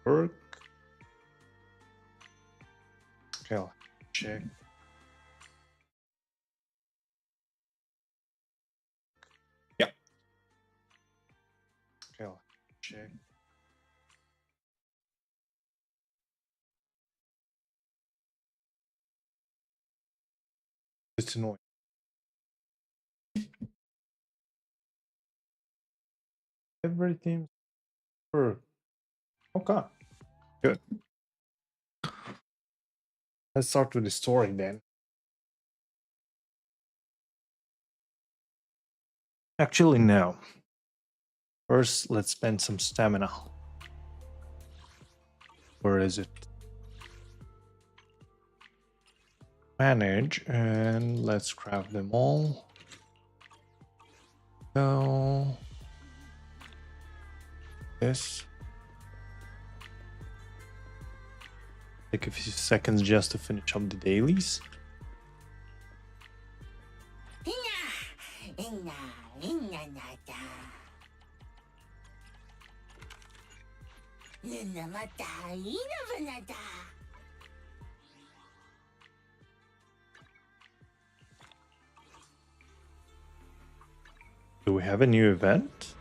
work. Okay, I'll check. Yeah. Okay, I'll check. It's annoying. Everything works. Okay, good. Let's start with the story then. Actually, no. First, let's spend some stamina. Where is it? Manage, and let's craft them all. So, this. Take a few seconds just to finish up the dailies. Do we have a new event?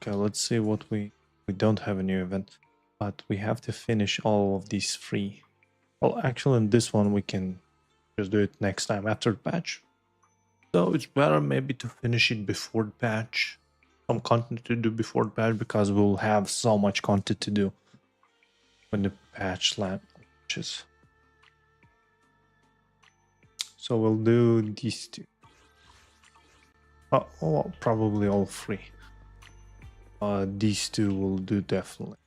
Okay, let's see what we don't have a new event, but we have to finish all of these 3. Well, actually in this one we can just do it next time after the patch. So it's better maybe to finish it before the patch. Some content to do before the patch, because we'll have so much content to do when the patch launches. So we'll do these 2. Oh, well, probably all 3. These 2 will do definitely.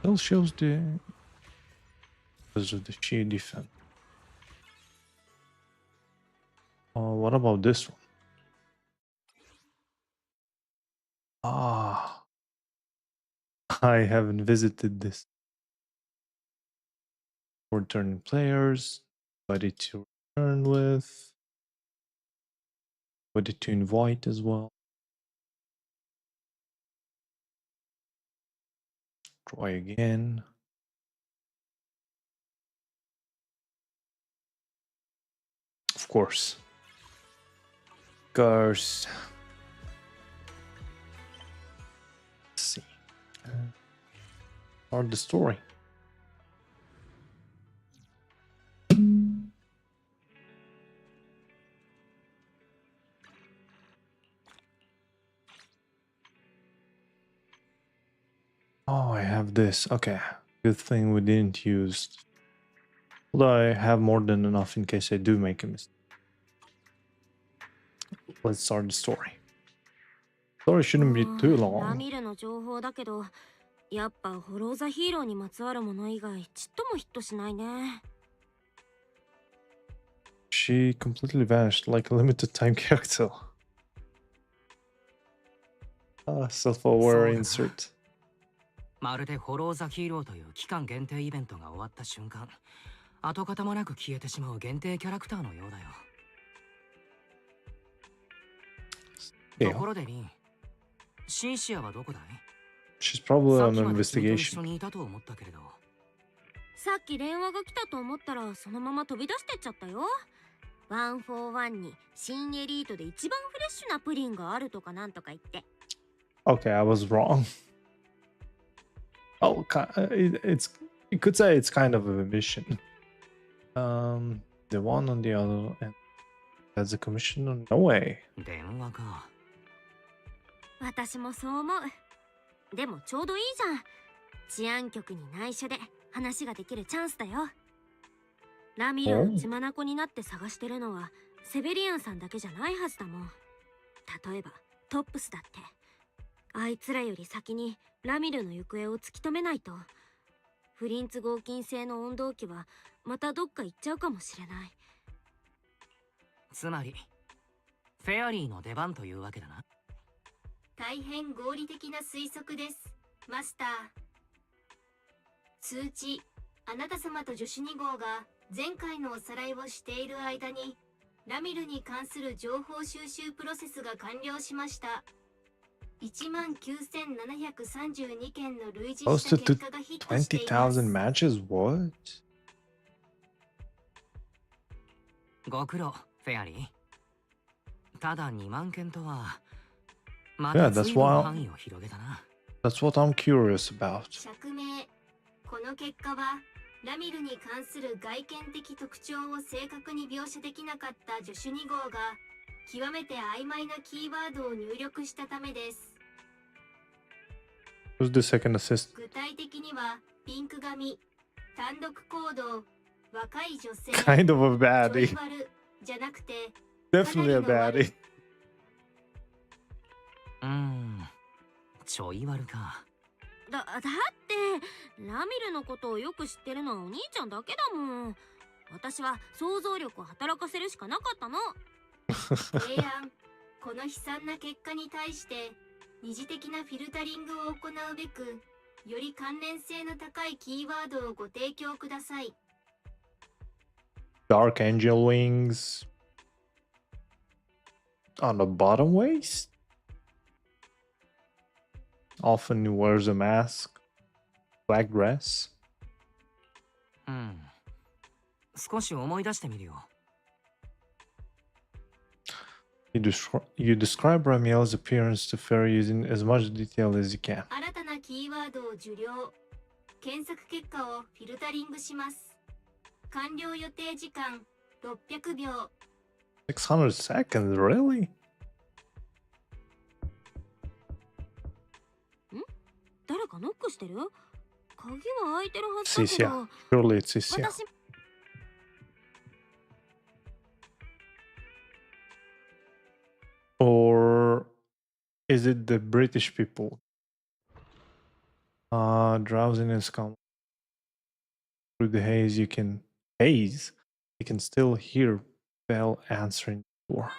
Still shows the because of the sheer defense. What about this one? Ah, I haven't visited this. For returning players, buddy to return with, buddy to invite as well. Try again. Of course. Let's see. Start the story. Oh, I have this. Okay. Good thing we didn't use. Although I have more than enough in case I do make a mistake. Let's start the story. Story shouldn't be too long. やっぱホローザヒーローにまつわるもの以外ちっともヒットしないね。She completely vanished like a limited time character. Self-aware insert. まるでホローザヒーローという期間限定イベントが終わった瞬間、跡形もなく消えてしまう限定キャラクターのようだよ。ところでリン、シンシアはどこだい？ She's probably on an investigation. さっき電話が来たと思ったらそのまま飛び出してっちゃったよ。141に新エリートで一番フレッシュなプリンがあるとかなんとか言って。Okay, I was wrong. Oh, you could say it's kind of a mission. The one on the other end has a commission. No way. 電話か。私もそう思う。でもちょうどいいじゃん。治安局に内緒で話ができるチャンスだよ。ラミロの血眼になって探してるのはセベリアンさんだけじゃないはずだもん。例えばトップスだって。あいつらより先にラミルの行方を突き止めないと。フリンツ合金製の温動機はまたどっか行っちゃうかもしれない。つまりフェアリーの出番というわけだな。大変合理的な推測です、マスター。通知、あなた様と女子2号が前回のおさらいをしている間に、ラミルに関する情報収集プロセスが完了しました。19,732件の類似した結果がヒットしています。 20,000 matches? What? ご苦労、フェアリー。ただ2万件とは、ま Yeah, た that's 随分 why 範囲を広げたな。that's what I'm curious about. 釈明。この結果はラミルに関する外見的特徴を正確に描写できなかった助手2号が極めて曖昧なキーワードを入力したためです。 Who's the second assist? 具体的にはピンク髪、単独行動、若い女性、 Kind of a ちょい baddie. 悪じゃなくて Definitely a baddie. ちょい悪か。だってラミルのことをよく知ってるのはお兄ちゃんだけだもん。私は想像力を働かせるしかなかったの。提案。この悲惨な結果に対して二次的なフィルタリングを行うべく、より関連性の高いキーワードをご提供ください。 Dark angel wings. On the bottom waist? Often wears a mask. Black dress. 少し思い出してみるよ。You describe Ramiel's appearance to Fair using as much detail as you can. 新たなキーワードを受領。検索結果をフィルタリングします。完了予定時間600秒。600 seconds, really? 誰かノックしてる？鍵は開いてるはずだけ Sisya. ど。 Surely it's Sisya. 私 Or is it the British people? Drowsiness comes through the haze. You can still hear bell answering the door.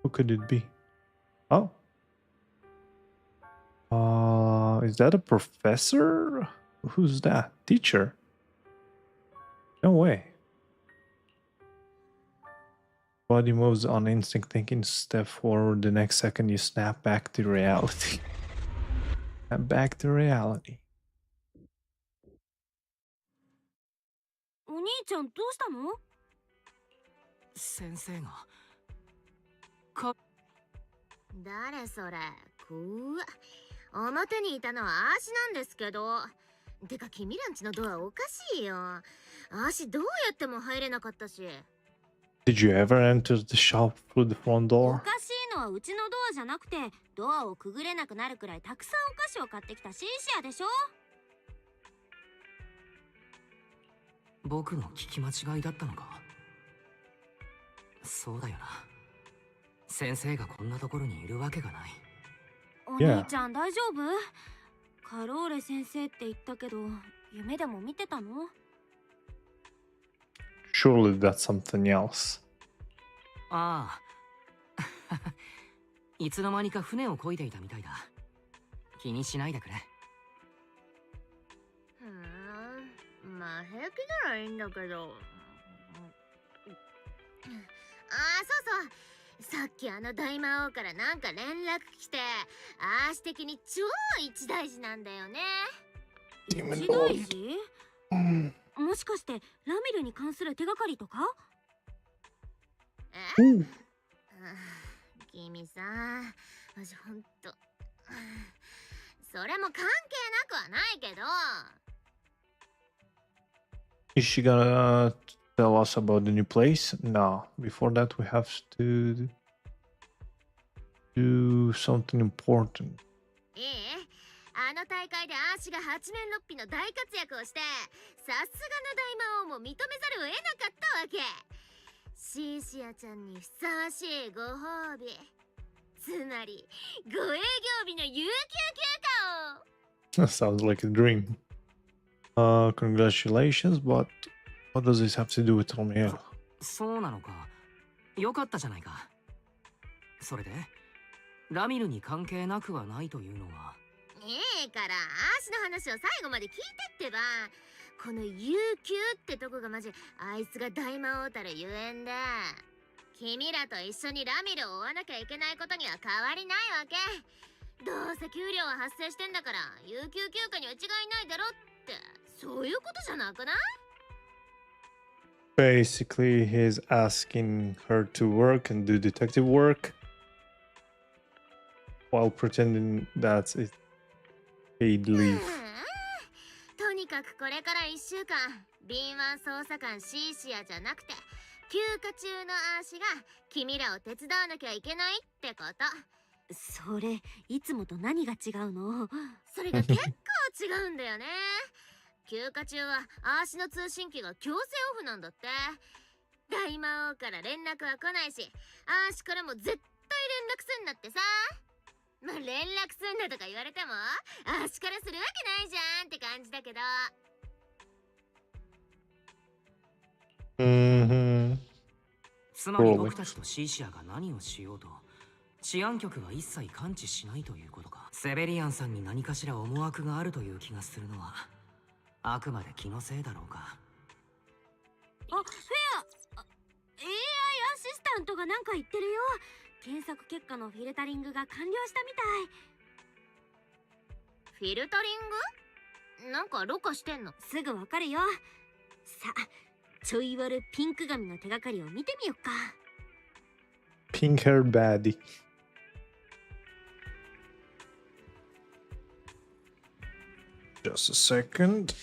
Who could it be? Oh. Is that a professor? Who's that? Teacher? No way. Body moves on instinct, thinking to step forward. The next second, you snap back to reality. Snap back to reality. お兄ちゃんどうしたの？先生が。誰それ？表にいたのはアーシなんですけど。てか君らんちのドアおかしいよ。アーシどうやっても入れなかったし。 Did you ever enter the shop through the front お door? かしいのはうちのドアじゃなくて、ドアをくぐれなくなるくらいたくさんお菓子を買ってきたシンシアでしょ。僕の聞き間違いだったのか。そうだよな。先生がこんなところにいるわけがない。お兄ちゃん大丈夫？カローレ先生って言ったけど、夢でも見てたの？ Surely that's something else. ああ。いつの間にか船を漕いでいたみたいだ。気にしないでくれ。まあ平気ならいいんだけど。そうそう。さっきあの大魔王からなんか連絡来て、アーシ的に超一大事なんだよね。一大事？もしかしてラミルに関する手がかりとか？君さ、マジほんと。それも関係なくはないけど。 Is she gonna tell us about the new place? No. Before that, we have to do something important. あの大会でアーシが八面六臂の大活躍をして、さすがの大魔王も認めざるを得なかったわけ。シーシアちゃんにふさわしいご褒美、つまりご営業日の有給休暇を。 Sounds like a dream. Congratulations, but what does this have to do with Romeo? そうなのか。よかったじゃないか。それでラミルに関係なくはないというのは。からアーシの話を最後まで聞いてってば。この悠久ってとこがマジあいつが大魔王たるゆえんで、君らと一緒にラミルを追わなきゃいけないことには変わりないわけ。どうせ給料は発生してんだから有給休暇には違いないだろって、そういうことじゃなくない？ Basically, he's asking her to work and do detective work while pretending that it's paid leave. とにかくこれから1週間敏腕捜査官シーシアじゃなくて休暇中のアーシが君らを手伝わなきゃいけないってこと。それいつもと何が違うの？それが結構違うんだよね。休暇中はアーシの通信機が強制オフなんだって。大魔王から連絡は来ないし、アーシからも絶対連絡すんなってさ。まあ連絡すんなとか言われてもアーシからするわけないじゃんって感じだけど。つまり僕たちとシーシアが何をしようと治安局は一切関知しないということか。セベリアンさんに何かしら思惑があるという気がするのはあくまで気のせいだろうか。フェア、AI アシスタントがなんか言ってるよ。検索結果のフィルタリングが完了したみたい。フィルタリング？なんかろ過してんの？すぐわかるよ。さあ、ちょい悪ピンク髪の手がかりを見てみよっか。Pink hair baddie. Just a second.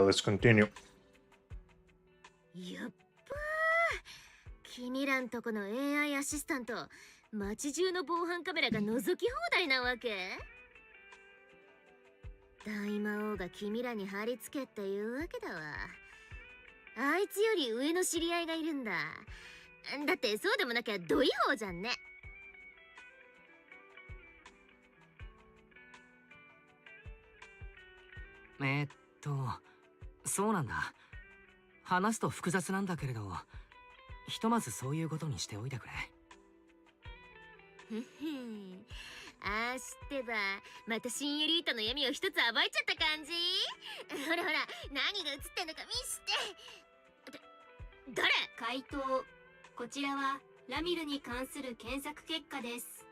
let's continue. やっばー、君らんとこの AI アシスタント、街中の防犯カメラが覗き放題なわけ？大魔王が君らに貼り付けっていうわけだわ。あいつより上の知り合いがいるんだ。だってそうでもなきゃド違法じゃんね。そうなんだ。話すと複雑なんだけれど、ひとまずそういうことにしておいてくれ。ふふん。あー知ってば、また新エリートの闇を一つ暴いちゃった感じ？ほらほら、何が映ってんのか見して。誰？回答。こちらはラミルに関する検索結果です。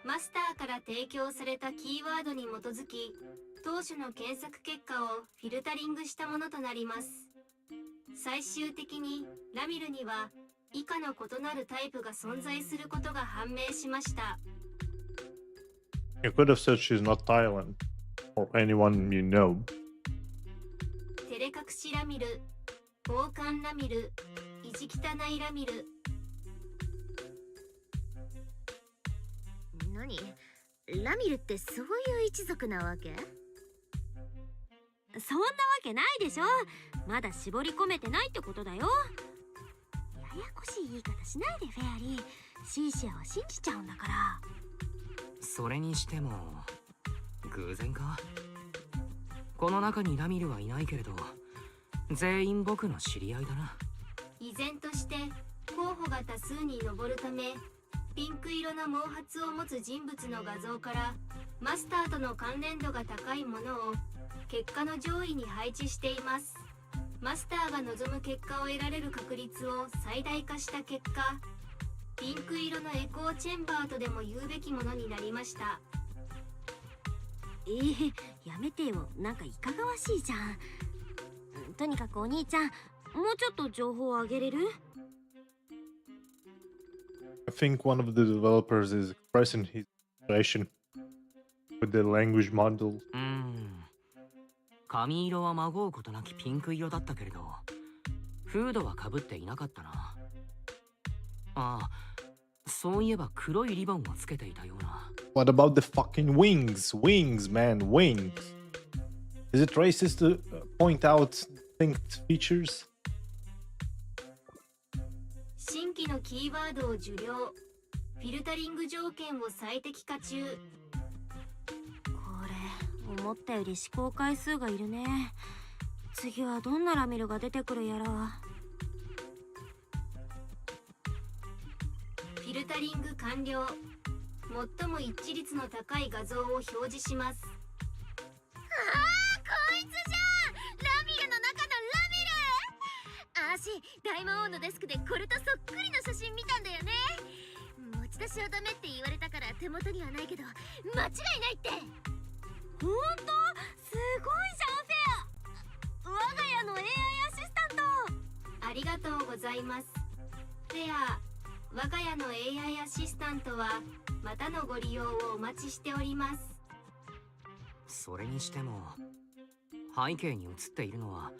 マスターから提供されたキーワードに基づき、当初の検索結果をフィルタリングしたものとなります。最終的にラミルには以下の異なるタイプが存在することが判明しました。You could have said she's not Thailand or anyone you know. 照れ隠しラミル、傍観ラミル、意地汚いラミル。何？ラミルってそういう一族なわけ？そんなわけないでしょ。まだ絞り込めてないってことだよ。ややこしい言い方しないでフェアリー。シーシアは信じちゃうんだから。それにしても偶然か？この中にラミルはいないけれど、全員僕の知り合いだな。依然として候補が多数に上るため、ピンク色の毛髪を持つ人物の画像からマスターとの関連度が高いものを結果の上位に配置しています。マスターが望む結果を得られる確率を最大化した結果、ピンク色のエコーチェンバーとでも言うべきものになりました。やめてよ。なんかいかがわしいじゃん。とにかくお兄ちゃん、もうちょっと情報をあげれる？ I think one of the developers is expressing his frustration with the language model. 髪色はまごうことなきピンク色だったけれど、フードはかぶっていなかったな。ああ、そういえば黒いリボンをつけていたような。What about the fucking wings? Wings, man, wings. Is it racist to point out distinct features? 新規のキーワードを受領。フィルタリング条件を最適化中。これ思ったより試行回数がいるね。次はどんなラミルが出てくるやら。フィルタリング完了。最も一致率の高い画像を表示します。ああ、こいつじゃん！ラミルの中のラミル！大魔王のデスクでこれとそっくりの写真見たんだよね。持ち出しはダメって言われたから手元にはないけど、間違いないって。ほんと？すごいじゃん、フェア！我が家の AI アシスタント！ありがとうございます。フェア、我が家の AI アシスタントはまたのご利用をお待ちしております。それにしても背景に映っているのは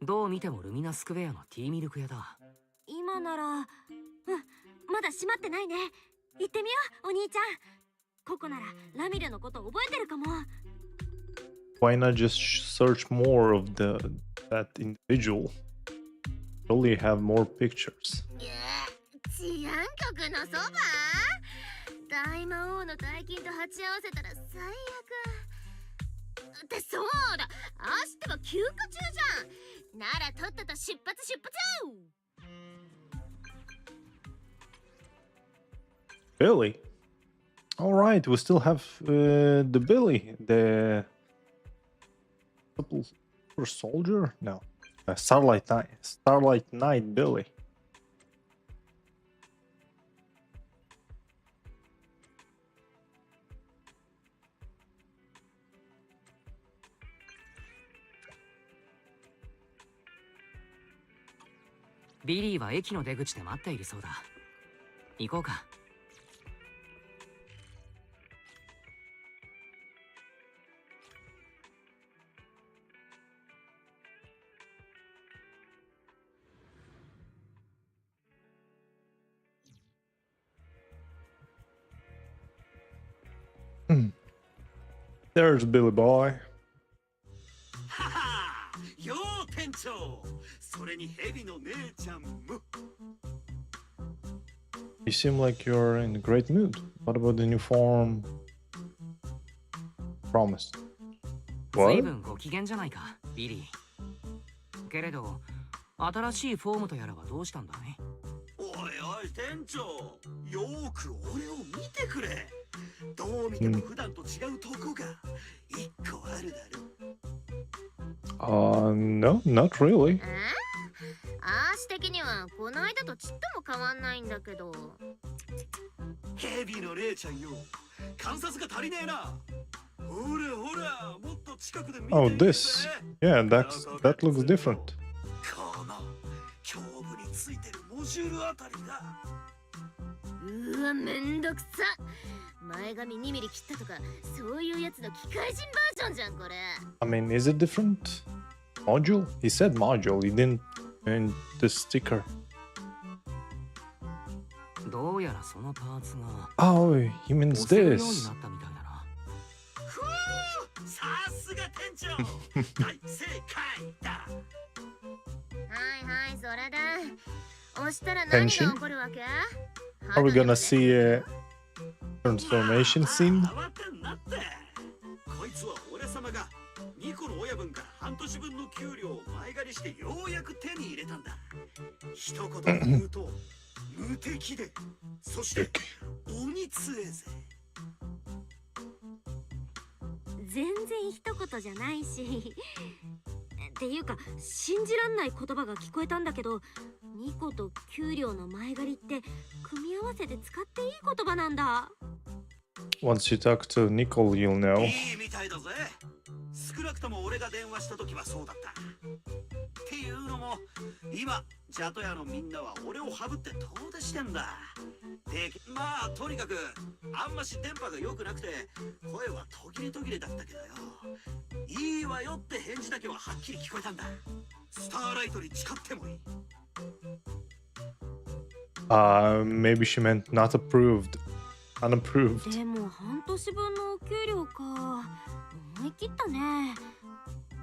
どう見てもルミナスクエアのティーミルク屋だ。今なら、まだ閉まってないね。行ってみよう、お兄ちゃん。ここならラミルのこと覚えてるかも。Why not just search more of that individual? Probably have more pictures. 治安局のそば？大魔王の大金と鉢合わせたら最悪。ってそうだ、あしては休暇中じゃん。ならとっとと出発！ Billy? Alright, we still have the Billy, the super soldier? No, Starlight Knight Billy. Billy は駅の出口で待っているそうだ。行こうか。There's Billy Boy. ははよう店長それにヘビの姉ちゃんも You seem like you're in a great mood. What about the new form? Promised. 随 What? 分ご機嫌じゃないか、ビリー。けれど、新しいフォームとやらはどうしたんだね。おいおい店長よーく俺を見てくれどう見ても普段と違うとこが一個あるだろ No, not really. アーシ的にはこの間とちっとも変わんないんだけど。ヘビの姉ちゃんよ観察が足りねえなほらほらもっと近くで見て Oh, みて this. Yeah, that looks different. この胸部についてるモジュールあたりだうわ、めんどくさ。前髪2ミリ切ったとか、そういうやつの機械人バージョンじゃん、これ。I mean, is it different? Module? He said module. He didn't mean the sticker. どうやらそのパーツが Oh, he means 押せるように this. なったみたいだな。ふうさすが店長大正解だはいはい、それで。押したら何が起こるわけ？ Are we gonna see a transformation scene? 慌てんなってこいつは俺様が2個の親分から半年分の給料を前借りしてようやく手に入れたんだ一言で言うと無敵でそして鬼強えぜ全然一言じゃないし。っていうか、信じらんない言葉が聞こえたんだけど、2個と給料の前借りって組み合わせて使っていい言葉なんだ。Once you talk to Nicole, you'll know. いいみたいだぜ少なくとも俺が電話した時はそうだったっていうのも今ジャトヤのみんなは俺をハブって遠出してんだでまあとにかくあんまし電波が良くなくて声は途切れ途切れだったけどよいいわよって返事だけははっきり聞こえたんだスターライトに誓ってもいい Maybe she meant not approved. Unapproved. でも半年分のお給料か。思い切ったね。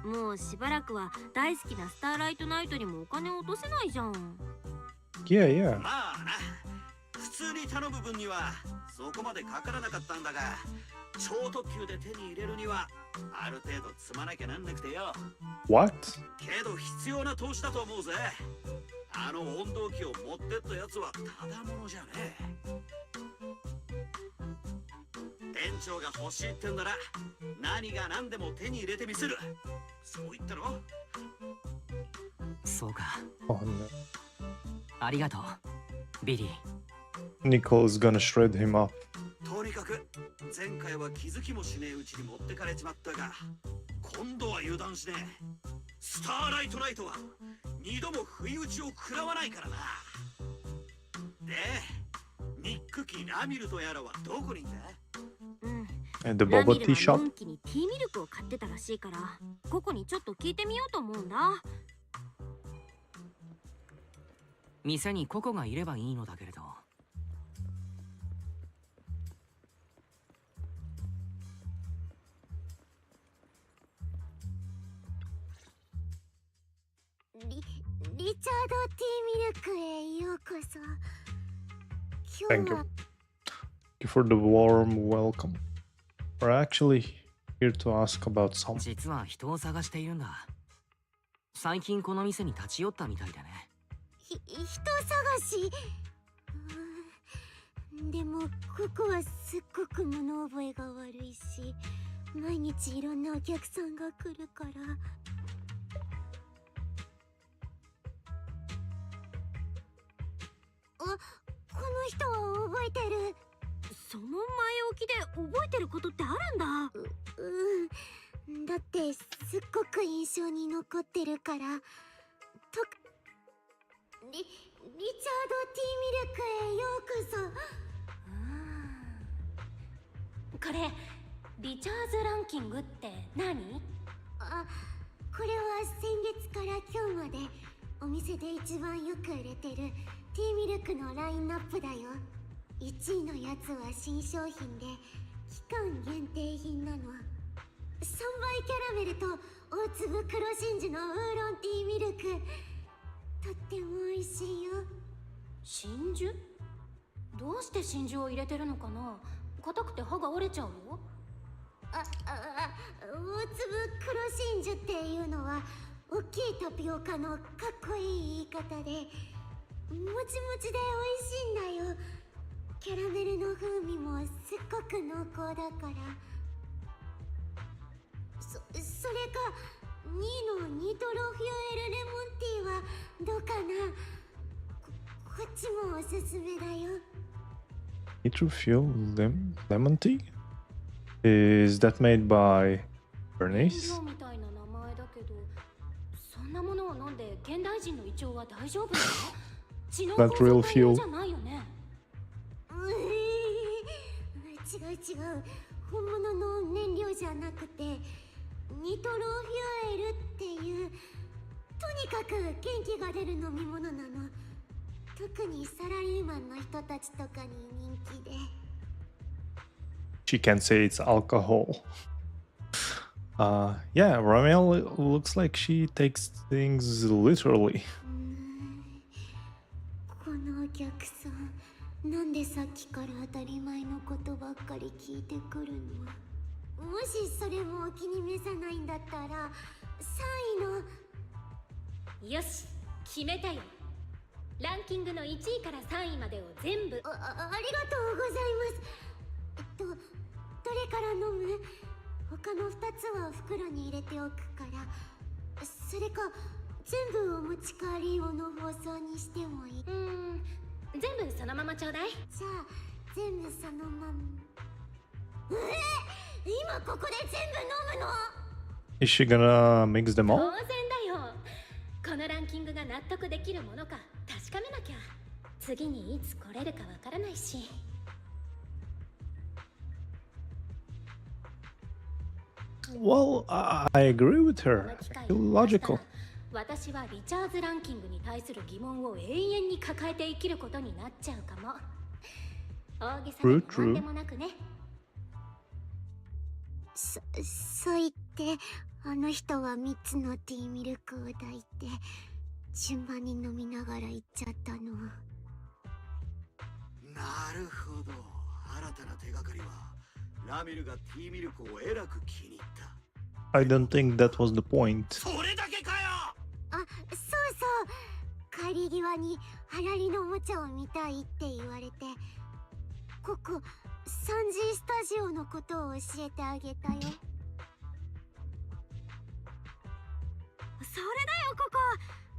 もうしばらくは大好きなスターライトナイトにもお金を落とせないじゃん。Yeah, yeah. まあな普通に頼む分にはそこまでかからなかったんだが超特急で手に入れるにはある程度積まなきゃなんなくてよ What? けど必要な投資だと思うぜあの温度機を持ってったやつはただものじゃねえ店長が欲しいってんなら何が何でも手に入れてみせるそう言ったろそうか。 Oh no. ありがとう、ビリー。 Nicole is gonna shred him up. とにかく前回は気づきもしねえうちに持ってかれちまったが今度は油断しねえスターライトナイトは二度も不意打ちを食らわないからなでニックキーラミルとやらはどこにいんだうん。 And the ラ bubble ミル tea はの shop. んきにティーミルクを買ってたらしいから、ここにちょっと聞いてみようと思うんだ。店にココがいればいいのだけれど。リチャード・ティーミルクへようこそ Thank you. Thank you for the warm welcome. We're actually here to ask about some. 実は人を探しているんだ。最近この店に立ち寄ったみたいでね。人探しでもここはすっごく物覚えが悪いし毎日いろんなお客さんが来るからこの人は覚えてるその前置きで覚えてることってあるんだ。だってすっごく印象に残ってるからリチャード・ティーミルクへようこそこれリチャーズランキングって何？これは先月から今日までお店で一番よく売れてるティーミルクのラインナップだよ1位のやつは新商品で期間限定品なの倍キャラメルと大粒黒真珠のウーロンティーミルク、とっても美味しいよ。真珠？どうして真珠を入れてるのかな。硬くて歯が折れちゃうよ。大粒黒真珠っていうのは大きいタピオカのかっこいい言い方で、もちもちで美味しいんだよ。キャラメルの風味もすっごく濃厚だから。それか2のニトロフュエルレモンティーはどうかな。こっちもおすすめだよ。Nitro-fuel lemon tea? Is that made by 燃 Bernice? 料みたいな名前だけど、そんなものを飲んで現代人の胃腸は大丈夫なの？血の That 構 real 造体用 fuel. じゃないよね。違う、本物の燃料じゃなくてニトロフュエルっていう、とにかく元気が出る飲み物なの。特にサラリーマンの人たちとかに人気で。 She can say it's alcohol. Yeah, Ramel looks like she takes things literally. このお客さん、なんでさっきから当たり前のことばっかり聞いてくるの？もしそれもお気に召さないんだったら3位の。よし、決めたよ。ランキングの1位から3位までを全部。ありがとうございます。どれから飲む？他の2つは袋に入れておくから。それか全部お持ち帰り用の包装にしてもいい？全部そのままちょうだい。じゃあ全部そのまま。今ここで全部飲むの？ Is she gonna mix them 当 all? 然だよ。このランキングが納得できるものか確かめなきゃ。次にいつ来れるかわからないし。Well, I agree with こ her. の機会 I feel を逃した logical. ら、私はリチャーズランキングに対する疑問を永遠に抱えて生きることになっちゃうかも。大げさでもなんでもなくね。そう言ってあの人は3つのティーミルクを抱いて順番に飲みながら行っちゃったの。なるほど。新たな手がかりはラミルがティーミルクをえらく気に入った。 I don't think that was the point. それだけかよ。そう帰り際に流行りのおもちゃを見たいって言われて、ここ3G スタジオのことを教えてあげたよ。それだよ、ここ。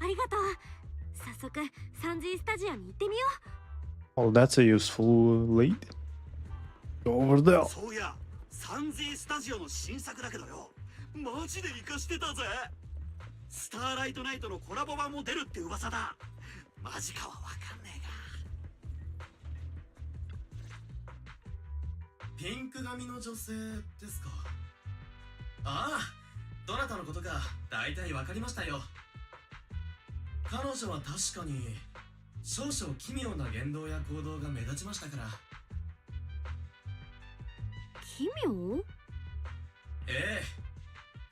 ありがとう。早速 3G スタジオに行ってみよう。 Well, that's a useful lead. Go over there. そういや、3G スタジオの新作だけどよ、マジで活かしてたぜ。スターライトナイトのコラボ版も出るって噂だ。マジかはわかんねえが。ピンク髪の女性ですか？ああ、どなたのことか大体わかりましたよ。彼女は確かに少々奇妙な言動や行動が目立ちましたから。奇妙？ええ、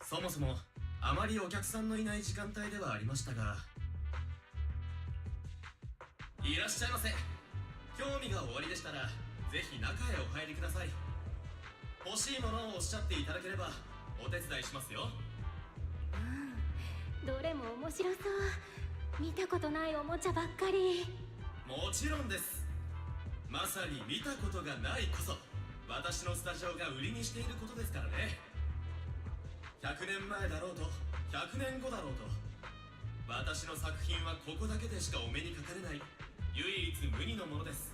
そもそもあまりお客さんのいない時間帯ではありましたが。いらっしゃいませ。興味がおありでしたらぜひ中へお入りください。欲しいものをおっしゃっていただければお手伝いしますよ。どれも面白そう。見たことないおもちゃばっかり。もちろんです。まさに見たことがないこそ私のスタジオが売りにしていることですからね。100年前だろうと100年後だろうと、私の作品はここだけでしかお目にかかれない唯一無二のものです。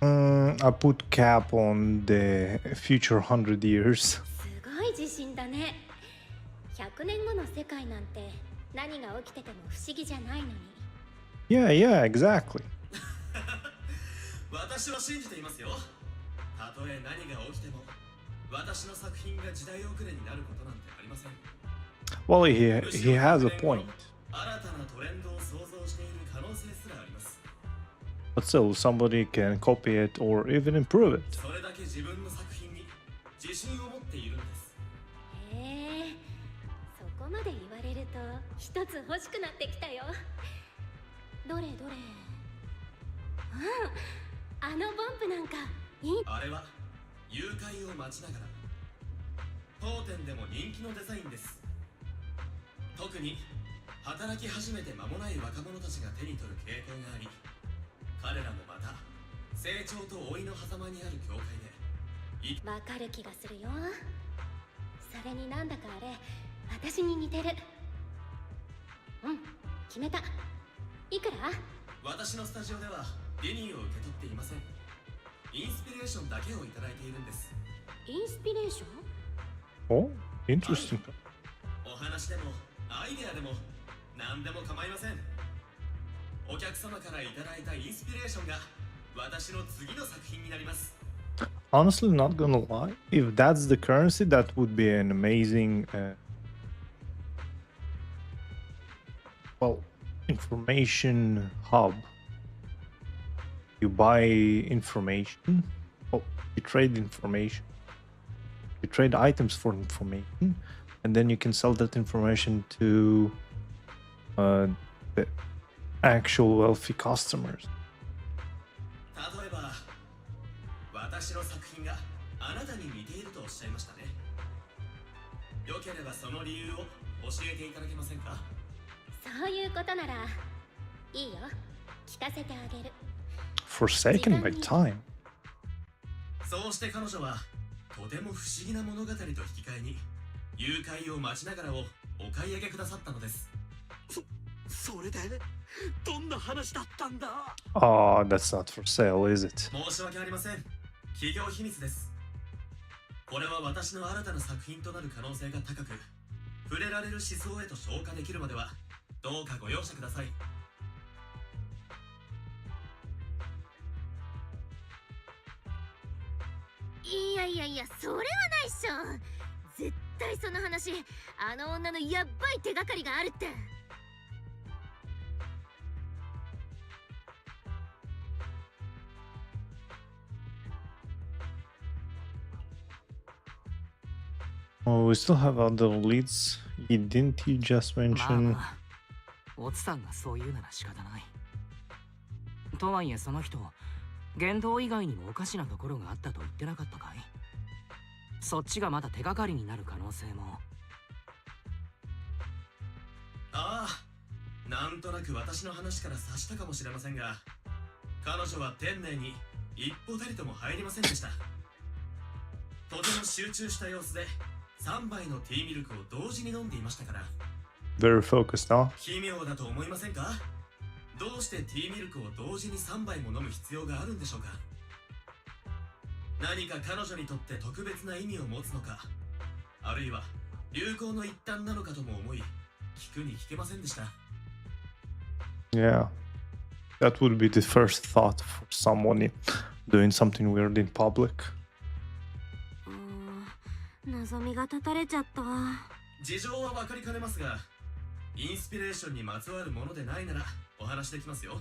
I put cap on the future 100 years. すごい自信だね。100年後の世界なんて何が起きてても不思議じゃないのに。Yeah, exactly. 私は信じていますよ。たとえ何が起きても私の作品が時代遅れになることなんてありません。 Well, he has a point. 新たなトレンドを想像している可能性すらあります。 But still, somebody can copy it or even improve it. それだけ自分の作品に自信を持っているんです。へ一つ欲しくなってきたよ。どれどれ。あのポンプなんかいい。あれは誘拐を待ちながら当店でも人気のデザインです。特に働き始めて間もない若者たちが手に取る傾向があり、彼らもまた成長と老いの狭間にある境界でわかる気がするよ。それになんだかあれ私に似てる。決めた。いくら？私のスタジオではリニーを受け取っていません。インスピレーションだけをいただいているんです。インスピレーション？ Oh, interesting. お話でもアイデアでも何でも構いません。お客様からいただいたインスピレーションが私の次の作品になります。 Honestly, not gonna lie, if that's the currency, that would be an amazing, well, information hub. You buy information, oh, you trade information, you trade items for information, and then you can sell that information to the actual wealthy customers. 例えば私の作品があなたに似ているとおっしゃいましたね。よければその理由を教えていただけませんか？そういうことならいいよ。聞かせてあげる。 Forsaken by time. そうして彼女はとても不思議な物語と引き換えに誘拐を待ちながらをお買い上げくださったのです。それでどんな話だったんだ？ Oh, that's not for sale, is it? 申し訳ありません。企業秘密です。これは私の新たな作品となる可能性が高く、触れられる思想へと昇華できるまではどうかご容赦ください。いやいやいや、それはないっしょ。絶対その話、あの女のやっばい手がかりがあるって。Oh, we still have other leads. Didn't you just まあ mention? まあ、オツさんがそう言うなら仕方ない。とはいえその人、言動以外にもおかしなところがあったと言ってなかったかい？そっちがまだ手がかりになる可能性も。ああ、なんとなく私の話から察したかもしれませんが、彼女は店内に一歩たりとも入りませんでした。とても集中した様子で3杯のティーミルクを同時に飲んでいましたから。 Very focused, huh? 奇妙だと思いませんか？どうしてティーミルクを同時に3杯も飲む必要があるんでしょうか？何か彼女にとって特別な意味を持つのか、あるいは流行の一端なのかとも思い、聞くに聞けませんでした。 Yeah. That would be the first thought for someone doing something weird in public. 望みが絶たれちゃった。事情は分かりかねますが、インスピレーションにまつわるものでないならお話できますよ。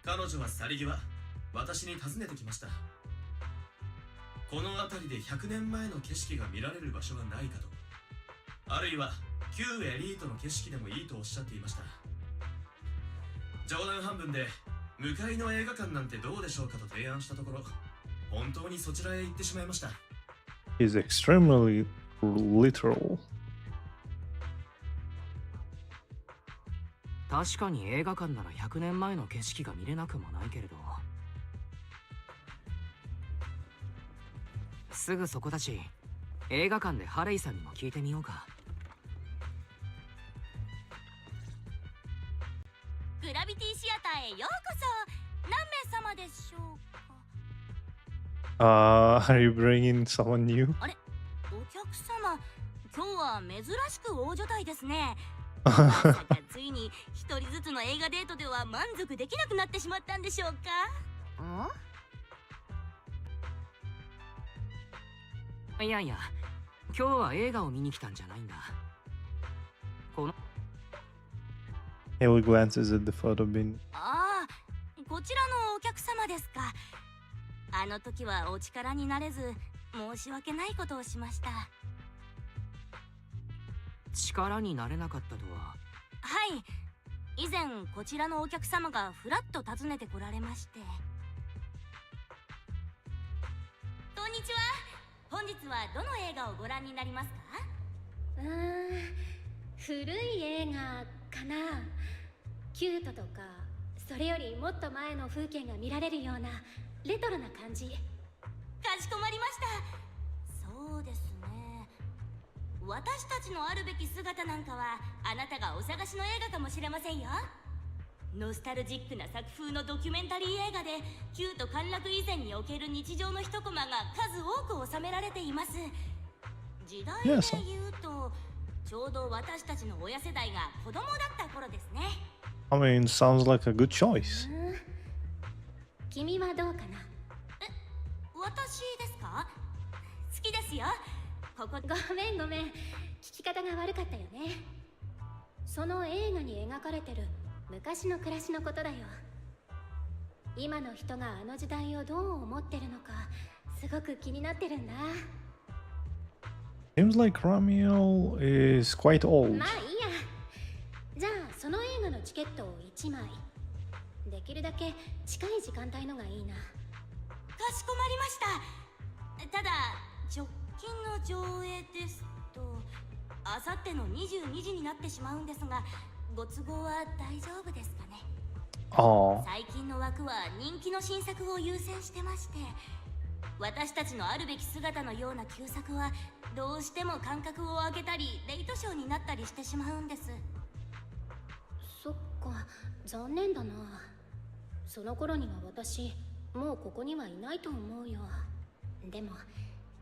彼女は去り際、私に尋ねてきました。この辺りで100年前の景色が見られる場所がないかと、あるいは旧エリートの景色でもいいとおっしゃっていました。冗談半分で向かいの映画館なんてどうでしょうかと提案したところ、本当にそちらへ行ってしまいました。 He's extremely literal. 確かに映画館なら100年前の景色が見れなくもないけれど、すぐそこだし、映画館でハレイさんにも聞いてみようか。グラビティシアターへようこそ。何名様でしょうか？ Are you bringing someone new? あれ、お客様、今日は珍しく大所帯ですね。まさかついに一人ずつの映画デートでは満足できなくなってしまったんでしょうか？いやいや、今日は映画を見に来たんじゃないんだ。この Haley glances at the photo bin. ああ、こちらのお客様ですか。あの時はお力になれず申し訳ないことをしました。力になれなかったとは。はい、以前こちらのお客様がフラッと訪ねてこられまして。こんにちは。本日はどの映画をご覧になりますか？古い映画かな。キュートとか、それよりもっと前の風景が見られるようなレトロな感じ。かしこまりました。そうですね、私たちのあるべき姿なんかはあなたがお探しの映画かもしれませんよ。ノスタルジックな作風のドキュメンタリー映画で、旧都陥落以前における日常の一コマが数多く収められています。時代で言うと、ちょうど私たちの親世代が子供だった頃ですね。I mean, sounds like a good choice. 君はどうかな？私ですか？好きですよ。ここごめん聞き方が悪かったよね。その映画に描かれてる昔の暮らしのことだよ。今の人があの時代をどう思ってるのかすごく気になってるんだ。 Seems like Ramiel is quite old. まあいいや。じゃあその映画のチケットを1枚、できるだけ近い時間帯のがいいな。かしこまりました。ただ直近の上映ですとあさっての22時になってしまうんですが、ご都合は大丈夫ですかね？ Oh. 最近の枠は人気の新作を優先してまして、私たちのあるべき姿のような旧作はどうしても間隔を空けたりレイトショーになったりしてしまうんです。そっか、残念だな。その頃には私もうここにはいないと思うよ。でも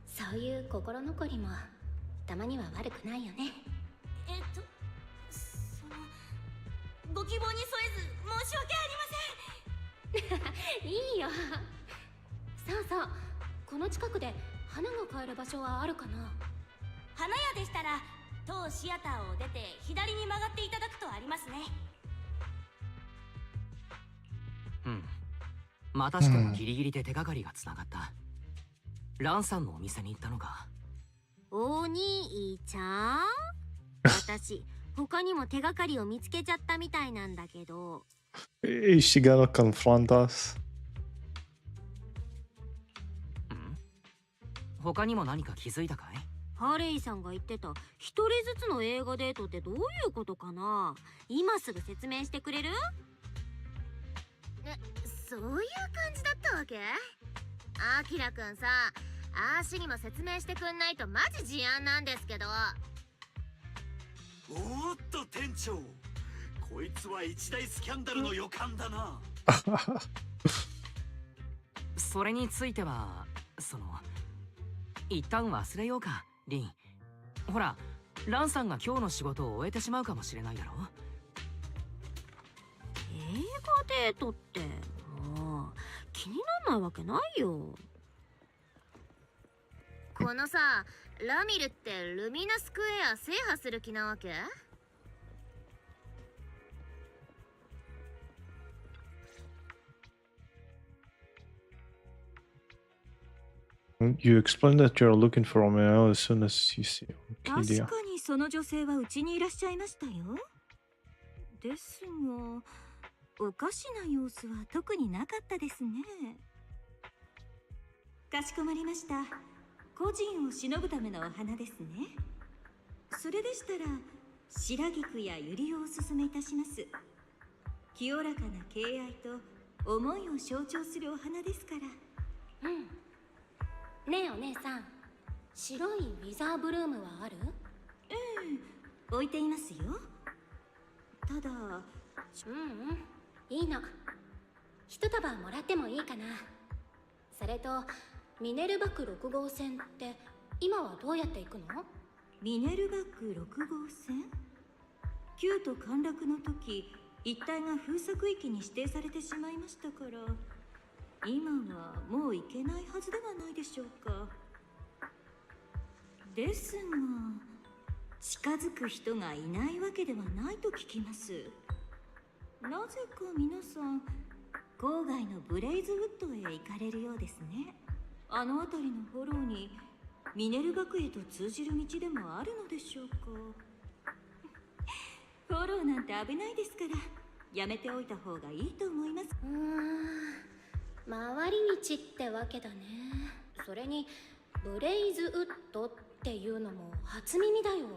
そういう心残りもたまには悪くないよね。ご希望に添えず申し訳ありません。いいよ。そうそう、この近くで花が買える場所はあるかな？花屋でしたら当シアターを出て左に曲がっていただくとありますね。またしてもギリギリで手がかりがつながった。ランさんのお店に行ったのか。お兄ちゃん、私他にも手がかりを見つけちゃったみたいなんだけど。Is she gonna confront us? 他にも何か気づいたかい？ハレイさんが言ってた一人ずつの映画デートってどういうことかな？今すぐ説明してくれる？そういう感じだったわけ？アキラくんさ、あーしにも説明してくんないとマジ事案なんですけど。おーっと店長、こいつは一大スキャンダルの予感だな。それについては一旦忘れようか、リン。ほら、ランさんが今日の仕事を終えてしまうかもしれないだろ。映画デートってもう気にならないわけないよ。このさ、ラミルってルミナスクエア制覇する気なわけ？You explain that you're looking for Romeo as soon as you see him. 確かにその女性はうちにいらっしゃいましたよ。ですが、おかしな様子は特になかったですね。かしこまりました。個人を偲ぶためのお花ですね。それでしたら白菊や百合をおすすめいたします。清らかな敬愛と思いを象徴するお花ですから。ねえお姉さん、白いウィザーブルームはある？置いていますよ。ただ、いいの。一束もらってもいいかな。それとミネルバク6号線って今はどうやって行くの？ミネルバック6号線？旧都陥落の時、一帯が封鎖区域に指定されてしまいましたから、今はもう行けないはずではないでしょうか。ですが、近づく人がいないわけではないと聞きます。なぜか皆さん、郊外のブレイズウッドへ行かれるようですね。あの辺りのフォローにミネルバクへと通じる道でもあるのでしょうか。フォローなんて危ないですからやめておいた方がいいと思います。回り道ってわけだね。それにブレイズウッドっていうのも初耳だよ。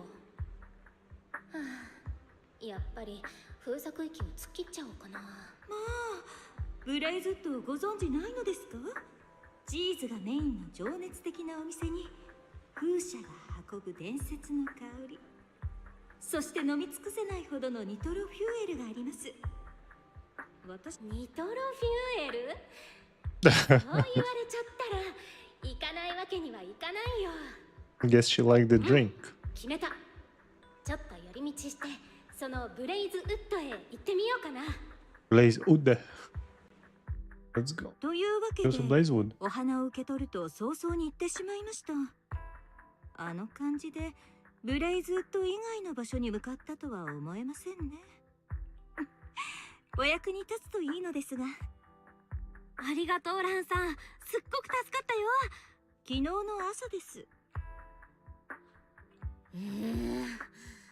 やっぱり封鎖域を突っ切っちゃおうかな。まあブレイズウッドをご存知ないのですか？チーズがメインの情熱的なお店に風車が運ぶ伝説の香り、そして飲み尽くせないほどのニトロフューエルがあります。ニトロフューエルそう言われちゃったら行かないわけにはいかないよ。 Guess she liked the drink. 決めた。ちょっと寄り道してそのブレイズウッドへ行ってみようかな。 Blazewood. Let's go. というわけ Go で to Blazewood. お花を受け取ると早々に行ってしまいました。あの感じでブレイズウッド以外の場所に向かったとは思えませんね。お役に立つといいのですが。ありがとうランさん、すっごく助かったよ。昨日の朝です。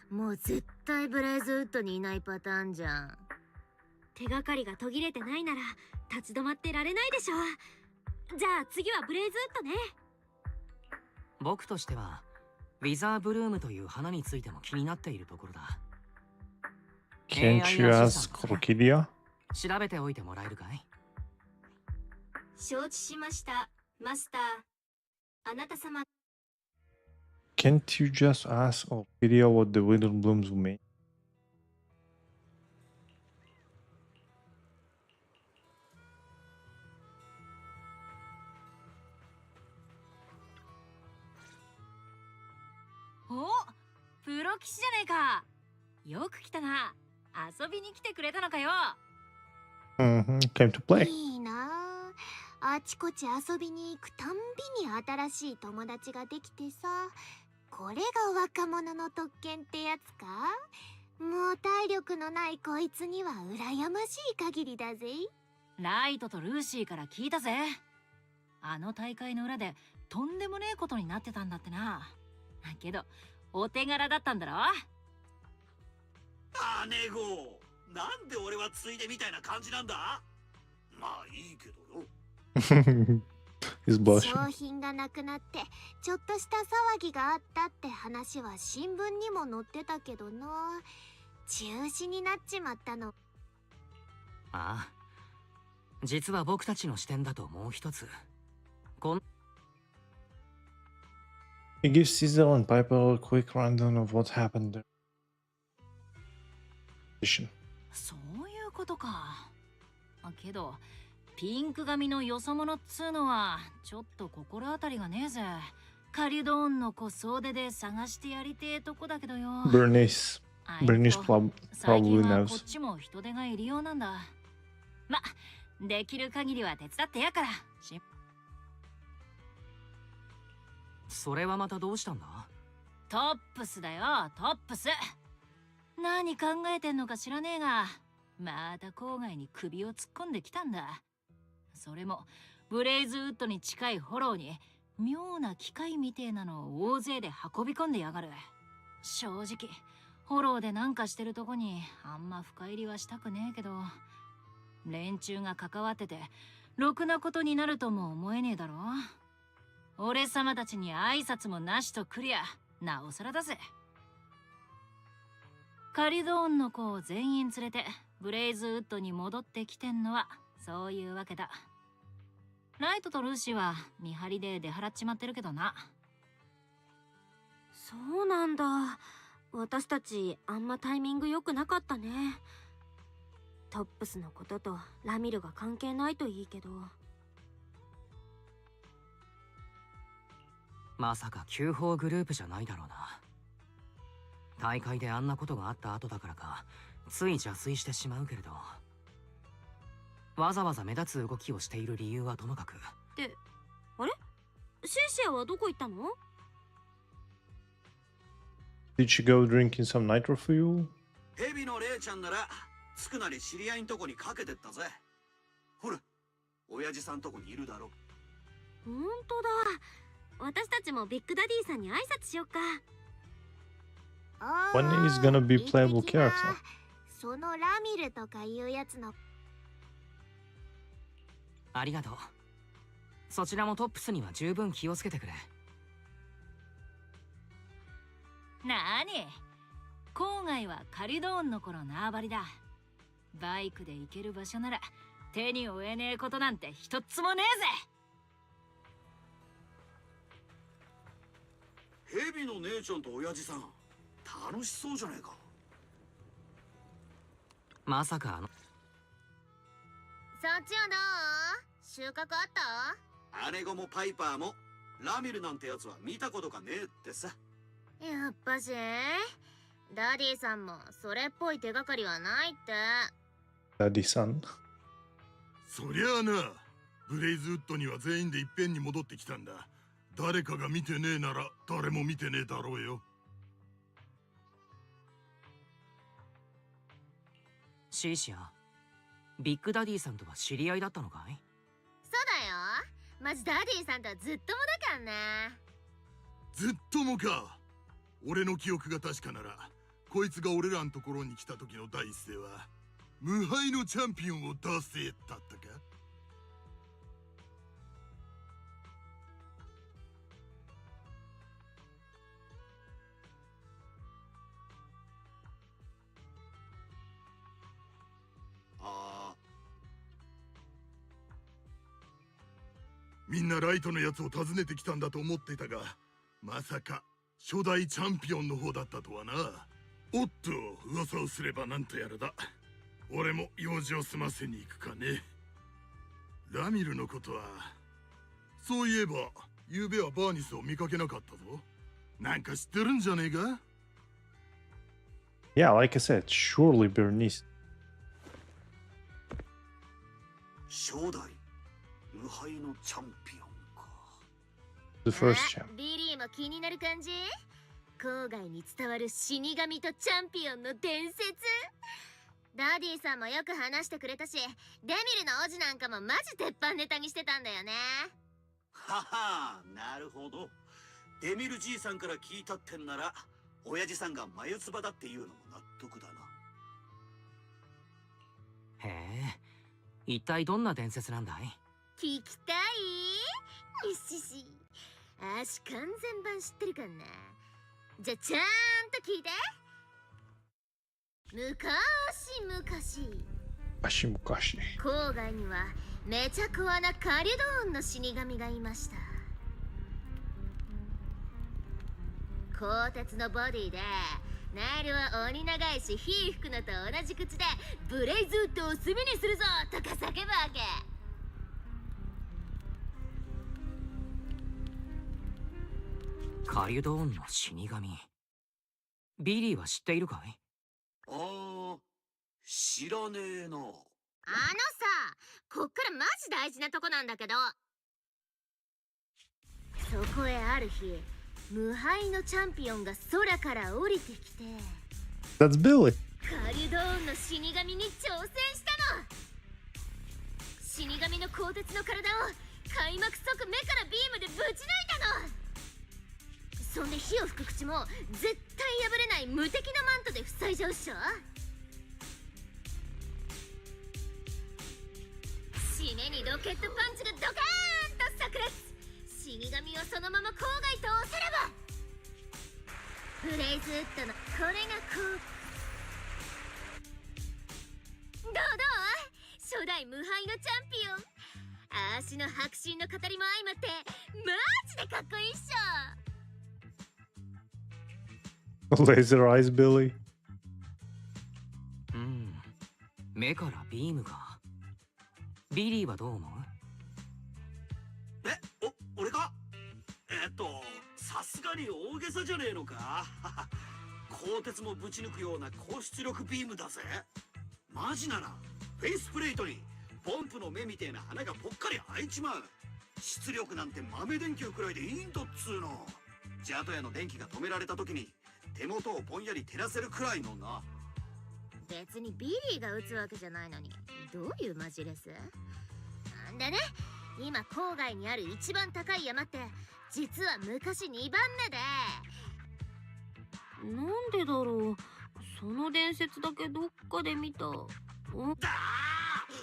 もう絶対ブレイズウッドにいないパターンじゃん。手がかりが途切れてないなら立ち止まってられないでしょ。じゃあ次はブレイズウッドね。僕としてはウィザーブルームという花についても気になっているところだ。 Can't you ask Krokidia? 調べておいてもらえるかい？承知しました、マスター。あなた様。 Can't you just ask Krokidia what the winter blooms mean? お、プロ棋士じゃねえか。よく来たな。遊びに来てくれたのかよ。Came to play. いいなあ。あちこち遊びに行くたんびに新しい友達ができてさ。これが若者の特権ってやつか？もう体力のないこいつには羨ましい限りだぜ。ライトとルーシーから聞いたぜ。あの大会の裏でとんでもねえことになってたんだってな。けどお手柄だったんだろ。姉子、なんで俺はついでみたいな感じなんだ？まあいいけどよ。He's blushing. 商品がなくなってちょっとした騒ぎがあったって話は新聞にも載ってたけどな。中止になっちまったの。ああ、実は僕たちの視点だともう一つ。He gives Caesar and Piper a quick rundown of what happened there. そういうことか。けどピンク髪のよそ者っつうのはちょっと心当たりがねえぜ。カリドーンの子総出で探してやりてえとこだけどよ。Bernice 最近 probably はこっ knows. ちも人手がいるようなんだ。ま、できる限りは手伝ってやから。それはまたどうしたんだ？トップスだよ、トップス。何考えてんのか知らねえが、また郊外に首を突っ込んできたんだ。それもブレイズウッドに近いフォローに妙な機械みてえなのを大勢で運び込んでやがる。正直フォローでなんかしてるとこにあんま深入りはしたくねえけど、連中が関わっててろくなことになるとも思えねえだろ。俺様たちに挨拶もなしとくりゃなおさらだぜ。カリドーンの子を全員連れてブレイズウッドに戻ってきてんのはそういうわけだ。ライトとルーシーは見張りで出払っちまってるけどな。そうなんだ。私たちあんまタイミング良くなかったね。トップスのこととラミルが関係ないといいけど。まさか旧法グループじゃないだろうな。大会であんなことがあった後だからかつい邪推してしまうけれど、わざわざ目立つ動きをしている理由はともかく。で、あれ？シェシアはどこ行ったの？ Did she go drinking some nitro fuel? ヘビのレイちゃんならつくなり知り合いんとこにかけてったぜ。ほら、親父さんとこにいるだろ。ほんとだ。私たちもビッグダディさんに挨拶しよっか。When is gonna be playable character? そのラミルとかいうやつの。ありがとう。そちらもトップスには十分気をつけてくれ。なに、郊外はカリドーンの頃縄張りだ。バイクで行ける場所なら手に負えねえことなんて一つもねえぜ。ヘビの姉ちゃんと親父さん楽しそうじゃねえか。まさかそっちはどう？収穫あった？姉子もパイパーもラミルなんてやつは見たことがねえってさ。やっぱしダディさんもそれっぽい手がかりはないって。ダディさん。そりゃあな、ブレイズウッドには全員でいっぺんに戻ってきたんだ。誰かが見てねえなら誰も見てねえだろうよ。シーシア、ビッグダディさんとは知り合いだったのかい？そうだよ。マジダディさんとはずっともだからね。ずっともか。俺の記憶が確かなら、こいつが俺らのところに来た時の第一声は無敗のチャンピオンを出せだったか。みんなライトのやつを訪ねてきたんだと思ってたが、まさか初代チャンピオンの方だったとはな。おっと、噂をすればなんとやらだ。俺も用事を済ませに行くかね。ラミルのことは、そういえば昨べはバーニスを見かけなかったぞ。なんか知ってるんじゃねえか？ Yeah, like I said, surely Bernice. 初代無敗のチャンピオンか。 The first champ. ビリーも気になる感じ？郊外に伝わる死神とチャンピオンの伝説。ダディさんもよく話してくれたし、デミルの王子なんかもマジ鉄板ネタにしてたんだよね。はは、なるほど。デミルじいさんから聞いたってんなら、親父さんが眉唾だっていうのも納得だな。へえ、一体どんな伝説なんだい？聞きたい？よしし。あし完全版知ってるかな。じゃちゃんと聞いて。昔郊外にはめちゃコアなカリドーンの死神がいました。鋼鉄のボディでナイルは鬼長いし火吹くのと同じ口でブレイズウッドを炭にするぞとか叫ぶわけ。カリドーンの死神。ビリーは知っているかい？ああ、知らねえな。さ、こっからマジ大事なとこなんだけど、そこへある日、無敗のチャンピオンが空から降りてきて、 That's Billy. カリドーンの死神に挑戦したの。死神の鋼鉄の体を開幕即目からビームでぶち抜いたの。そんで火を吹く口も絶対破れない無敵なマントで塞いじゃうっしょ。締めにロケットパンチがドカーンと炸裂。死神をそのまま郊外と押せれば、ブレイズウッドのこれがこう。どう初代無敗のチャンピオン。あーしの迫真の語りも相まってマジでかっこいいっしょ。Laser eyes, Billy. うん、目からビームが。ビリーはどう思う？俺か？さすがに大げさじゃねえのか？鋼鉄もぶち抜くような高出力ビームだぜ。マジならフェイスプレートにポンプの目みてえな花がぽっかり開いちまう。出力なんて豆電球くらいでいいんだっつうの。ジャトヤの電気が止められた時に手元をぼんやり照らせるくらいのな。別にビリーが撃つわけじゃないのに、どういうマジレス？んでね、今郊外にある一番高い山って実は昔2番目で、なんでだろう。その伝説だけどっかで見た。だー、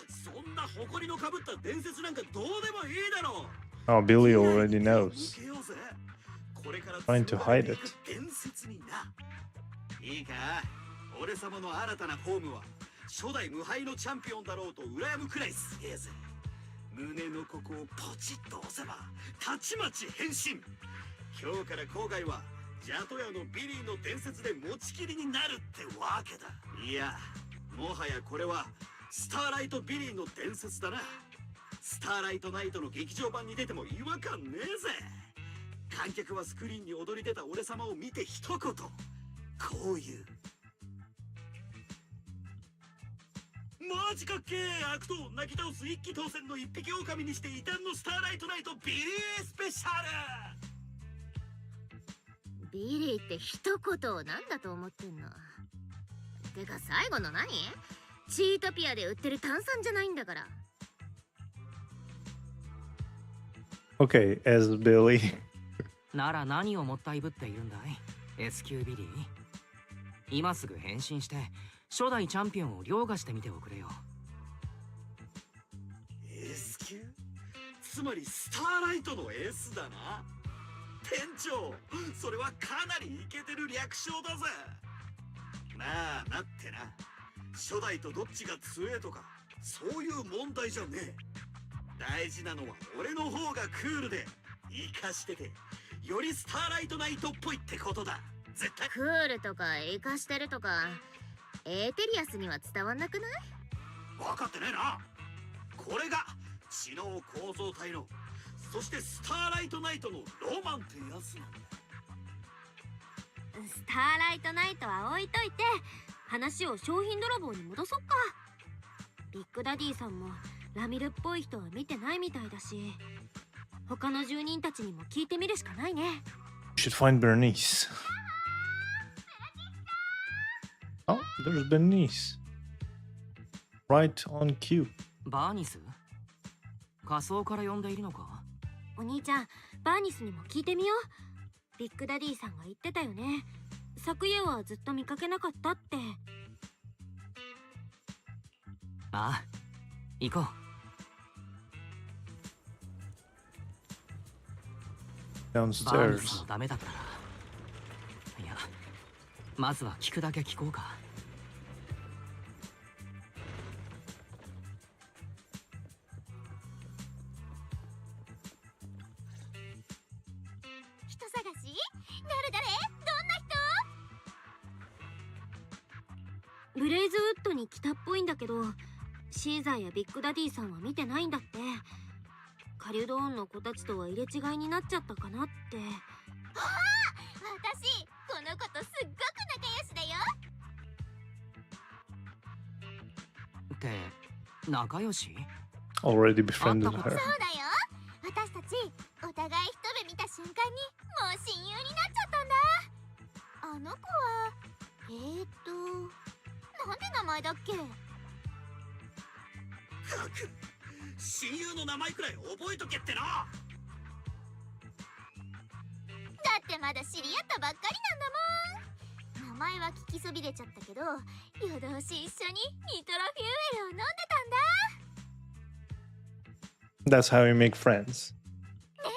そんな誇りのかぶった伝説なんかどうでもいいだろう。 Oh, Billy already knows. 受けようぜ。これから Trying to hide it. 伝説にな。いいか、俺様の新たなフォームは初代無敗のチャンピオンだろうと羨むくらいすげえぜ。胸のここをポチッと押せばたちまち変身。今日から郊外はジャトヤのビリーの伝説で持ちきりになるってわけだ。いや、もはやこれはスターライトビリーの伝説だな。スターライトナイトの劇場版に出ても違和感ねえぜ。観客はスクリーンに躍り出た俺様を見て一言こう言う。マジかっけー。悪党をなぎ倒す一騎当選の一匹狼にして異端のスターライトナイトビリースペシャル。ビリーって一言をなんだと思ってんの。てか最後の何？チートピアで売ってる炭酸じゃないんだから。Okay, as Billy. なら何をもったいぶっているんだい S 級ビリー。今すぐ変身して初代チャンピオンを凌駕してみておくれよ。 S 級？つまりスターライトの S だな。店長、それはかなりイケてる略称だぜ。まあ待ってな、初代とどっちが強えとかそういう問題じゃねえ。大事なのは俺の方がクールで生かしててよりスターライトナイトっぽいってことだ。絶対クールとか生かしてるとかエーテリアスには伝わんなくない？分かってねえな。これが知能構造体の、そしてスターライトナイトのロマンってやつなんだ。スターライトナイトは置いといて、話を商品泥棒に戻そっか。ビッグダディさんもラミルっぽい人は見てないみたいだし、他の住人たちにも聞いてみるしかないね。 You should find Bernice. Oh, there's Bernice. Right on cue. バーニス？仮想から呼んでいるのか？お兄ちゃん、バーニスにも聞いてみよう。ビッグダディさんが言ってたよね。昨夜はずっと見かけなかったって。ああ、行こう。バーニス Downstairs. もダメだったら、いや、まずは聞くだけ聞こうか。人探し？誰？どんな人？ブレイズウッドに来たっぽいんだけど、シーザーやビッグダディさんは見てないんだって。カリュドーンの子たちとは入れ違いになっちゃったかなって。ああ、私この子とすっごく仲良しだよ。って仲良し？ Already befriended あったこと her. そうだよ。私たちお互い一目見た瞬間にもう親友になっちゃったんだ。あの子はなんて名前だっけ？かく、親友の名前くらい覚えとけってな。だってまだ知り合ったばっかりなんだもん。名前は聞きそびれちゃったけど、夜通し一緒にニトロフューエルを飲んでたんだ。 That's how you make friends. でも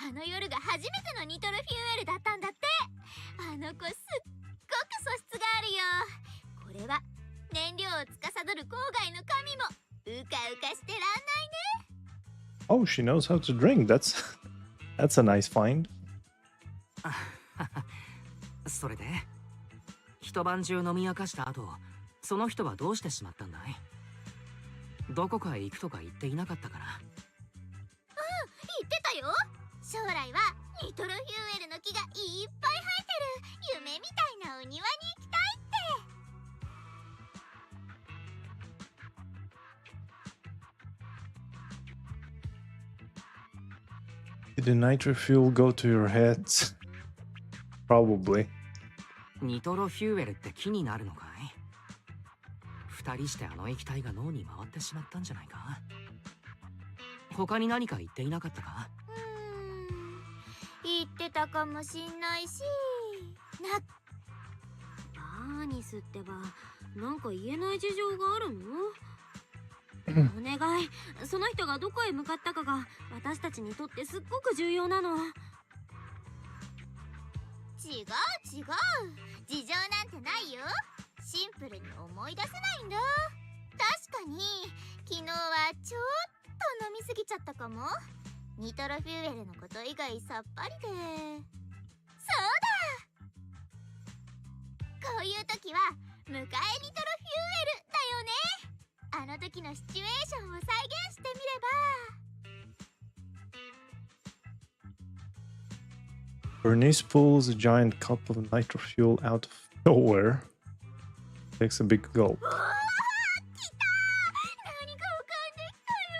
あの夜が初めてのニトロフューエルだったんだって。あの子すっごく素質があるよ。これは燃料を司る郊外の神もうかうかしてらんないね。 Oh, she knows how to drink. That's a nice find. それで一晩中飲み明かした後、その人はどうしてしまったんだい？どこかへ行くとか言っていなかったかな？言ってたよ。将来はニトロフューエルの木がいっぱい生えてる夢みたいなお庭に行きたいって。 Did the nitro fuel go to your heads? Probably. ニトロフューエルって木になるのかい？二人してあの液体が脳に回ってしまったんじゃないか？他に何か言っていなかったか？言ってたかもしんないし、なっニスってばなんか言えない事情があるの？お願い、その人がどこへ向かったかが私たちにとってすっごく重要なの。違う違う、事情なんてないよ。シンプルに思い出せないんだ。確かに昨日はちょっと飲みすぎちゃったかも。ニトロフューエルのこと以外さっぱりで。そうだ、こういう時は迎えニトロフューエルだよね。あの時のシチュエーションを再現してみれば。Bernice pulls a giant cup of nitro fuel out of nowhere. Takes a big gulp. うわー、来たー、何か浮かんできたよ。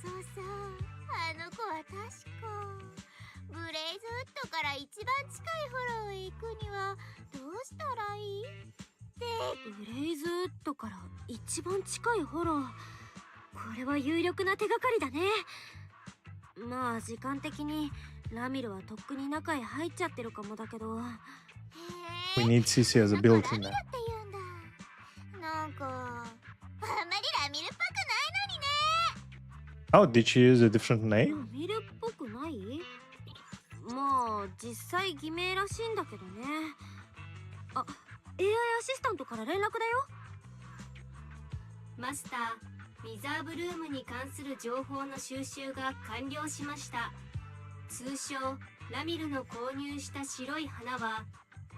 そうそう、あの子は確かブレイズウッドから一番近いフォローへ行くにはどうしたらいい？ブレイズウッドから一番近いフォロー。これは有力な手がかりだね。まあ時間的にラミルはとっくに中へ入っちゃってるかもだけど。We need CC as a built-in now. って言うんだ。なんかあんまりラミルっぽくないのにね。 Oh, did she use a different ラ name? ミルっぽくない？まあ実際偽名らしいんだけどね。あ、AI アシスタントから連絡だよ。マスター、ウィザーブルームに関する情報の収集が完了しました。通称ラミルの購入した白い花は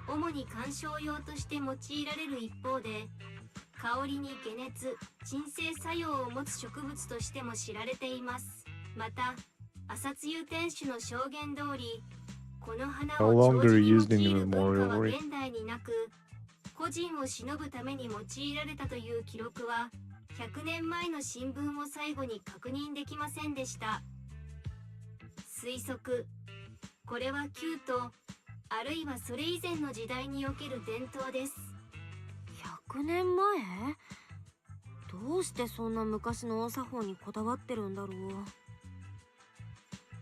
主に観賞用として用いられる一方で、香りに解熱・鎮静作用を持つ植物としても知られています。また朝露天使の証言通り、この花を No 長 longer 寿に用 used in いる文化は memorial. 現代になく、個人を偲ぶために用いられたという記録は100年前の新聞を最後に確認できませんでした。推測、これは旧都あるいはそれ以前の時代における伝統です。100年前？どうしてそんな昔のお作法にこだわってるんだろう。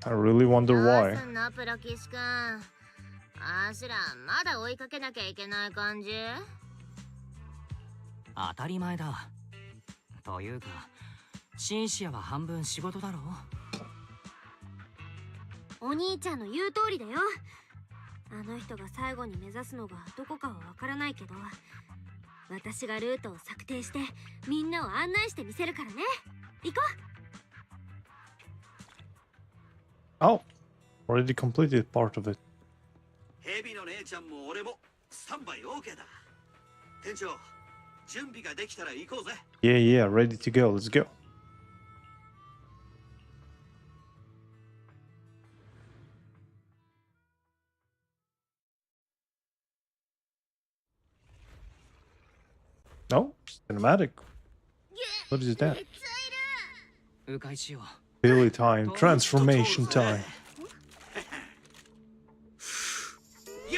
I really wonder どう why. すんのプロ騎士くん。あしらまだ追いかけなきゃいけない感じ？当たり前だ。というかシンシアは半分仕事だろ。お兄ちゃんの言う通りだよ。あの人が最後に目指すのがどこかはわからないけど、私がルートを策定してみんなを案内してみせるからね。行こう。 Oh, already completed part of it. ヘビの姉ちゃんも俺もスタンバイ OK だ。店長、準備ができたら行こうぜ。Yeah, ready to go. Let's go. No, cinematic. What is that? 迂回しよう。 Billy time, transformation time. よーよー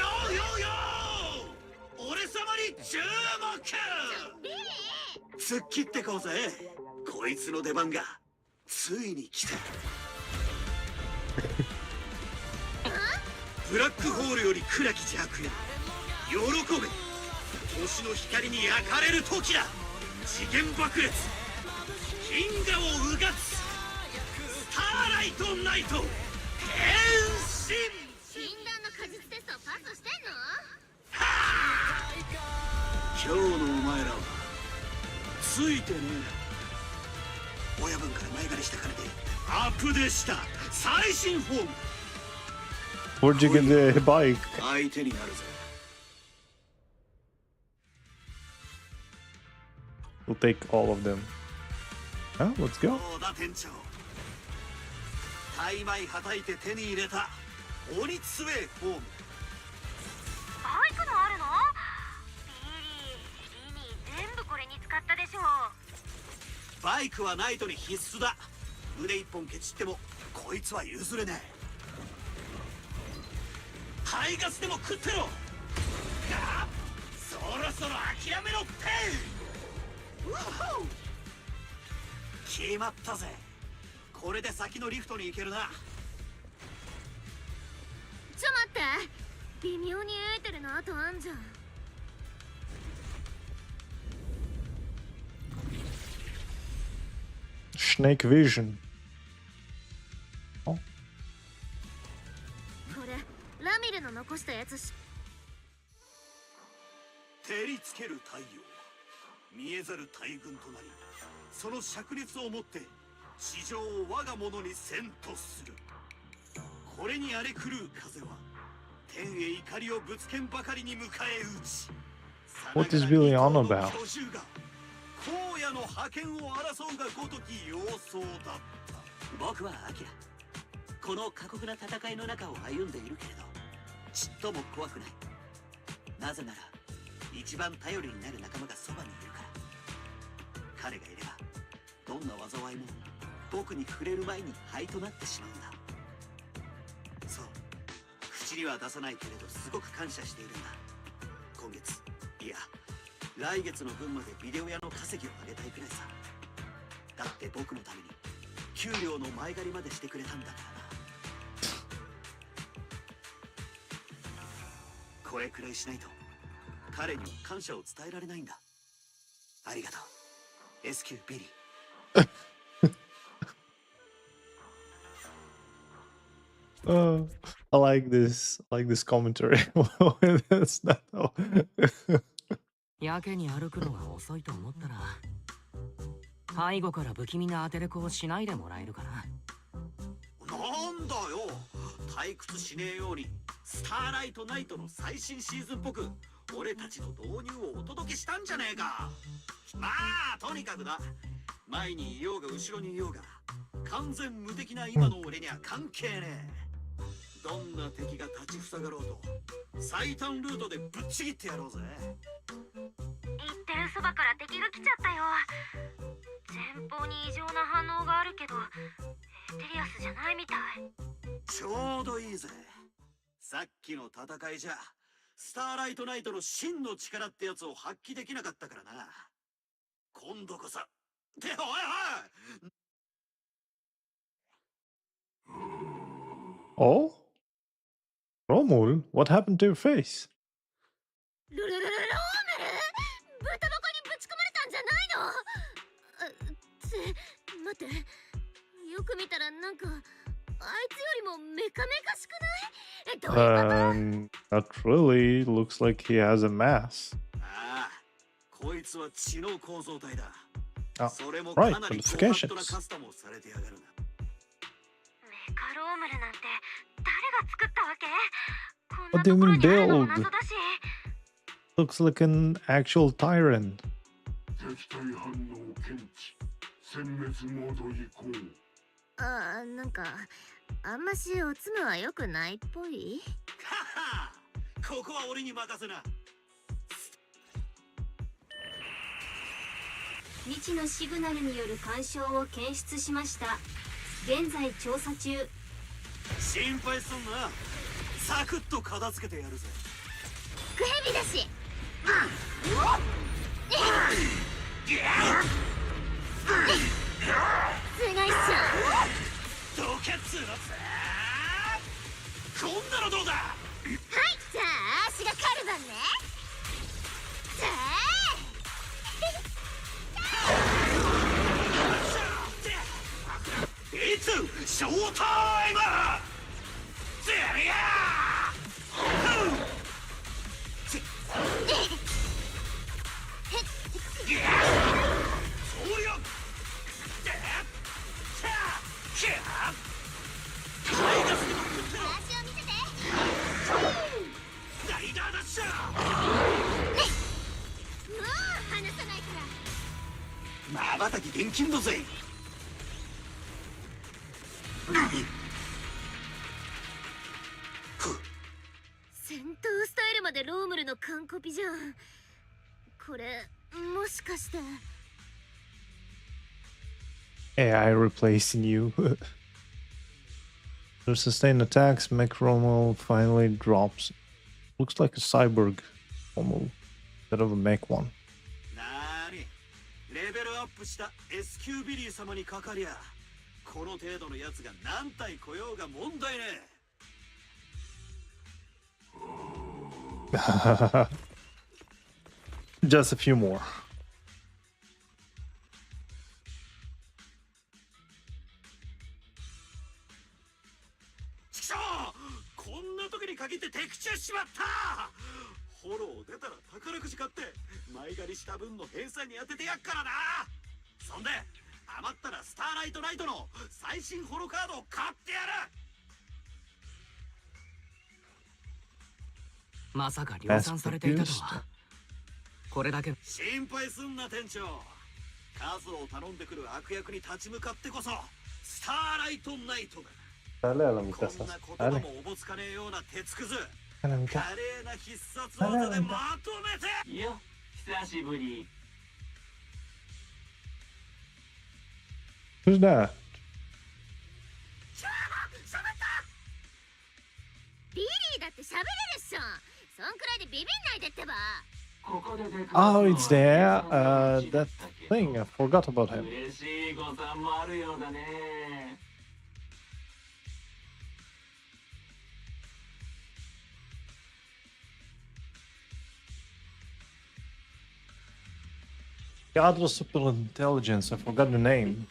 よー、俺様に注目。突っ切ってこうぜ。こいつの出番がついに来た。ブラックホールより暗き邪悪が喜べ。星の光に焼かれる時だ。次元爆裂、銀河をうがつスターライトナイト変身。禁断の果実テストをパスしてんの？今日のお前らはついてねえ。親分から前借りした金でアップデした最新フォーム。 Where'd you get the bike? 相手になるぜ。 We'll take all of them. Huh? Let's go. どうだ店長。大枚はたいて手に入れた鬼強えフォーム。バイクのあるの？リニー全部これに使ったでしょ。バイクはナイトに必須だ。腕一本ケチってもこいつは譲れない。排ガスでも食ってろ。がそろそろ諦めろって。うほう、決まったぜ。これで先のリフトに行けるな。ちょ待って、微妙にエーテルの跡あんじゃん。snake vision. Oh. これラミルの残したやつし。照りつける太陽、見えざる大軍となり、その灼熱をもって地上を我が物にせんとする。これに荒れ狂う風は天へ怒りをぶつけんばかりに迎え撃ち、 What is really on about? 荒野の覇権を争うがごとき様相だった。僕はアキラ、この過酷な戦いの中を歩んでいるけれどちっとも怖くない。なぜなら一番頼りになる仲間がそばにいるから。彼がいればどんな災いも僕に触れる前に灰となってしまうんだ。そう、口には出さないけれどすごく感謝しているんだ。今月、いや来月の分までビデオ屋の稼ぎを上げたいくらいさ。だって僕のために給料の前借りまでしてくれたんだからな。これくらいしないと彼には感謝を伝えられないんだ。ありがとう SQ ビリー。I like this. I like this commentary. That's not how. やけに歩くのが遅いと思ったら、背後から不気味な当てれこをしないでもらえるかな。なんだよ、退屈しねえようにスターライトナイトの最新シーズンっぽく俺たちの導入をお届けしたんじゃねえか。まあとにかくだ、前にいようが後ろにいようが完全無敵な今の俺には関係ねえ。どんな敵が立ちふさがろうと最短ルートでぶっちぎってやろうぜ。言ってるそばから敵が来ちゃったよ。前方に異常な反応があるけどエテリアスじゃないみたい。ちょうどいいぜ。さっきの戦いじゃスターライトナイトの真の力ってやつを発揮できなかったからな。今度こそ。っておいおい。 Oh? Romul, what happened to your face? ローメル、豚箱にぶち込まれたんじゃないの？待って、よく見たらなんかあいつよりもメカメカしくない？どういうこと？ Not really. Looks like he has a mass. ああ、こいつは血の構造体だ。あ、それも right, かなり notifications. 高ハットなカスタムをされてやがるな。メカロームルなんて誰が作ったわけ？こん What な do you ところ mean にあるのも build? 謎だし。 Looks like an actual tyrant. 敵対反応検知、殲滅モード移行。なんかあんましおつむは良くないっぽい。はは、ここは俺に任せな。未知のシグナルによる干渉を検出しました。現在調査中。心配すんな。サクッと片付けてやるぜ。クヘビだし。すごいっしょ。どけっつうのぜ。こんなのどうだ。はい、じゃあ足がカルバンね。じゃいつショータイム。ゼリヤそうよ。足を見せて。ライダーダッシュ。もう離さないから。まばたき厳禁だぜ。戦闘スタイルまでロームルの完コピじゃん。これもしかして。 AI replacing you. To sustain attacks, Mech Romul finally drops. Looks like a cyborg Romul instead of a mech one. なーに、レベルアップした SQ ビリー様にかかりゃこの程度のやつが何体来ようが問題ねえ。Just a few more. に限って的中しまった。フォロー出たら宝くじ買って前借りした分の返済に当ててやっからな。そんで余ったらスターライトナイトの最新ホロカードを買ってやる。まさか量産されていたとは。これだけ心配すんな店長。数を頼んでくる悪役に立ち向かってこそスターライトナイトだ。Dale a la こ mitad. んな言葉 Dale. もおぼつかねえような鉄くず A la 華 mitad. 麗な必殺技でまとめて。いや久しぶり。 Who's that? ビリーだって喋れるっしょ。そんくらいでビビんないでってば。 Oh, it's there. That thing. I forgot about him. 嬉しい誤算もあるようだね。 God was super intelligence. I forgot the name.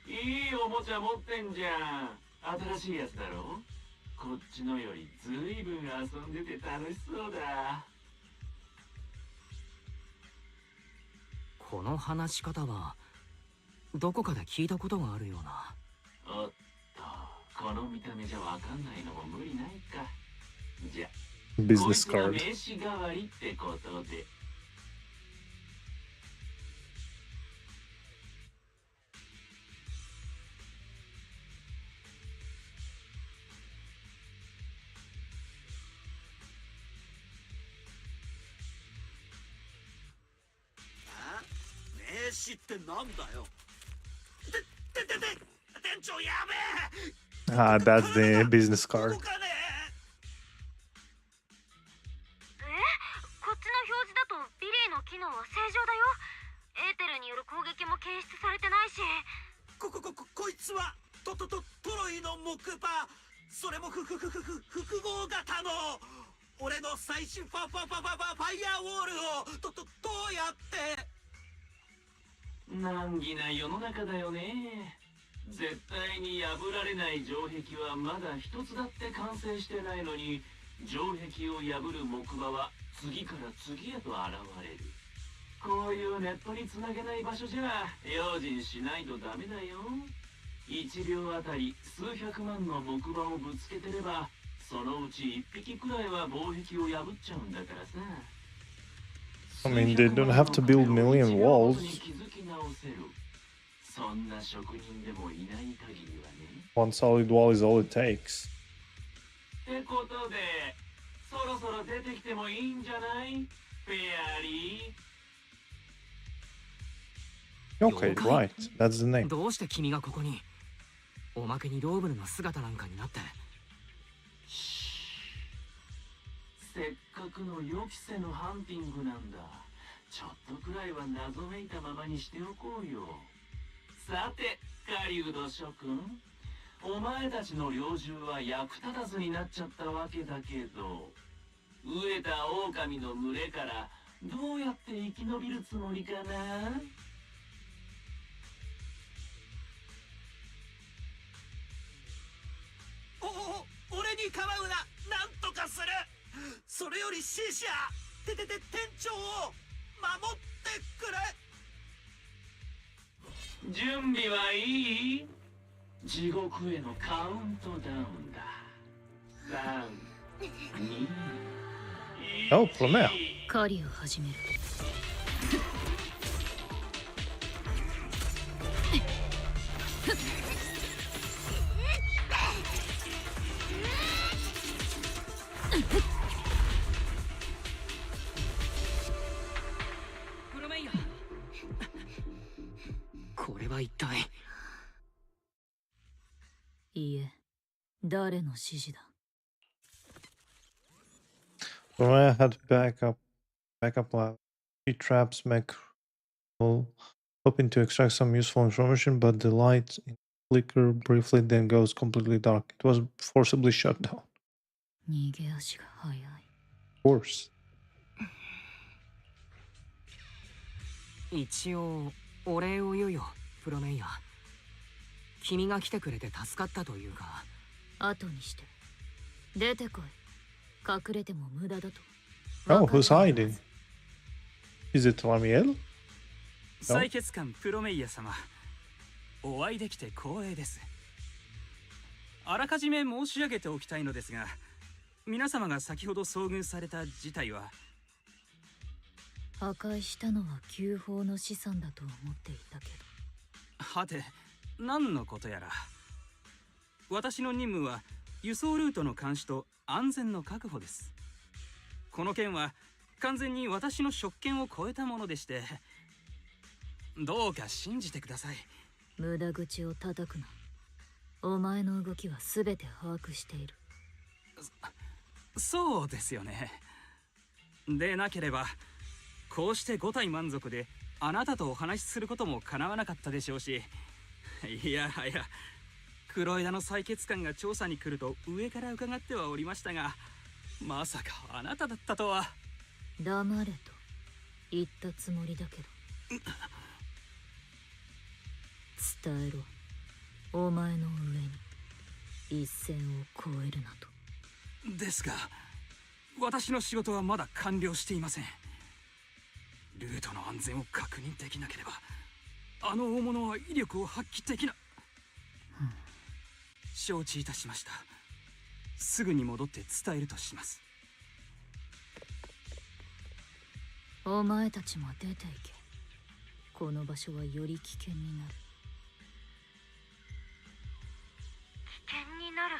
いいおもちゃ持ってんじゃん。新しいやつだろ。こっちのよりずいぶん遊んでて楽しそうだ。この話し方はどこかで聞いたことがあるような。おっと、この見た目じゃわかんないのも無理ないか。じゃ、 Business こいつが card. 名刺代わりってことで。 名刺ってなんだよ。店長やべえ。 Ah, that's the business card. 動かねこっちの表示だとビリーの機能は正常だよ。エーテルによる攻撃も検出されてないし。え。こいつはトロイの木馬。それも複合型の。俺の最新ファイヤーウォールをどうやって。 難儀な世の中だよね。絶対に破られない城壁はまだ一つだって完成してないのに、城壁を破る木馬は次から次へと現れる。こういうネットにつなげない場所じゃ用心しないとダメだよ。1秒あたり数百万の木馬をぶつけてれば、そのうち1匹くらいは防壁を破っちゃうんだからさ。 I mean, they don't have to build million walls. そんな職人でもいない限りはね。 One solid wall is all it takes. ってことで、そろそろ出てきてもいいんじゃない？フェアリー。 Okay, right. That's the name. どうして君がここに。おまけにローブルの姿なんかになって。せっかくの予期せぬハンティングなんだ。ちょっとくらいは謎めいたままにしておこうよ。さて、狩人諸君、お前たちの猟銃は役立たずになっちゃったわけだけど、飢えた狼の群れからどうやって生き延びるつもりかな？ 俺に構うな。なんとかする。それよりシーシア店長を守ってくれ。準備はいい？地獄へのカウントダウンだ。3、2、Oh, Plomea. 狩りを始める。これは一体。いいえ、誰の指示だ。 Plomea had backup lab. He traps Mac, hoping to extract some useful information, but the light flicker briefly, then goes completely dark. It was forcibly shut down. 逃げ足が速い。 Of course. 一応お礼を言うよ、プロメイヤー。君が来てくれて助かったというか。後にして。出てこい。隠れても無駄だと。 Oh, who's hiding? Is it Ramiel? 採血官プロメイヤ様、お会いできて光栄です。あらかじめ申し上げておきたいのですが、皆様が先ほど遭遇された事態は、破壊したのは旧法の資産だと思っていたけど。はて、何のことやら。私の任務は輸送ルートの監視と安全の確保です。この件は完全に私の職権を超えたものでして、どうか信じてください。無駄口を叩くな。お前の動きは全て把握している。そうですよね。でなければこうして5体満足であなたとお話しすることも叶わなかったでしょうし、いやはや黒枝の採血官が調査に来ると上から伺ってはおりましたが、まさかあなただったとは。黙れと言ったつもりだけど。伝えろ、お前の上に一線を越えるなと。ですが私の仕事はまだ完了していません。ルートの安全を確認できなければあの大物は威力を発揮できな。承知いたしました。すぐに戻って伝えるとします。お前たちも出ていけ。この場所はより危険になる。危険になる。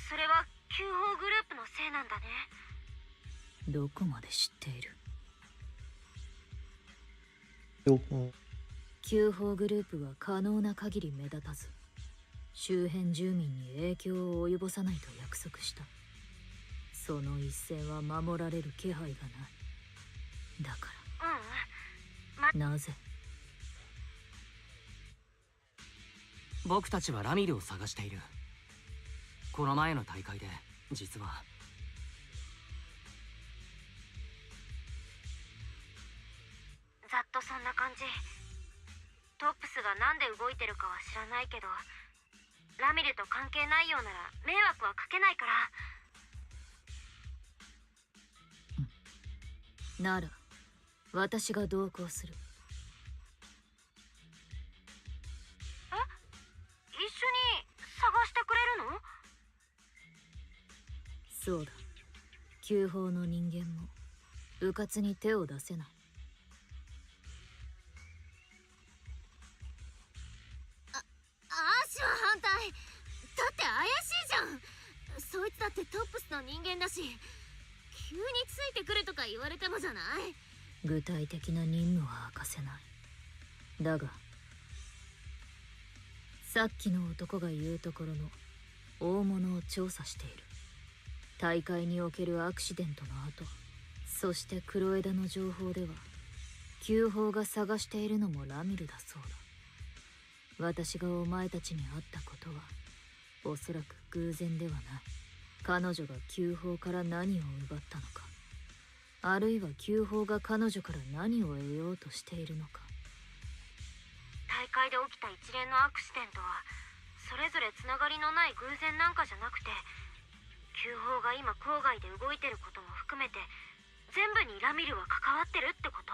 それは旧法グループのせいなんだね。どこまで知っている？旧法グループは可能な限り目立たず、周辺住民に影響を及ぼさないと約束した。その一線は守られる気配がない。だから、なぜ？僕たちはラミルを探している。この前の大会で実はざっとそんな感じ。トップスがなんで動いてるかは知らないけど、ラミルと関係ないようなら迷惑はかけないから。なら私が同行する。え？一緒に探してくれるの？そうだ。旧法の人間も迂闊に手を出せない。アーシは反対。だって怪しいじゃん。そいつだってトップスの人間だし、急についてくるとか言われてもじゃない？具体的な任務は明かせない。だがさっきの男が言うところの大物を調査している。大会におけるアクシデントの後、そして黒枝の情報では旧法が探しているのもラミルだそうだ。私がお前たちに会ったことはおそらく偶然ではない。彼女が旧法から何を奪ったのか、あるいは旧法が彼女から何を得ようとしているのか。大会で起きた一連のアクシデントはそれぞれつながりのない偶然なんかじゃなくて、旧法が今郊外で動いてることも含めて全部にラミルは関わってるってこと？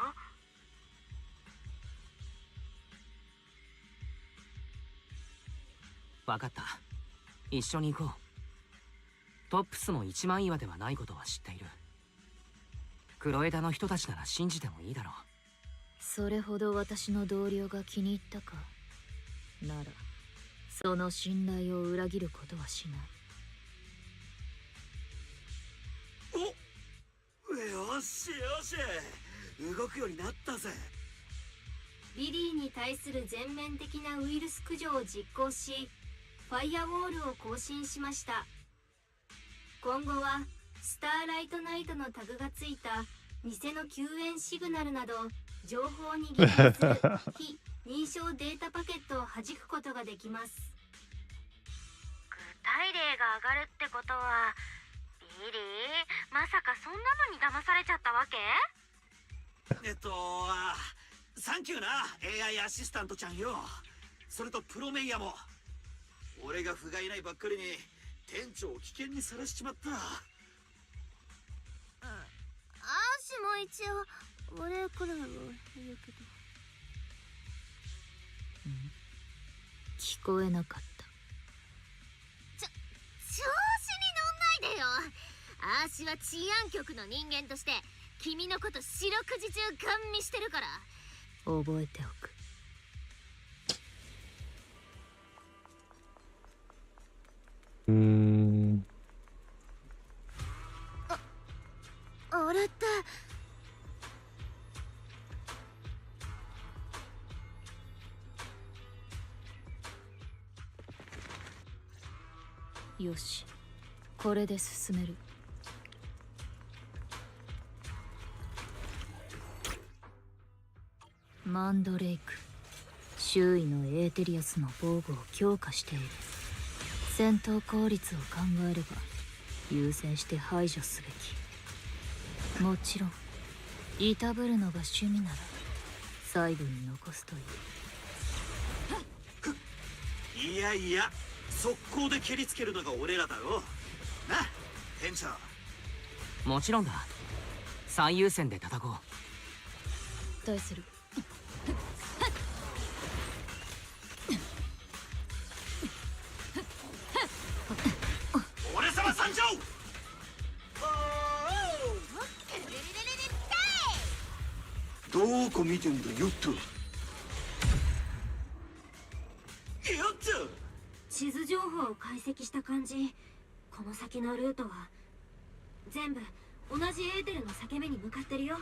分かった。一緒に行こう。トップスも一枚岩ではないことは知っている。黒枝の人たちなら信じてもいいだろう。それほど私の同僚が気に入ったか。ならその信頼を裏切ることはしない。よしよし、動くようになったぜ。リリーに対する全面的なウイルス駆除を実行し、ファイアウォールを更新しました。今後はスターライトナイトのタグがついた偽の救援シグナルなど情報に言及する非認証データパケットを弾くことができます。具体例が上がるってことは、リリー、まさかそんなのに騙されちゃったわけ？サンキューな AI アシスタントちゃんよ。それとプロメイヤも。俺が不甲斐ないばっかりに店長を危険にさらしちまった。アーシも一応俺くらいは言うけど。聞こえなかった。調子に乗んないでよ。アーシは治安局の人間として君のこと四六時中ガン見してるから覚えておく。あれってよし、これで進める。マンドレイク、周囲のエーテリアスの防具を強化している。戦闘効率を考えれば優先して排除すべき。もちろんいたぶるのが趣味なら最後に残すといい。いやいや、速攻で蹴りつけるのが俺らだろな、店長。もちろんだ。最優先で叩こう。対する。俺様参上。どこ見てんだよっと。地図情報を解析した感じ、この先のルートは全部同じエーテルの裂け目に向かってるよ。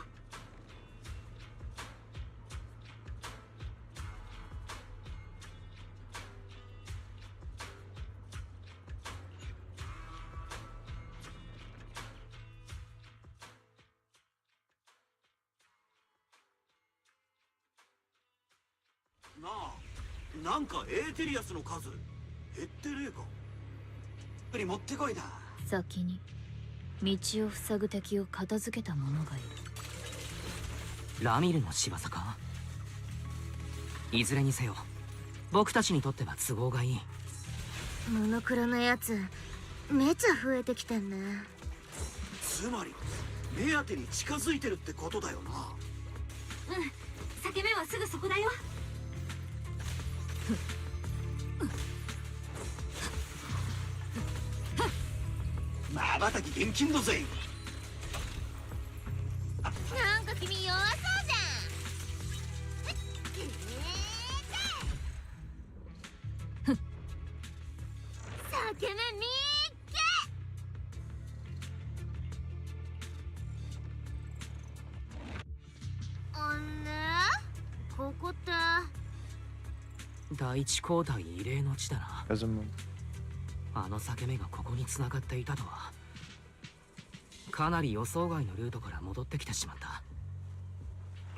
なあ、なんかエーテリアスの数減ってねえか。に持ってこいだ。先に道を塞ぐ敵を片付けた者がいる。ラミルの仕業か。いずれにせよ僕たちにとっては都合がいい。モノクロのやつめちゃ増えてきてんね。つまり目当てに近づいてるってことだよな。うん、裂け目はすぐそこだよ。まばたき厳禁だぜ。なんか君弱そうじゃん。裂け目みっけ。ここって第一交代異例の地だな。 Doesn't move. あの裂け目がここに繋がっていたとは。かなり予想外のルートから戻ってきてしまった。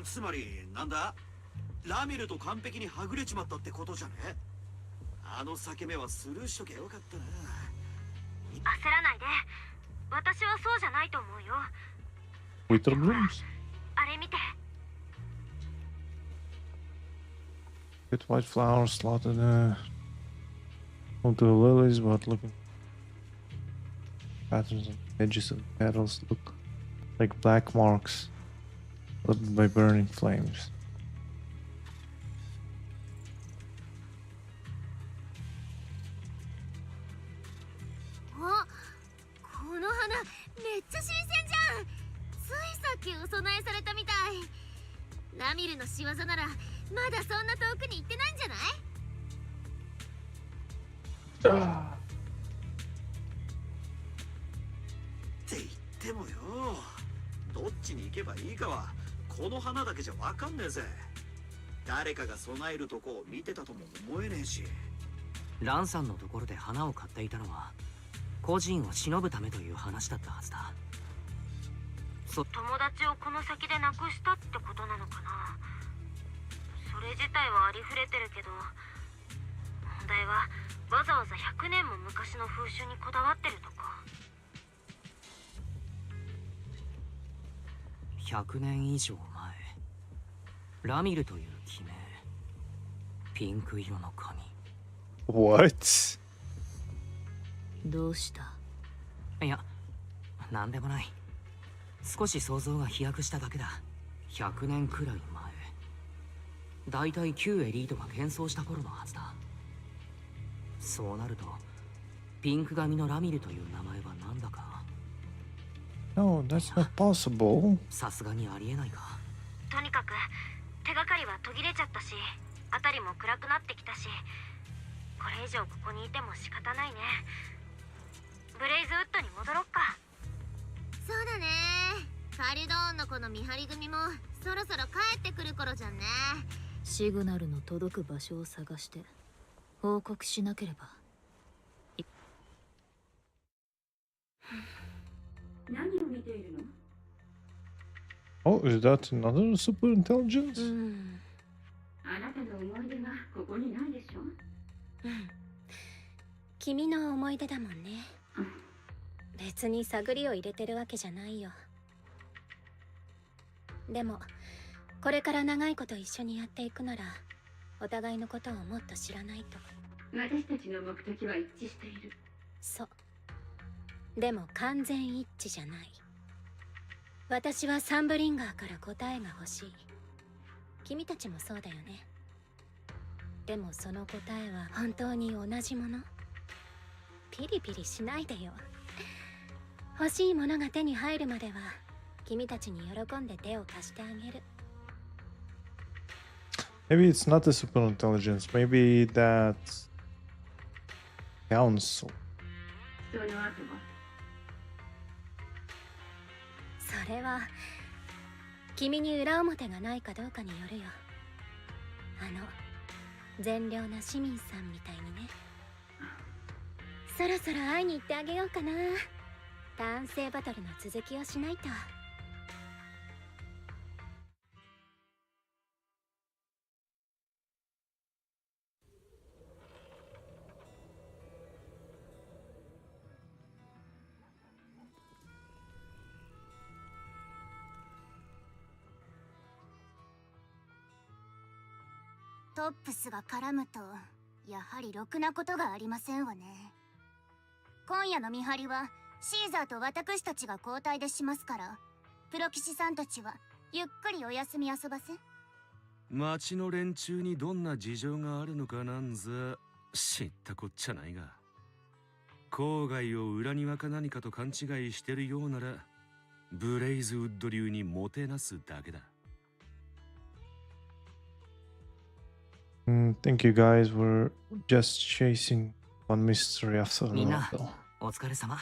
つまりなんだ、ラミルと完璧にはぐれちまったってことじゃね。あの裂け目はスルーしとけよかったな。焦らないで、私はそうじゃないと思うよ。 Winter blooms. あれ見て。 With white flowers slotted onto the lilies, but looking patterns on the edges of the petals look like black marks lit by burning flames. あ、この花めっちゃ新鮮じゃん。ついさっきお供えされたみたい。ラミルの仕業ならまだそんな遠くに行ってないんじゃない？って言ってもよ、どっちに行けばいいかはこの花だけじゃわかんねえぜ。誰かが備えるとこを見てたとも思えねえし。ランさんのところで花を買っていたのは個人を忍ぶためという話だったはずだ。友達をこの先で亡くしたってことなのかな。それ自体はありふれてるけど、問題はわざわざ100年も昔の風習にこだわってるとか。100年以上前、ラミルという記名、ピンク色の髪。 What? どうした？いや、なんでもない。少し想像が飛躍しただけだ。100年くらい前、だいたい旧エリートが喧騒した頃のはずだ。そうなるとピンク髪のラミルという名前はなんだか。 No, that's not possible. さすがにありえないか。とにかく手がかりは途切れちゃったし、辺りも暗くなってきたし、これ以上ここにいても仕方ないね。ブレイズウッドに戻ろっか。そうだね。カリドーンのこの見張り組もそろそろ帰ってくる頃じゃんね。シグナルの届く場所を探して報告しなければ。何を見ているの？ Oh, is that another super intelligence? あなたの思い出がここにないでしょ？君の思い出だもんね。別に探りを入れてるわけじゃないよ。でもこれから長いこと一緒にやっていくなら、お互いのことをもっと知らないと。私たちの目的は一致している。そう。でも完全一致じゃない。私はサンブリンガーから答えが欲しい。君たちもそうだよね。でもその答えは本当に同じもの？ピリピリしないでよ。欲しいものが手に入るまでは君たちに喜んで手を貸してあげる。Maybe it's not a super intelligence. Maybe that's council. その後は？それは君に裏表がないかどうかによるよ。善良な市民さんみたいにね。そろそろ会いに行ってあげようかな。男性バトルの続きをしないと。トップスが絡むとやはりろくなことがありませんわね。今夜の見張りはシーザーと私たちが交代でしますから、プロ騎士さんたちはゆっくりお休み遊ばせ。町の連中にどんな事情があるのかなんざ知ったこっちゃないが、郊外を裏庭か何かと勘違いしてるようならブレイズウッド流にもてなすだけだ。Think you guys were just chasing one mystery after みんな another. お疲れ様。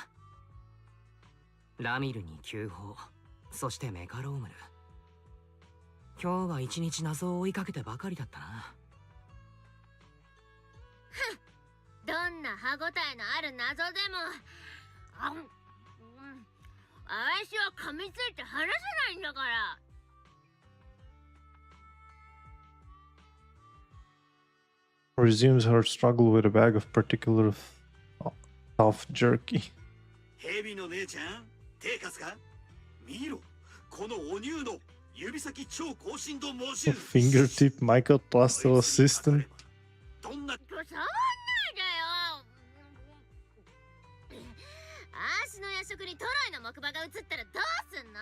ラミルに急報、そしてメカロームル。今日は一日謎を追いかけてばかりだったな。どんな歯ごたえのある謎でも私は噛みついて離さないんだから。Resumes her struggle with a bag of particular tough jerky. ヘビの姉ちゃん、手貸すか？見ろ、このお乳の指先超高振動モジュール。Fingertip microplaster assistant. どんな触んないでよ。足の夜食にトロイの木馬が映ったらどうすんの？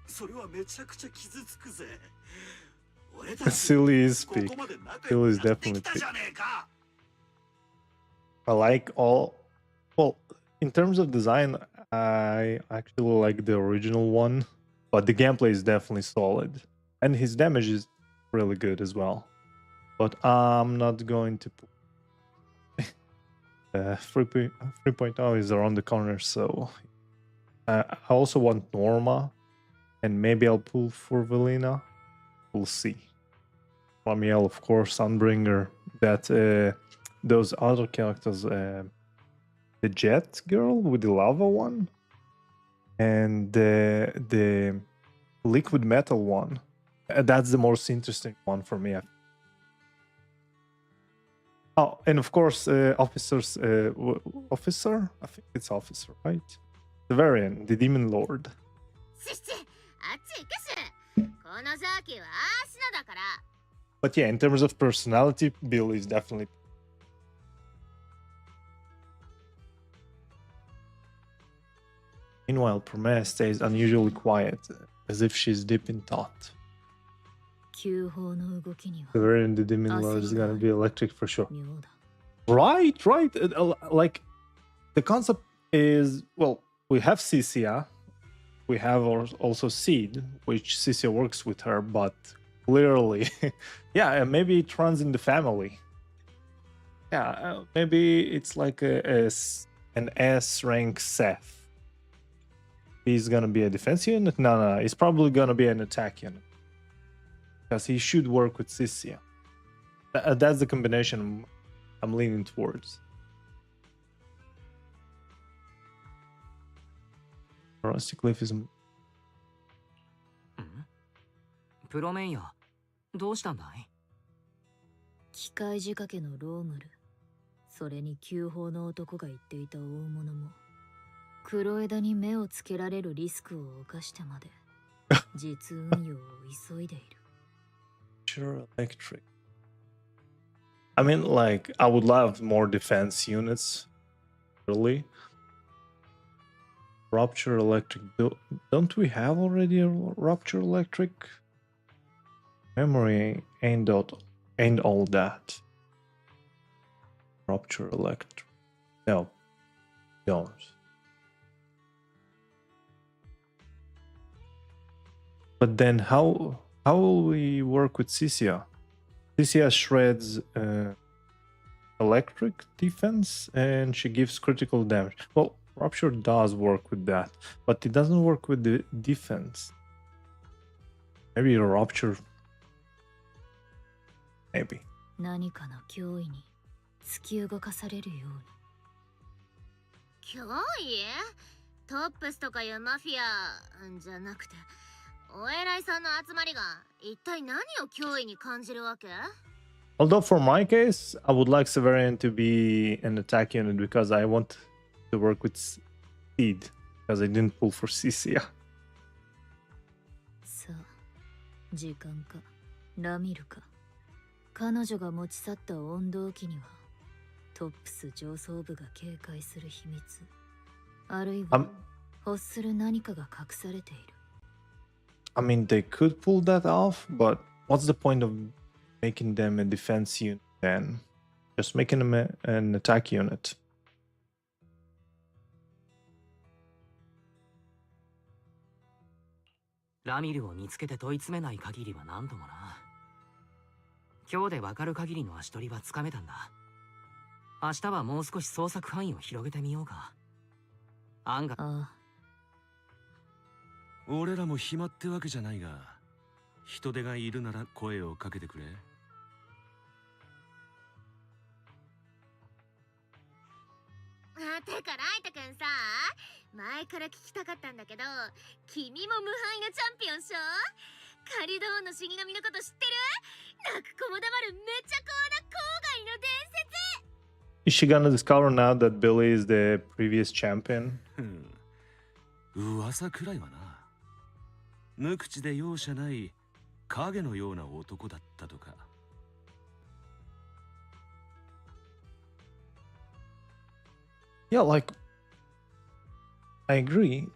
それはめちゃくちゃ傷つくぜ。 Silly is big. Silly is definitely big. I like all. Well, in terms of design, I actually like the original one, but the gameplay is definitely solid, and his damage is really good as well. But I'm not going to put 3.0 is around the corner, so I also want Norma, and maybe I'll pull for Velina. We'll see. Ramiel, of course, Sunbringer, that those other characters, the Jet girl with the lava one, and the liquid metal one. That's the most interesting one for me. Oh, and of course, officers, officer? I think it's officer, right? The variant, the Demon Lord. But yeah, in terms of personality, Bill is definitely Meanwhile, Promare stays unusually quiet, as if she's deep in thought. 急報の動きには The very end, the Demon Lord is gonna be electric for sure. Right. Like, the concept is, well, we have Cisia, we have also Seed, which Cisia works with her, but clearly, yeah, and maybe it runs in the family. Yeah, maybe it's like an S rank Seth. He's gonna be a defense unit? No, he's probably gonna be an attack unit. Because he should work with Cisia. That's the combination I'm leaning towards. Rusty Cliff is... プロメイヤー、どうしたんだい？機械仕掛けのロームル、それに旧法の男が言っていた大物も黒枝に目をつけられるリスクを冒してまで実運用を急いでいる。Sure, electric. I mean, like, I would love more defense units. Really. Rupture electric. Don't we have already a rupture electric? Memory ain't all that. Rupture electric. No, don't. But then how will we work with Cisia? Cisia shreds electric defense and she gives critical damage. Well, Rupture does work with that, but it doesn't work with the defense. Maybe a Rupture. Maybe. 何かの脅威に突き動かされるように。脅威？トップスとかいうマフィアじゃなくて、お偉いさんの集まりが一体何を脅威に感じるわけ？ Although for my case, I would like Severian to be an attack unit because I want to work with Seed because I didn't pull for Cisia. さあ、時間か、ラミルか。彼女が持ち去った温動機にはトップス上層部が警戒する秘密、あるいは欲する何かが隠されている。I mean, they could pull that off, but what's the point of making them a defense unit then? Just making them an attack unit. ラミルを見つけて問い詰めない限りは何ともな。今日でわかる限りの足取りはつかめたんだ。明日はもう少し捜索範囲を広げてみようか。案が。ああ。俺らも暇ってわけじゃないが、人手がいるなら声をかけてくれ。てかライトくんさ、前から聞きたかったんだけど、君も無敗のチャンピオンしょ？カリドーンの死神のこと知ってる？泣く子も黙るめっちゃ高な郊外の伝説。 Is she gonna discover now that Billy is the previous champion? 噂くらいはな。無口で容赦ない影のような男だったとか。Yeah, like, I agree.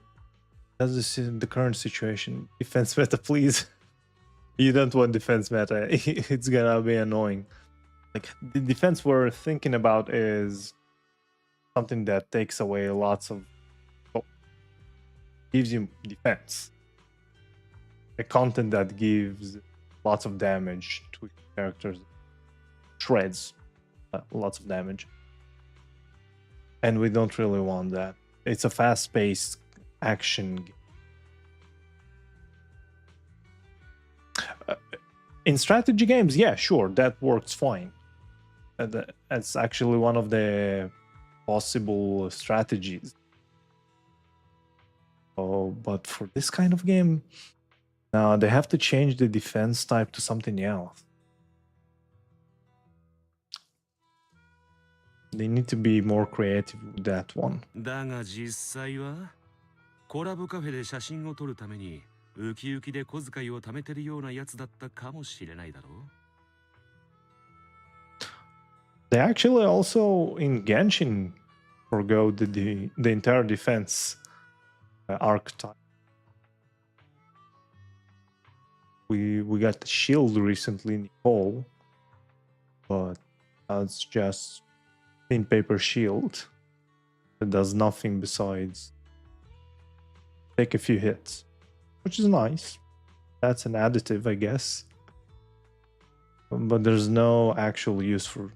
That's the current situation. Defense meta, please. You don't want defense meta. It's gonna be annoying. Like, the defense we're thinking about is something that takes away lots of... Well, gives you defense. A content that gives lots of damage to characters. Shreds lots of damage. And we don't really want that. It's a fast-paced action game. In strategy games, yeah, sure, that works fine. That's actually one of the possible strategies. Oh, but for this kind of game, now they have to change the defense type to something else. They need to be more creative with that one. だが実際はコラボカフェで写真を撮るためにウキウキで小遣いを貯めてるようなやつだったかもしれないだろう。They actually also in Genshin forgo the entire defense. archetype. We got the shield recently, Nicole, but that's just thin paper shield. It does nothing besides take a few hits, which is nice. That's an additive, I guess. But there's no actual use for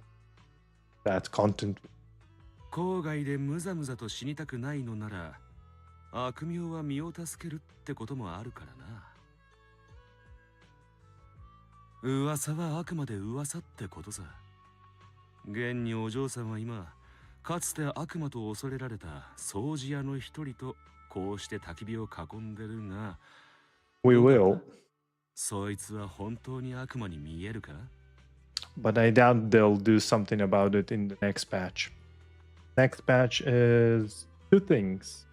that content. 郊外でムザムザと死にたくないのなら、悪名は身を助けるってこともあるからな。噂はあくまで噂ってことさ。現にお嬢さんは今、かつて悪魔と恐れられた掃除屋の一人とこうして焚き火を囲んでるが、We will. そいつは本当に悪魔に見えるか？ But I doubt they'll do something about it in the next patch. Next patch is two things.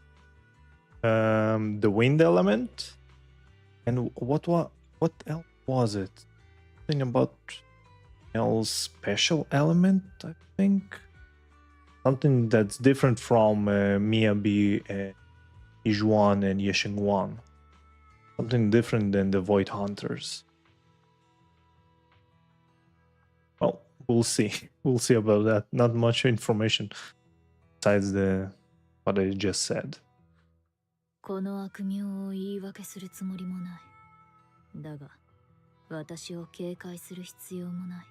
The wind element, and what else was it? Something about else special element, I think. Something that's different from Miyabi, Ijuan, and Yeshengwan. Something different than the Void Hunters. Well, we'll see. We'll see about that. Not much information besides what I just said. この悪名を言い訳するつもりもない。だが、私を警戒する必要もない。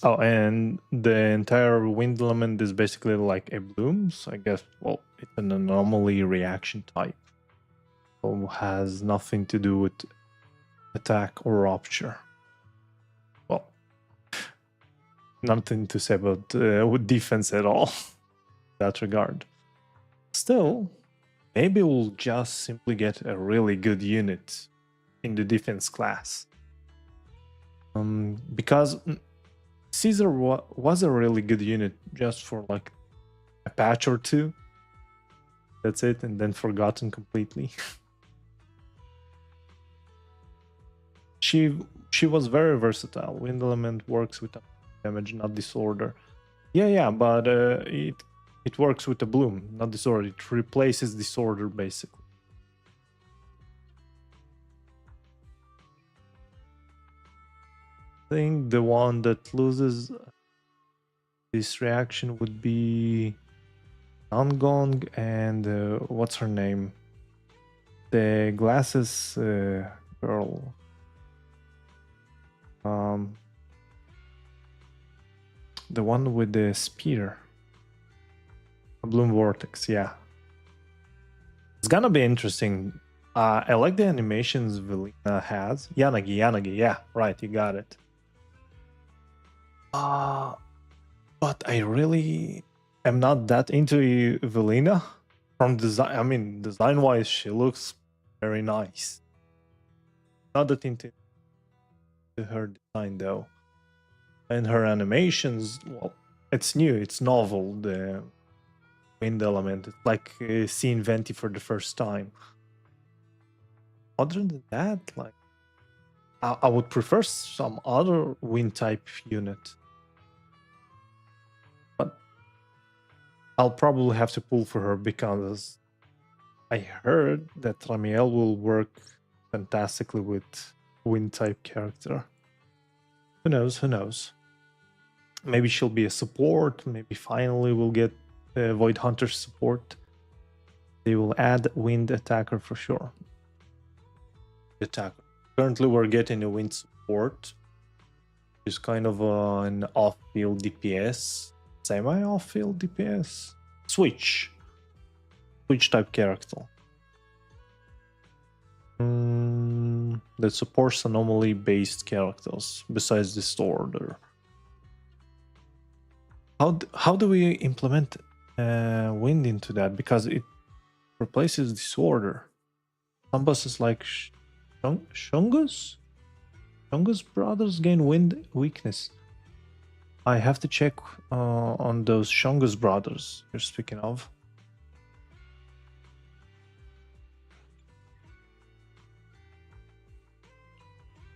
Oh, and the entire wind element is basically like a bloom. So I guess, well, it's an anomaly reaction type. So has nothing to do with attack or rupture. Well, nothing to say about with defense at all in that regard. Still, maybe we'll just simply get a really good unit in the defense class. Because Caesar was a really good unit just for like a patch or two. That's it, and then forgotten completely. She was very versatile. Wind element works with damage, not disorder. Yeah, but it works with the bloom, not disorder. It replaces disorder basically. I think the one that loses this reaction would be Nangong and what's her name? The glasses girl. The one with the spear. A Bloom Vortex, yeah. It's gonna be interesting. I like the animations Velina has. Yanagi, yeah, right, you got it. But I really am not that into Velina. From design, I mean, design-wise, she looks very nice. Not that into her design though. And her animations, well, it's new, it's novel, the wind element. It's like seeing Venti for the first time. Other than that, like, I would prefer some other wind type unit. But I'll probably have to pull for her because I heard that Ramiel will work fantastically with wind type character. Who knows? Maybe she'll be a support. Maybe finally we'll get Void Hunter support. They will add wind attacker for sure. Attacker. Currently we're getting a wind support. It's kind of an off-field DPS. Semi-off-field DPS. Switch type character. That supports anomaly-based characters besides Disorder. How do we implement wind into that? Because it replaces Disorder. Some bosses like Shungus brothers gain wind weakness. I have to check on those Shungus brothers you're speaking of.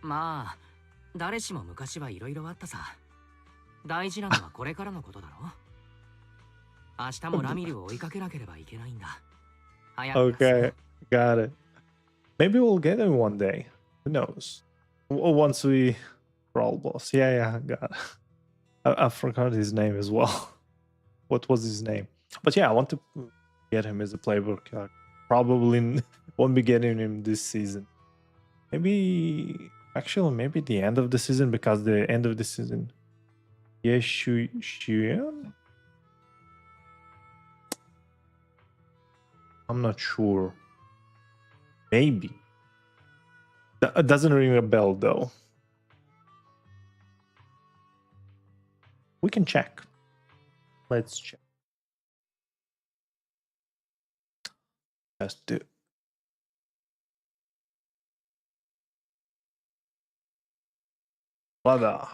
Ma, 誰しも昔はいろいろあったさ。大事なのはこれからのことだろ。明日もラミルを追いかけなければいけないんだ。Okay, got it. Maybe we'll get him one day. Who knows? Once we brawl boss. Yeah, got it. I forgot his name as well. What was his name? But yeah, I want to get him as a playbook character. Probably won't be getting him this season. Maybe, actually, maybe the end of the season, because the end of the season. Yes, Shuyan? I'm not sure. Maybe. That doesn't ring a bell, though. We can check. Let's check. Let's do. Voila.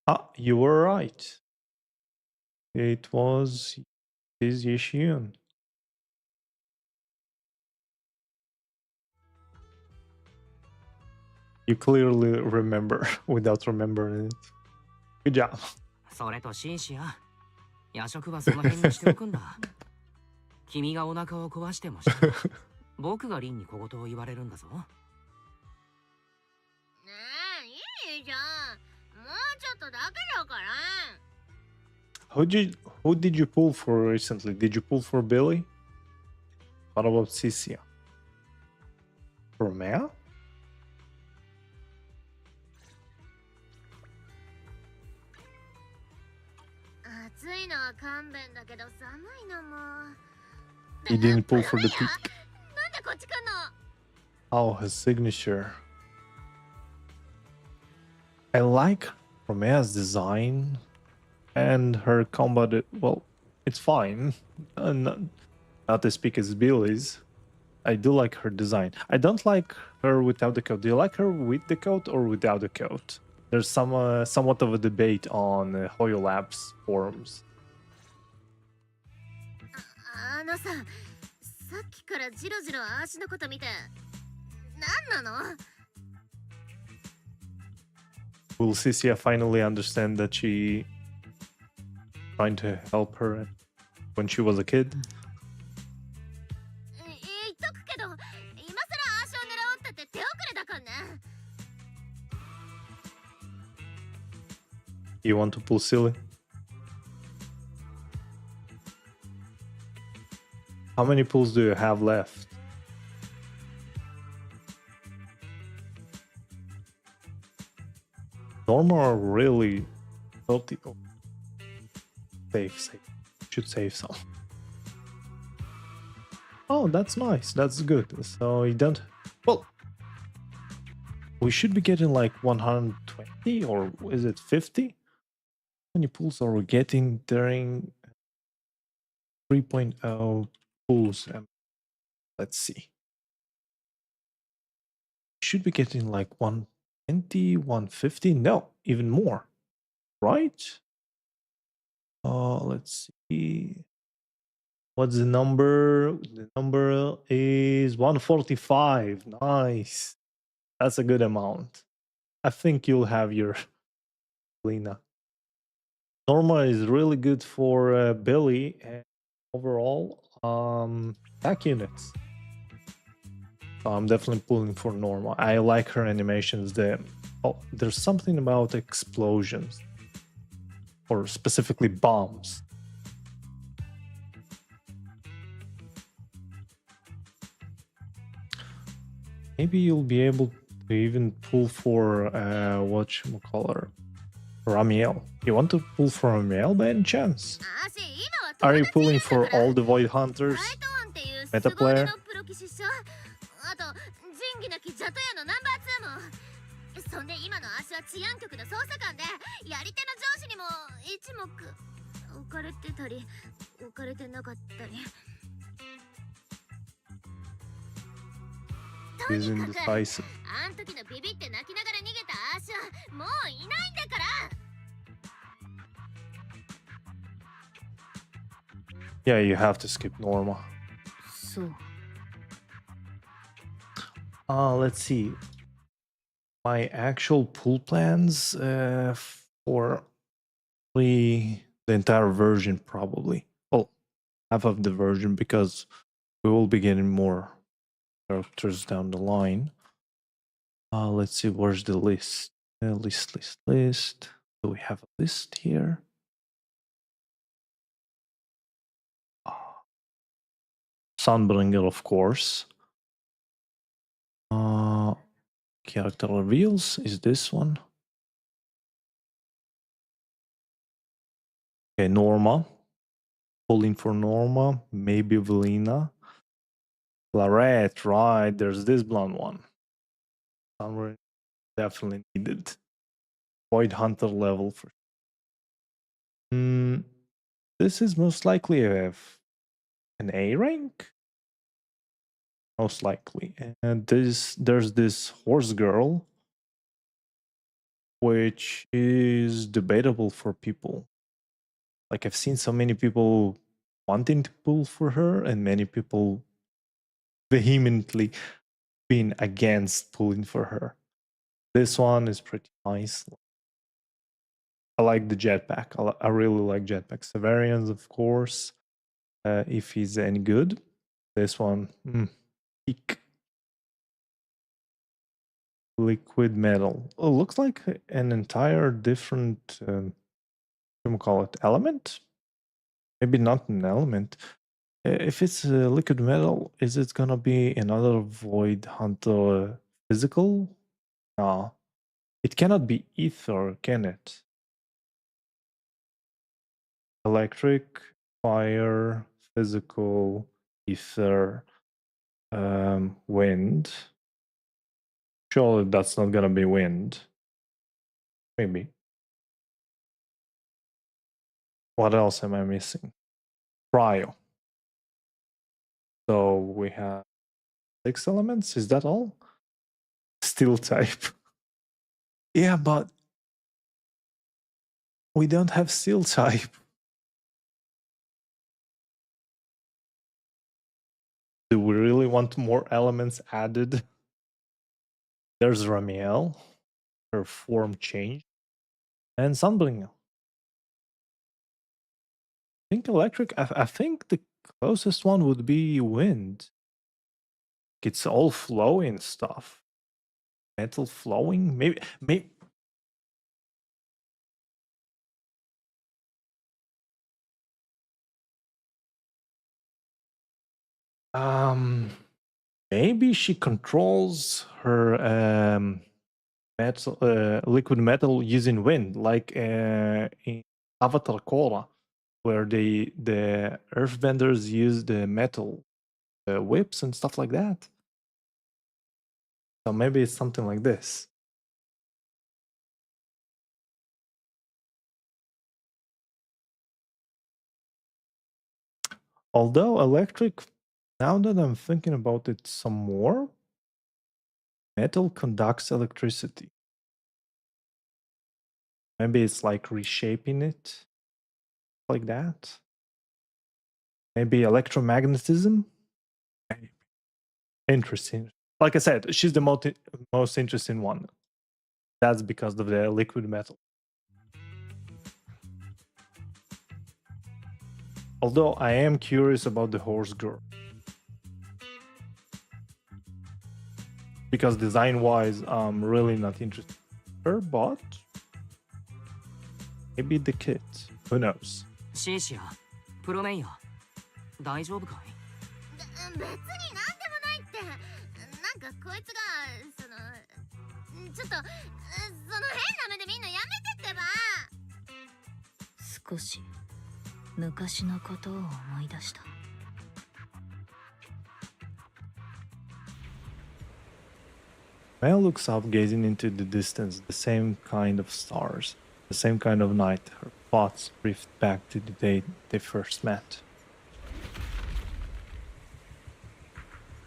Ah, you were right. It was this Yeshion. You clearly remember without remembering it. Good job. それとシンシア、夜食はその辺にしておくんだ。君がお腹を壊してもしても僕がリンに小言を言われるんだぞ。ねえ、いいじゃん。もうちょっとだけだから。Who did you pull for recently? Did you pull for Billy? What about Cisia? For Mea? 暑いのは勘弁だけど寒いのも。He didn't pull for the peak. なんでこっち来んの？ Oh, his signature. I like Romea's design and her combat. Well, it's fine. Not as big as Billy's. I do like her design. I don't like her without the coat. Do you like her with the coat or without the coat? There's some somewhat of a debate on Hoyo Labs forums. あのさ、さっきからジロジロ足のこと見て、なんなの？ Will Cisia finally understand that she trying to help her when she was a kid? 言っとくけど、今さら足を狙おうったって手遅れだかんね。You want to pull silly? How many pulls do you have left? Normal are really healthy. Oh. Save. Should save some. Oh, that's nice. That's good. So you don't. Well, we should be getting like 120 or is it 50? How many pulls are we getting during 3.0 pulls? Let's see. Should be getting like 120, 150? No, even more. Right? Let's see. What's the number? The number is 145. Nice. That's a good amount. I think you'll have your Lena. Norma is really good for Billy and overall attack units. So I'm definitely pulling for Norma. I like her animations. There's something about explosions, or specifically bombs. Maybe you'll be able to even pull for whatchamacallit, Ramiel. You want to pull for Ramiel by any chance? Are you pulling for all the Void Hunters? Meta player? あと仁義なきジャトヤのナンバー2も。そんで今の足は治安局の捜査官で、やり手の上司にも一目置かれてたり置かれてなかったり。とにかくあん時のビビって泣きながら逃げた足はもういないんだから。Yeah, you have to skip Norma. そう。Let's see. My actual pool plans for the entire version, probably. Well, half of the version because we will be getting more characters down the line. Let's see, where's the list? List. Do we have a list here? Sunbringer, of course. Character reveals is this one. Okay, Norma. Pulling for Norma. Maybe Velina. Claret, right. There's this blonde one. Sunbringer definitely needed. Void Hunter level for. This is most likely an A rank. Most likely. And there's this horse girl, which is debatable for people. Like, I've seen so many people wanting to pull for her and many people vehemently being against pulling for her. This one is pretty nice. I like the jetpack. I really like jetpack. Severians, of course, if he's any good. This one, peak. Liquid metal. Oh, looks like an entire different, element? Maybe not an element. If it's liquid metal, is it gonna be another Void Hunter physical? No. It cannot be ether, can it? Electric, fire, physical, ether, wind. Surely that's not gonna be wind. Maybe. What else am I missing? Cryo. So we have 6 elements. Is that all? Steel type. Yeah, but we don't have steel type. Do we really want more elements added? There's Ramiel. Her form changed. And Sunbringer. I think electric. I think the closest one would be wind. It's all flowing stuff. Metal flowing? Maybe. Maybe she controls her metal, liquid metal using wind, like in Avatar Korra, where the earthbenders use the metal whips and stuff like that. So maybe it's something like this. Although electric, now that I'm thinking about it some more, metal conducts electricity. Maybe it's like reshaping it like that. Maybe electromagnetism. Interesting. Like I said, she's the most interesting one. That's because of the liquid metal. Although I am curious about the horse girl. Because design-wise, I'm really not interested in her, but maybe the kit. Who knows? シーシア、プロメイヤー、大丈夫かい？別になんでもないって。なんかこいつがちょっとその変な目でみんなやめてってば。少し昔のことを思い出した。Mel looks up, gazing into the distance, the same kind of stars, the same kind of night. Her thoughts drift back to the day they first met.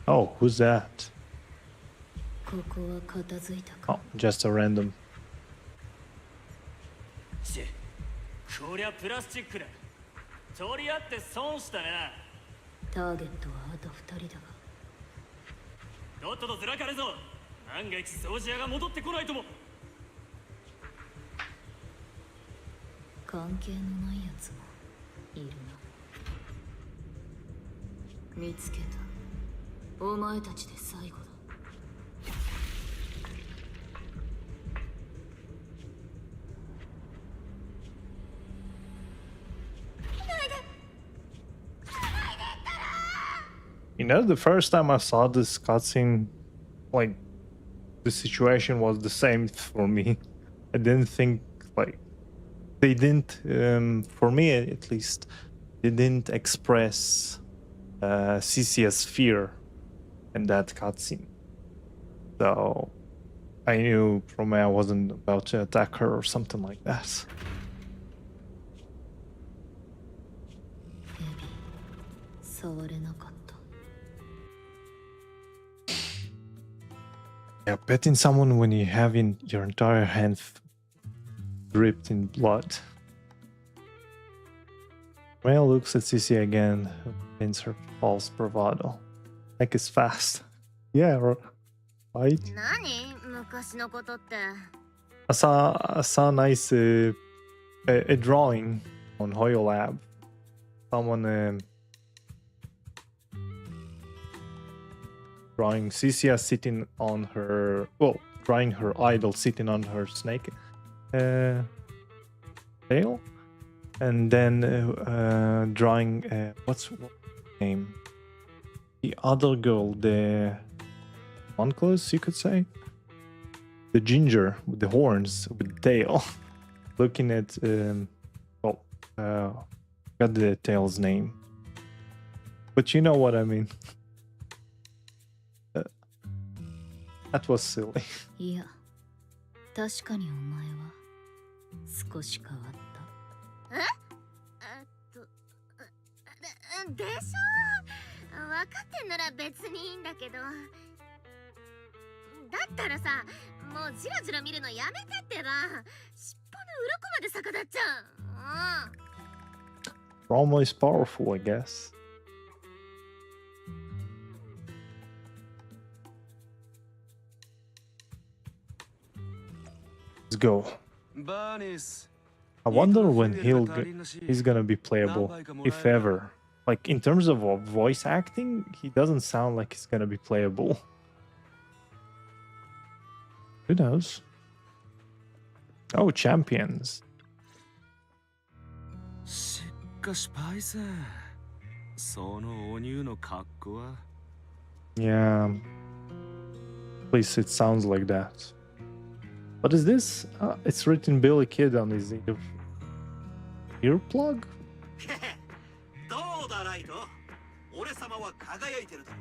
Oh, who's that? Oh, just a random. こりゃプラスチックだ。取り合って損したな。ターゲットはあと2人だが。とっととずらかれぞ。万が一掃除屋が戻ってこないとも。関係のないやつもいるな。見つけた。お前たちで最後だ。You know, the first time I saw this cutscene, like, the situation was the same for me. I didn't think, like, they didn't, for me at least, they didn't express Cicia's fear in that cutscene. So I knew Promea wasn't about to attack her or something like that. Yeah, petting someone when you have your entire hand dripped in blood. Mel looks at Cici again, who pins her false bravado. Like it's fast. Yeah, right? I saw a nice a drawing on HoYoLab. Someone drawing Cicia sitting on her, well, drawing her idol sitting on her snake tail, and then drawing what's her name? The other girl, the Monclose, you could say, the ginger with the horns with the tail, looking at got the tail's name, but you know what I mean. That was silly. いや、確かにお前は少し変わった。でしょ。分かってんなら別にいいんだけど。だったらさ、もうジラジラ見るのやめてってば。尻尾の鱗まで逆立っちゃう。Trauma is powerful, I guess. Let's go. I wonder when he's gonna be playable, if ever. Like, in terms of voice acting, he doesn't sound like he's gonna be playable. Who knows? Oh, champions. Yeah. At least it sounds like that. What is this? It's written Billy Kid on his earplug? どうだライト、俺様は輝いてるだろ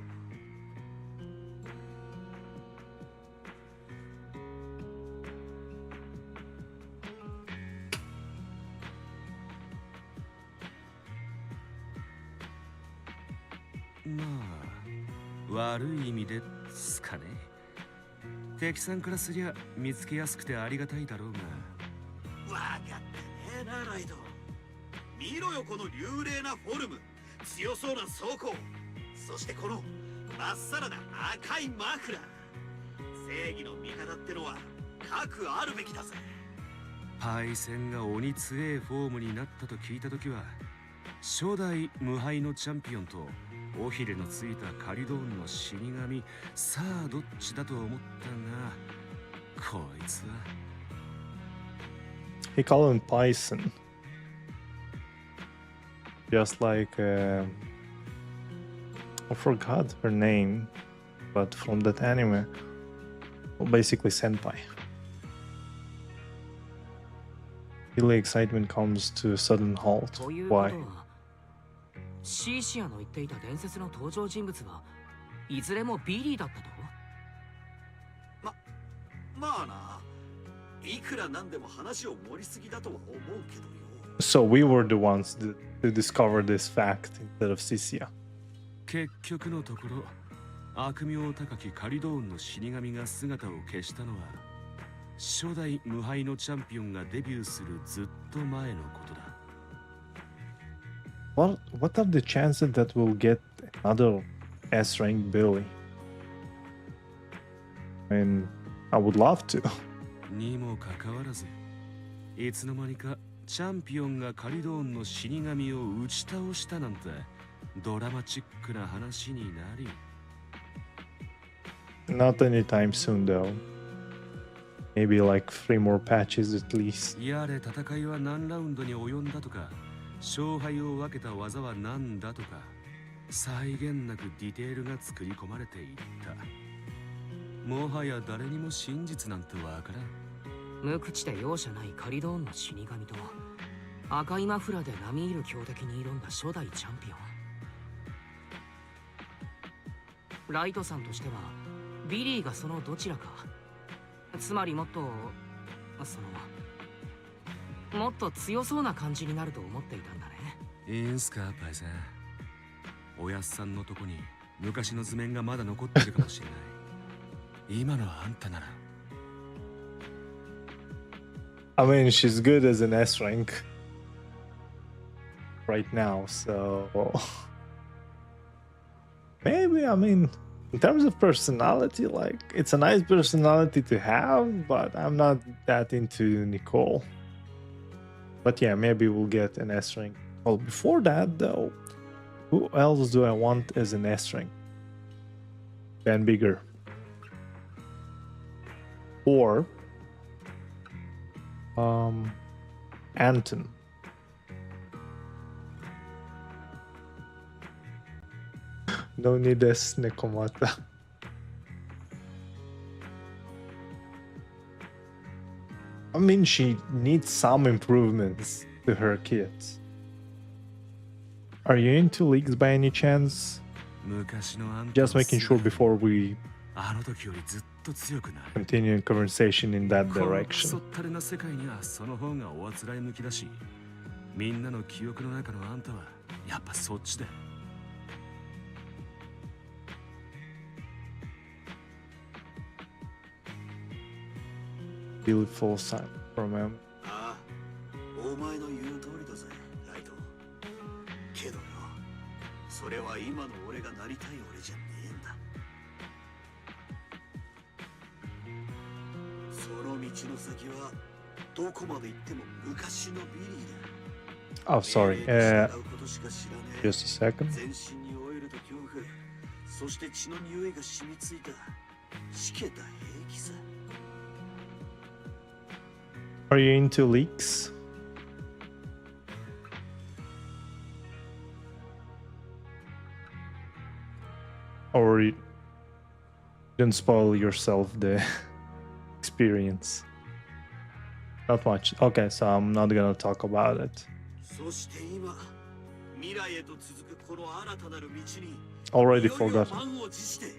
う。まあ、悪い意味ですかね。敵さんからすりゃ見つけやすくてありがたいだろうが。わかってねえなライト。見ろよこの流麗なフォルム、強そうな装甲、そしてこのまっさらな赤いマフラー。正義の味方ってのは核あるべきだぜ。パイセンが鬼強えフォームになったと聞いたときは、初代無敗のチャンピオンと尾ひれのついたカリドーンの死神、さあどっちだと思ったが、こいつは。He called him Python. Just like I forgot her name, but from that anime, well, basically senpai. Really excitement comes to a sudden halt. Why? シーシアの言っていた伝説の登場人物はいずれもビリーだったと。まあな、いくらなんでも話を盛りすぎだとは思うけどよ。So we were the ones to discover this fact instead of Cicia. 結局のところ、悪名高きカリドーンの死神が姿を消したのは、初代無敗のチャンピオンがデビューするずっと前のことだ。What are the chances that we'll get another S-rank Billy? I mean, I would love to. にもかかわらず、いつの間にかチャンピオンがカリドーンの死神を打ち倒したなんて、ドラマチックな話になり。 Not anytime soon though. Maybe like 3 more patches at least. やれ戦いは何ラウンドに及んだとか、勝敗を分けた技は何だとか、際限なくディテールが作り込まれていった。もはや誰にも真実なんてわからん。無口で容赦ないカリドーンの死神と赤いマフラーで並みいる強敵に挑んだ初代チャンピオン。ライトさんとしてはビリーがそのどちらか、つまりもっともっと強そうな感じになると思っていたんだね。いいんすかパイセン。おやっさんのとこに昔の図面がまだ残ってるかもしれない。今のあんたなら。 I mean, she's good as an S rank right now, so maybe, I mean, in terms of personality, like, it's a nice personality to have, but I'm not that into Nicole. But yeah, maybe we'll get an S rank. Well, before that though, who else do I want as an S rank? Ben Bigger. Or Anton. No need this, Nekomata. I mean, she needs some improvements to her kits. Are you into leagues by any chance? Just making sure before we continue conversation in that direction. Beautiful sign from him. ああ、お前の言う通りだぜ、ライト。けどよ、それは今の俺がなりたい俺じゃねえんだ。その道の先はどこまで行っても昔のビリーだ。Oh, sorry. Just a second. 全身にオイルと恐怖、そして血の匂いが染みついたしけた兵器さ。 Are you into leaks? Or you don't spoil yourself the experience? Not much. Okay, so I'm not gonna talk about it. そして今、未来へと続くこの新たなる道に Already いよいよ forgotten. 満を持して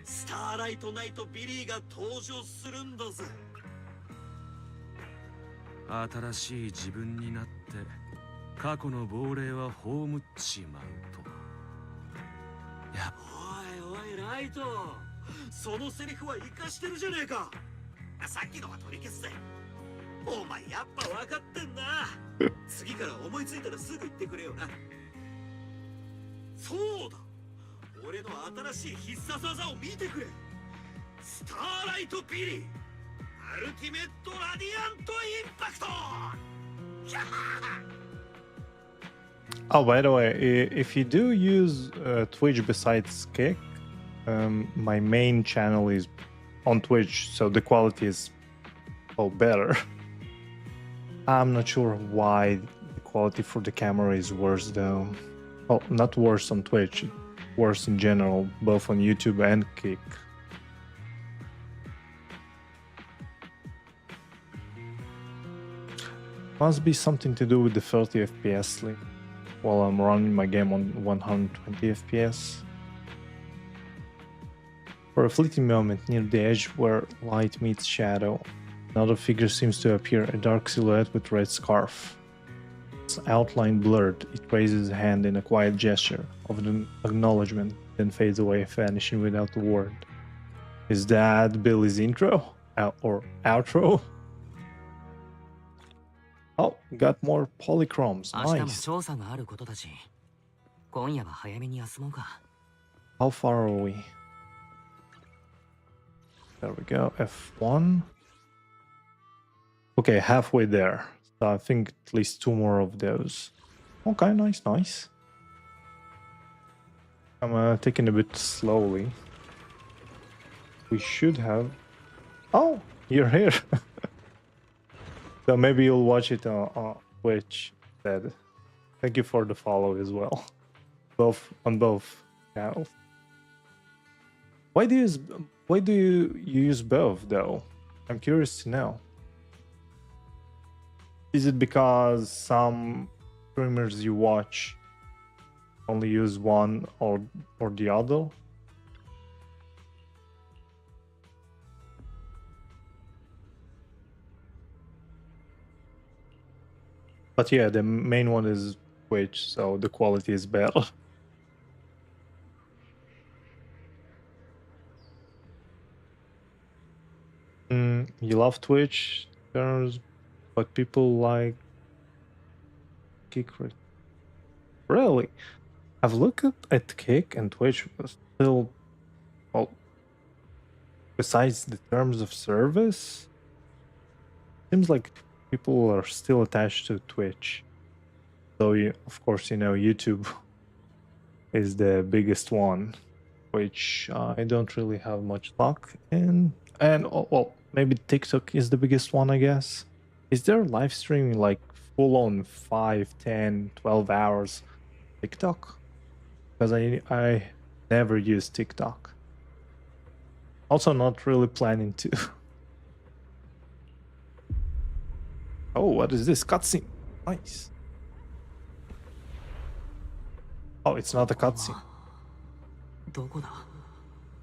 スターライトナイトビリーが登場するんだぜ。新しい自分になって過去の亡霊は葬っちまうと。おいおいライト、そのセリフは生かしてるじゃねえか。さっきのは取り消すぜ。お前やっぱ分かってんな。次から思いついたらすぐ言ってくれよな。そうだ、俺の新しい必殺技を見てくれ。スターライトビリーアルティメットラディアントインパクト。 Oh, by the way, if you do use Twitch besides Kick, my main channel is on Twitch, so the quality is, well, better. I'm not sure why the quality for the camera is worse though. Well, not worse on Twitch, worse in general, both on YouTube and Kick. Must be something to do with the 30 FPS link while I'm running my game on 120 FPS. For a fleeting moment near the edge where light meets shadow, another figure seems to appear, a dark silhouette with red scarf. Its outline blurred, it raises a hand in a quiet gesture of an acknowledgement, then fades away, vanishing without a word. Is that Billy's intro? Or outro? Oh, got more polychromes. 明日も Nice. 調査があることだし、今夜は早めに休もうか。How far are we? There we go. F1. Okay, halfway there. So I think at least 2 more of those. Okay, nice, nice. I'm taking a bit slowly. We should have... Oh, you're here. So maybe you'll watch it on Twitch instead. Thank you for the follow as well. On both channels. Why do you use both though? I'm curious to know. Is it because some streamers you watch only use one or the other? But yeah, the main one is Twitch, so the quality is better. You love Twitch, but people like Kick. Really? I've looked at Kick and Twitch, still, well, besides the terms of service, seems like people are still attached to Twitch. Though, of course, YouTube is the biggest one, which I don't really have much luck in. And, well, maybe TikTok is the biggest one, I guess. Is there live streaming like full on 5, 10, 12 hours TikTok? Because I never use TikTok. Also not really planning to. Oh, what is this? Cutscene. Nice. Oh, it's not a cutscene.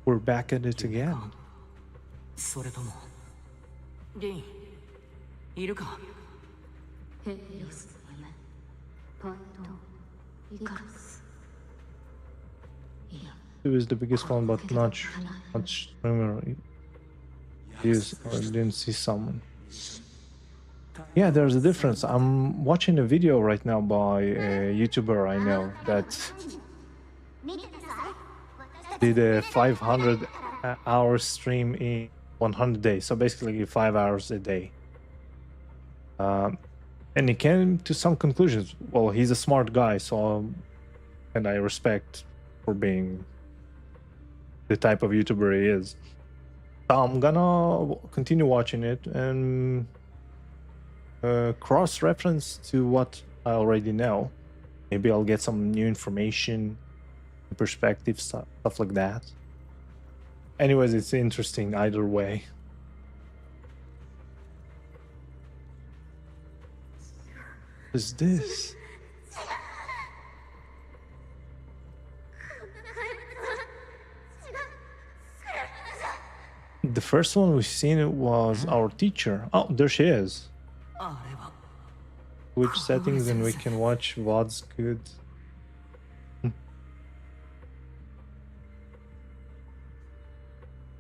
We're back at it again. それともリンいるかヘリオスの夢パイロンイカロス Two is the biggest one, but not much streamer use or didn't see someone. Yeah, there's a difference. I'm watching a video right now by a YouTuber I know that did a 500-hour stream in 100 days, so basically 5 hours a day. And he came to some conclusions. Well, he's a smart guy, so and I respect for being the type of YouTuber he is. So I'm gonna continue watching it and cross-reference to what I already know. Maybe I'll get some new information, perspective, stuff like that. Anyways, it's interesting either way. What is this? The first one we've seen was our teacher. Oh, there she is. Which settings, and we can watch VODs good.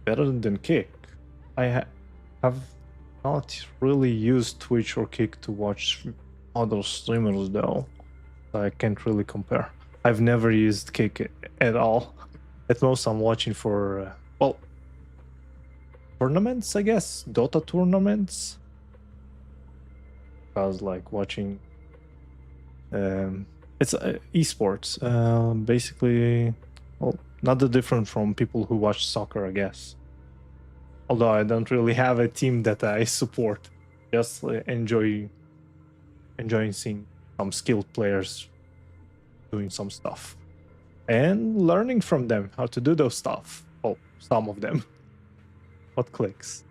Better than Kick. I have not really used Twitch or Kick to watch other streamers though, so I can't really compare. I've never used Kick at all. At most I'm watching for, well, tournaments, I guess, Dota tournaments. I was like watching, it's esports, basically, well, not that different from people who watch soccer, I guess. Although I don't really have a team that I support, just enjoying seeing some skilled players doing some stuff and learning from them how to do those stuff. Oh, some of them. What clicks?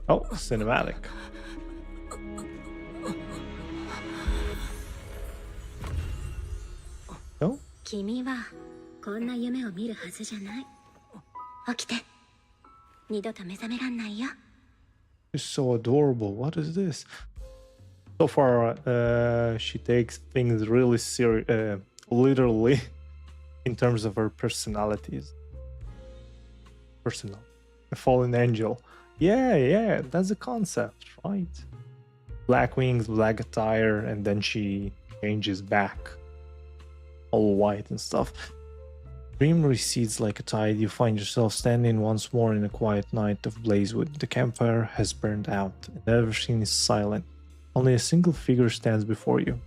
Oh, cinematic. No? 君はこんな夢を見るはずじゃない。起きて。二度と目覚めらんないよ。It's so adorable. What is this? So far, she takes things really literally in terms of her personalities. Personal. A fallen angel. Yeah, that's the concept, right? Black wings, black attire, and then she changes back. All white and stuff. Dream recedes like a tide. You find yourself standing once more in a quiet night of blazewood. The campfire has burned out, and everything is silent. Only a single figure stands before you.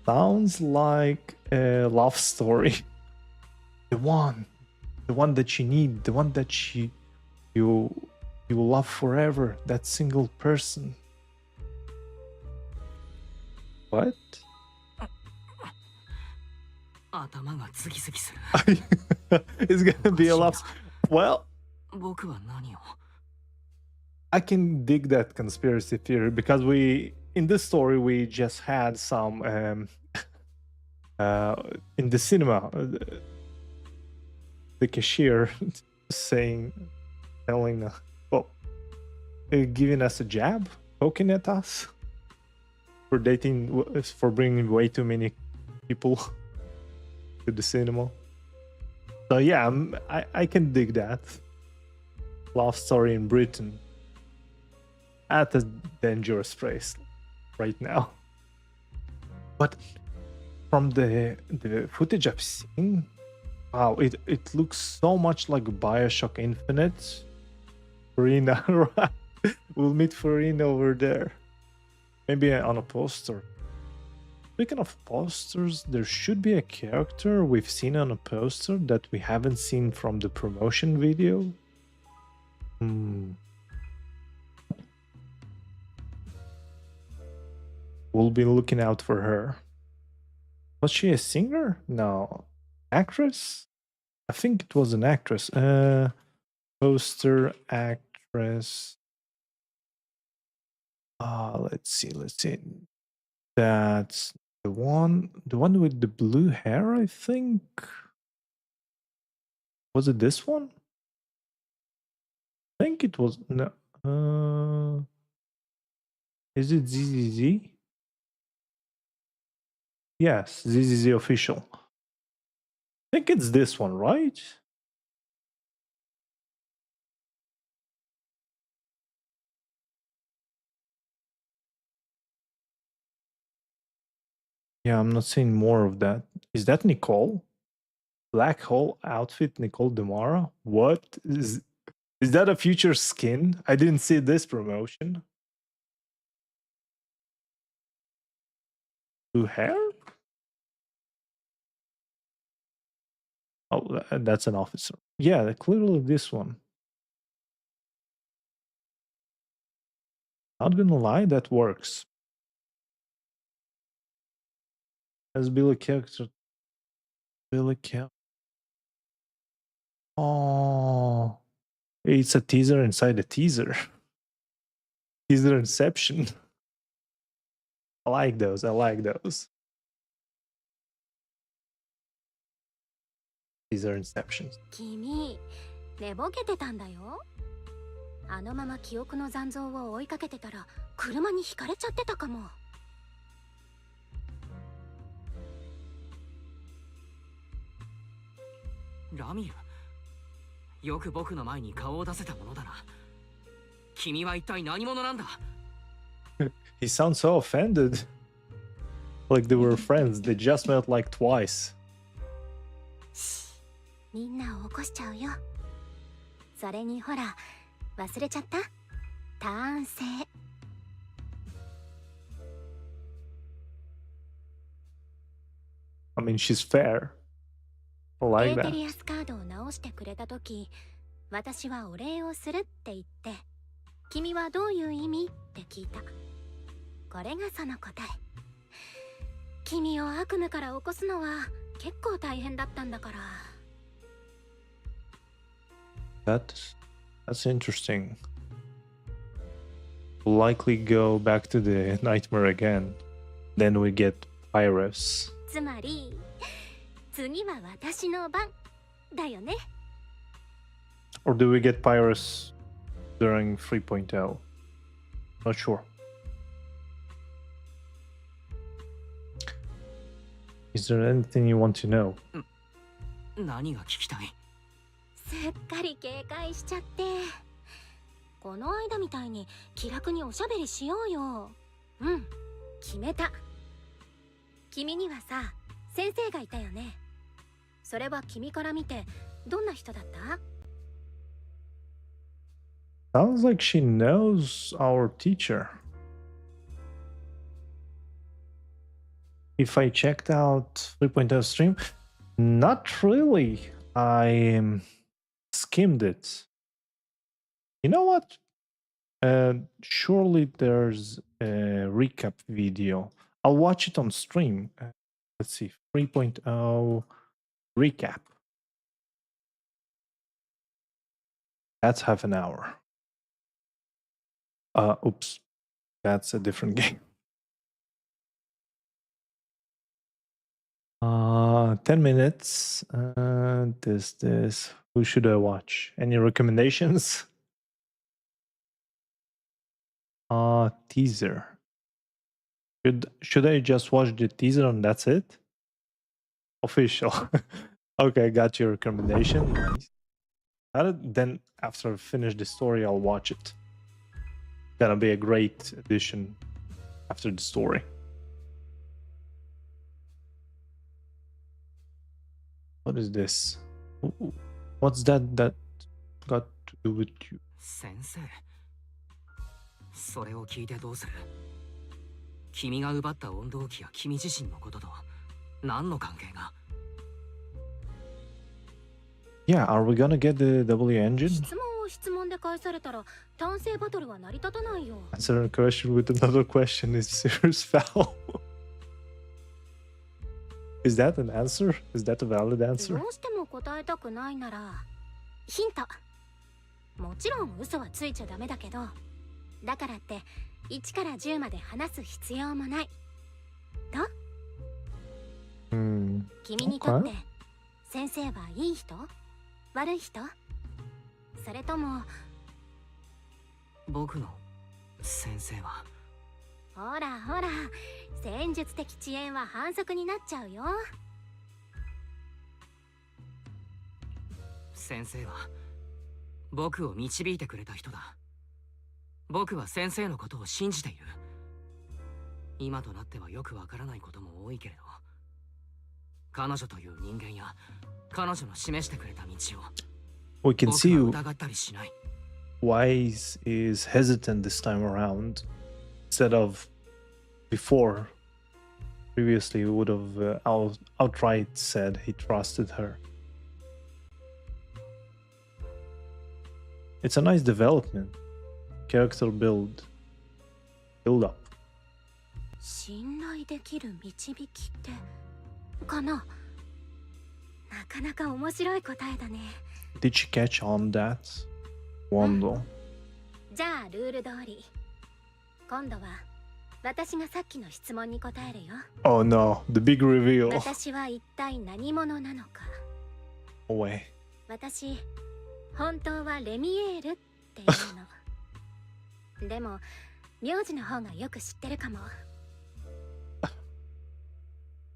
Sounds like a love story. The one that you need, the one that you will love forever, that single person. What? It's gonna be a love. Well, I can dig that conspiracy theory because in this story we just had some in the cinema the cashier telling giving us a jab, poking at us for for bringing way too many people to the cinema. So yeah, I can dig that. Love story in Britain. At a dangerous place right now. But from the footage I've seen, wow, it looks so much like Bioshock Infinite. Farina, right? We'll meet Farina over there. Maybe on a poster. Speaking of posters, there should be a character we've seen on a poster that we haven't seen from the promotion video. We'll be looking out for her. Was she a singer? No. Actress? I think it was an actress. Poster, actress. Let's see. That's the one with the blue hair, I think. Was it this one? I think it was. No. Is it ZZZ? Yes, ZZZ official. I think it's this one, right? Yeah, I'm not seeing more of that. Is that Nicole? Black hole outfit, Nicole Demara? What? Is that a future skin? I didn't see this promotion. Blue hair? Oh, that's an officer. Yeah, clearly this one. Not gonna lie, that works. As Billy character. Oh, it's a teaser inside a teaser. Teaser inception. I like those. Teaser inceptions. 君、寝ぼけてたんだよ。あのまま記憶の残像を追いかけてたら車にひかれちゃってたかも。ラミル、よく僕の前に顔を出せたものだな。君は一体何者なんだ？ He sounds so offended. Like they were friends. They just met like twice. みんなを起こしちゃうよ。それにほら、忘れちゃった？ターン制。I mean, she's fair. I like エー that. テリアスカードを直してくれたとき、私はお礼をするって言って、君はどういう意味って聞いた。これがその答え。君を悪夢から起こすのは結構大変だったんだから。That's interesting. We'll likely go back to the nightmare again. Then we get Pyrus. つまり、次は私の番だよね。Or do we get Pyrus during 3.0? Not sure. Is there anything you want to know? 何が聞きたい？すっかり警戒しちゃって。この間みたいに気楽におしゃべりしようよ。うん、決めた。君にはさ、先生がいたよね。それは君から見てどんな人だった？ Sounds like she knows our teacher. if I checked out 3.0 stream, not really. I skimmed it. You know what? Surely there's a recap video. I'll watch it on stream. Let's see, 3.0 recap. That's half an hour. Oops, that's a different game. 10 minutes. This. Who should I watch? Any recommendations? Teaser. Should I just watch the teaser and that's it? Official. Okay, got your recommendation. Nice. Then after I finish the story, I'll watch it. Gonna be a great addition after the story. What is this? What's that got to do with you? 先生、それを聞いてどうする？君が奪った温動機や君自身のことと何の関係が？ Yeah, are we gonna get the W engine? 質問を質問で返されたら単性バトルは成り立たないよ。 Answer a question with another question is serious foul. Is that an answer? Is that a valid answer? どうしても答えたくないならヒント。もちろん嘘はついちゃダメだけど、だからって1から10まで話す必要もない。どう？君にとって先生はいい人？悪い人？それとも僕の先生は？ほらほら、戦術的遅延は反則になっちゃうよ。先生は僕を導いてくれた人だ。僕は先生のことを信じている。今となってはよくわからないことも多いけれど、彼女という人間や彼女の示してくれた道を We can see 僕は疑ったりしない。Wise is hesitant this time around instead of before. Previously, he would have outright said he trusted her. It's a nice development. Character build up. 信頼できる導きってかな。なかなか面白い答えだね。Did she catch on that? Wonder. じゃあルール通り、今度は私がさっきの質問に答えるよ。Oh no, the big reveal. 私は一体何者なのか。No way. 私、本当はレミエールっていうの。でも、名字の方がよく知ってるかも。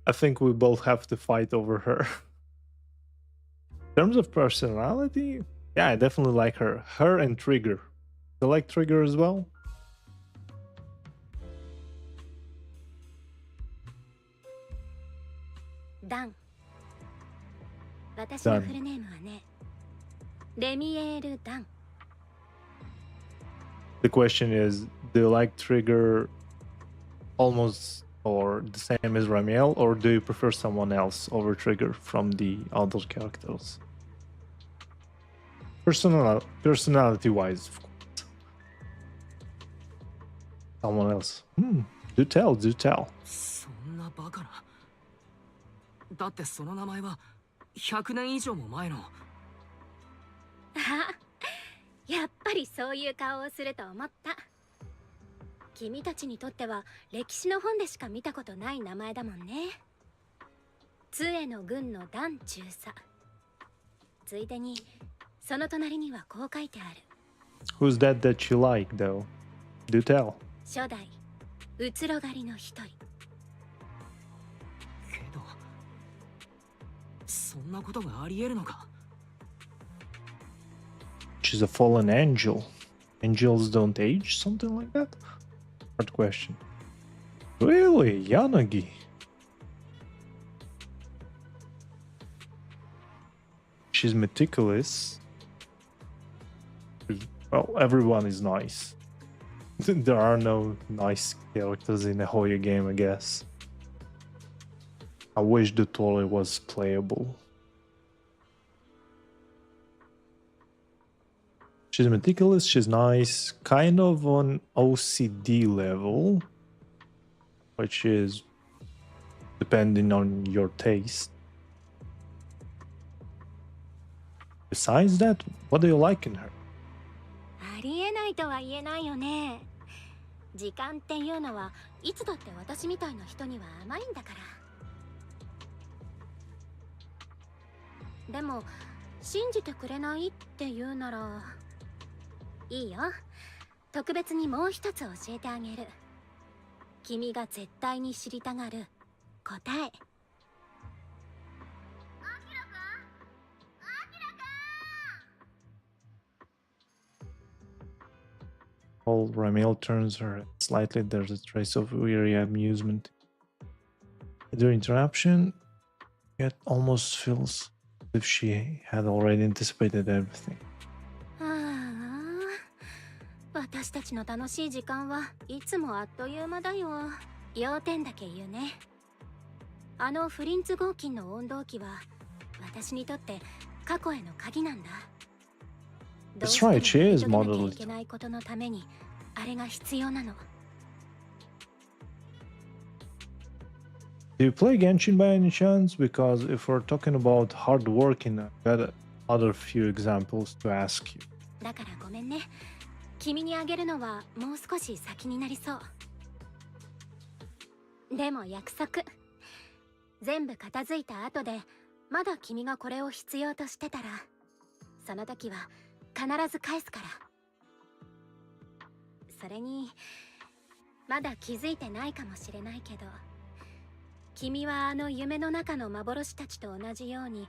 I think we both have to fight over her. In terms of personality, yeah, I definitely like her. Her and Trigger. You like Trigger as well? Dan. 私のフルネームはね、レミエール・ダン。The question is, do you like Trigger almost or the same as Ramiel, or do you prefer someone else over Trigger from the other characters? Personality-wise, of course. Someone else. Do tell, do tell. そんなバカな。だってその名前は100年以上も前の。あ、やっぱりそういう顔をすると思った。君たちにとっては歴史の本でしか見たことない名前だもんね。杖の軍のダン中佐。ついでにその隣にはこう書いてある。Who's that you like, though? Do tell. 初代うつろ狩りの一人。けどそんなことがありえるのか。 She's a fallen angel. Angels don't age? Something like that? Hard question. Really? Yanagi? She's meticulous. Well, everyone is nice. There are no nice characters in a Hoya game, I guess. I wish the toilet was playable. She's meticulous, she's nice, kind of on OCD level, which is depending on your taste. Besides that, what do you like in her? ありえないとは言えないよね。時間っていうのはいつだって私みたいな人には甘いんだから。でも信じてくれないって言うならいいよ。特別にもう一つ教えてあげる。君が絶対に知りたがる答え。While Ramil turns her head slightly, there's a trace of weary amusement. During interruption, it almost feels as if she had already anticipated everything. 私たちの楽しい時間はいつもあっという間だよ。要点だけ言うね。あのフリンツ合金の温動機は私にとって過去への鍵なんだ。That's right, she is modeled. いけないことのためにあれが必要なの。Do you play Genshin by any chance? Because if we're talking about hard working, I've got other few examples to ask you. だからごめんね。君にあげるのはもう少し先になりそう。でも約束。全部片付いた後でまだ君がこれを必要としてたら、その時は必ず返すから。それにまだ気づいてないかもしれないけど、君はあの夢の中の幻たちと同じように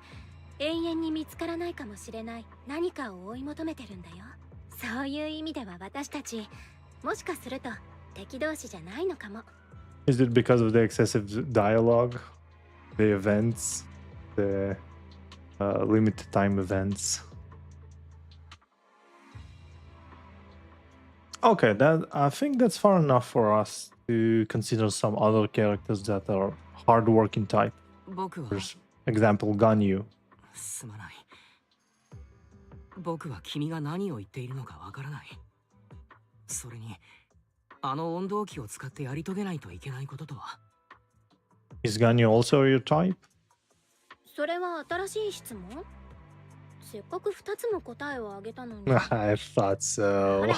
永遠に見つからないかもしれない何かを追い求めてるんだよ。そういう意味では私たちもしかすると敵同士じゃないのかも。Is it because of the excessive dialogue, the events, the limited time events? Okay, that I think that's far enough for us to consider some other characters that are hard-working type. For example, Ganyu. すまない。僕は君が何を言っているのかわからない。それに、あの温動機を使ってやり遂げないといけないこととは。Is Ganyu also your type? それは新しい質問？せっかく2つも答えをあげたのに。I thought so. ほら、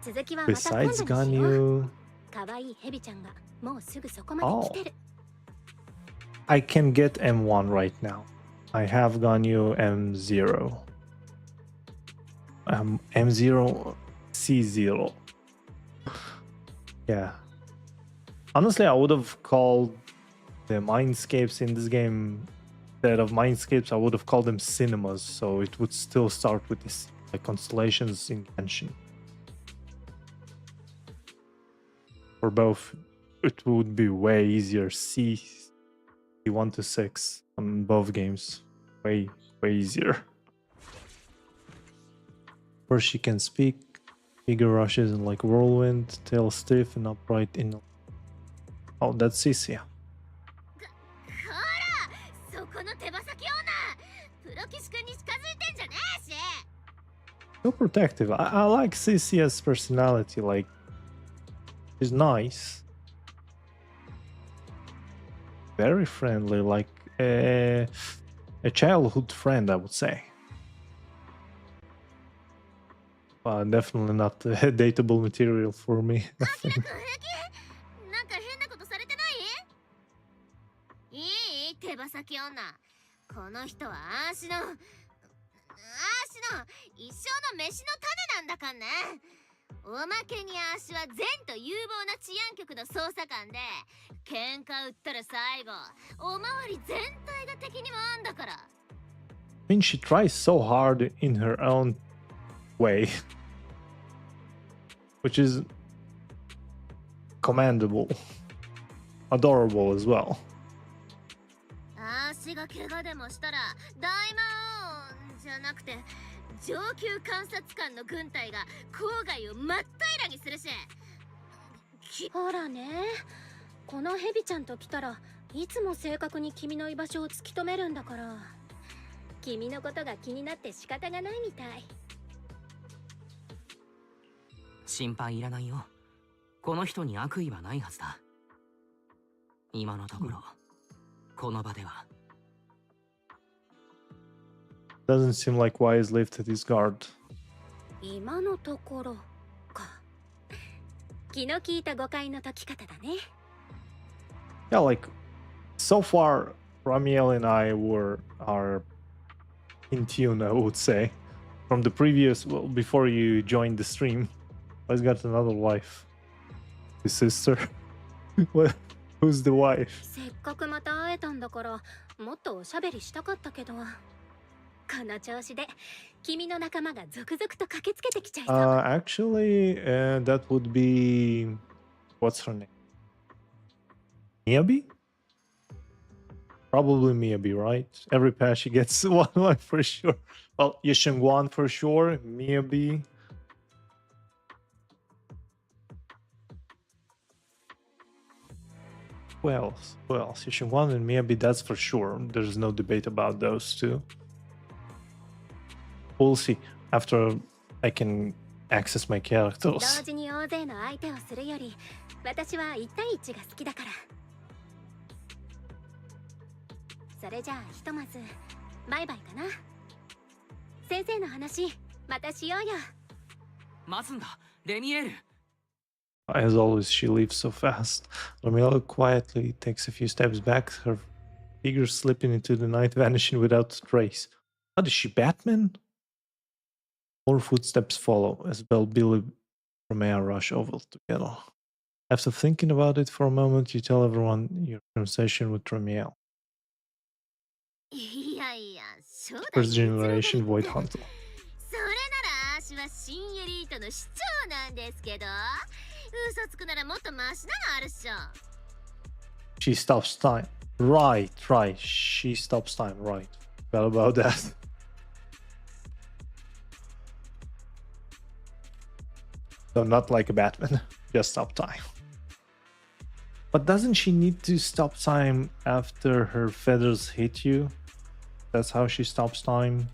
続きはまた今 Besides 度にしよう。 Ganyu, 可愛いヘビちゃんがもうすぐそこまで来てる。I can get M1 right now. I have Ganyu M0. M0 C0. Yeah. Honestly, I would have called the mindscapes in this game, instead of mindscapes, I would have called them cinemas, so it would still start with these like constellations in Genshin. For both, it would be way easier. C1 to 6 on both games. Way easier. First she can speak, figure rushes in like whirlwind, tail stiff and upright in... Oh, that's Cisia. ほら、そこの手羽先女、プロ騎士君に近づいてんじゃねえし。 So protective. I like Cicia's personality, like... She's nice. Very friendly, like a childhood friend, I would say. Definitely not dateable material for me. なんか変なことされてない？いい？手羽先女。この人は一生の飯の種なんだかんね。おまけにあーしは善と有望な治安局の捜査官で、喧嘩売ったら最後おまわり全体が敵に回んだから。I mean, she tries so hard in her own way, which is commendable, adorable as well. あーしが怪我でもしたら大魔王じゃなくて上級監察官の軍隊が郊外を真っ平らにするし。ほらね、このヘビちゃんと来たらいつも正確に君の居場所を突き止めるんだから、君のことが気になって仕方がないみたい。心配いらないよ。この人に悪意はないはずだ。今のところ、この場では。Doesn't seem like Wise lifted his guard. 今のところか。気の利いた誤解の解き方だね。Yeah, like so far, Ramiel and I are in tune, I would say. From the previous, well, before you joined the stream, Wise got another wife. His sister. What? Who's the wife? せっかくまた会えたんだから、もっとおしゃべりしたかったけど。この調子で君の仲間が続々と駆けつけてきちゃいそう。Actually, that would be what's her name? Miyabi? Probably Miyabi, right? Every patch she gets one for sure. Well, Yishengwan for sure, Miyabi. Who else? Who else? Yishengwan and Miyabi, that's for sure. There's no debate about those two. We'll see after I can access my characters. 同時に大勢の相手をするより、私は1対1が好きだから。それじゃあひとまずバイバイかな。先生の話またしようよ。待つんだ、レミエール。As always, she leaves so fast. Romeo quietly takes a few steps back, her figure slipping into the night, vanishing without a trace. What is she, Batman? More footsteps follow as Billy and Romeo rush over together. After thinking about it for a moment, you tell everyone your conversation with Romeo. いやいや、初代 First generation Void Hunter. それなら私は新エリートの市長なんですけど、嘘つくならもっとマシなのあるっしょ。 She stops time. Right. She stops time, right. Well about that. So not like a Batman, just stop time. But doesn't she need to stop time after her feathers hit you? That's how she stops time.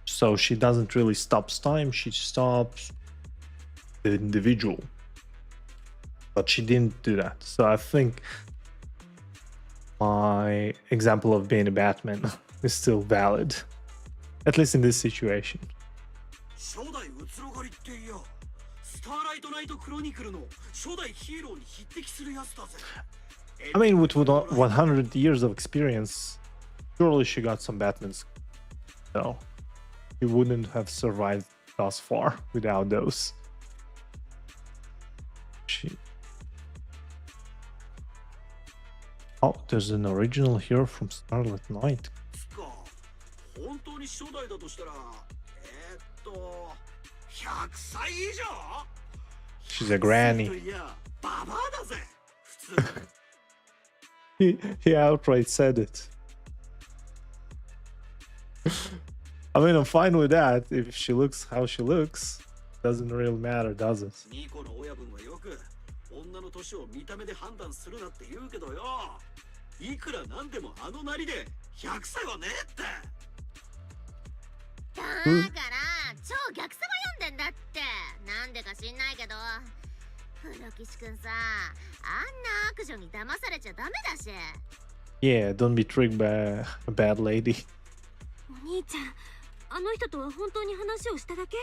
So she doesn't really stop time, she stops the individual. But she didn't do that. So I think my example of being a Batman is still valid. At least in this situation. I mean, with 100 years of experience, surely she got some Batmans. So she wouldn't have survived thus far without those. Oh, there's an original here from Starlit Night. She's a granny. He outright said it. I mean, I'm fine with that. If she looks how she looks, doesn't really matter, does it? いくらなんでもあのなりで100歳はねえって。だから超逆さま読んでんだって。なんでか知んないけど、黒騎士くんさ、あんな悪女に騙されちゃダメだし。Yeah, don't be tricked by a bad lady. お兄ちゃん、あの人とは本当に話をしただけ？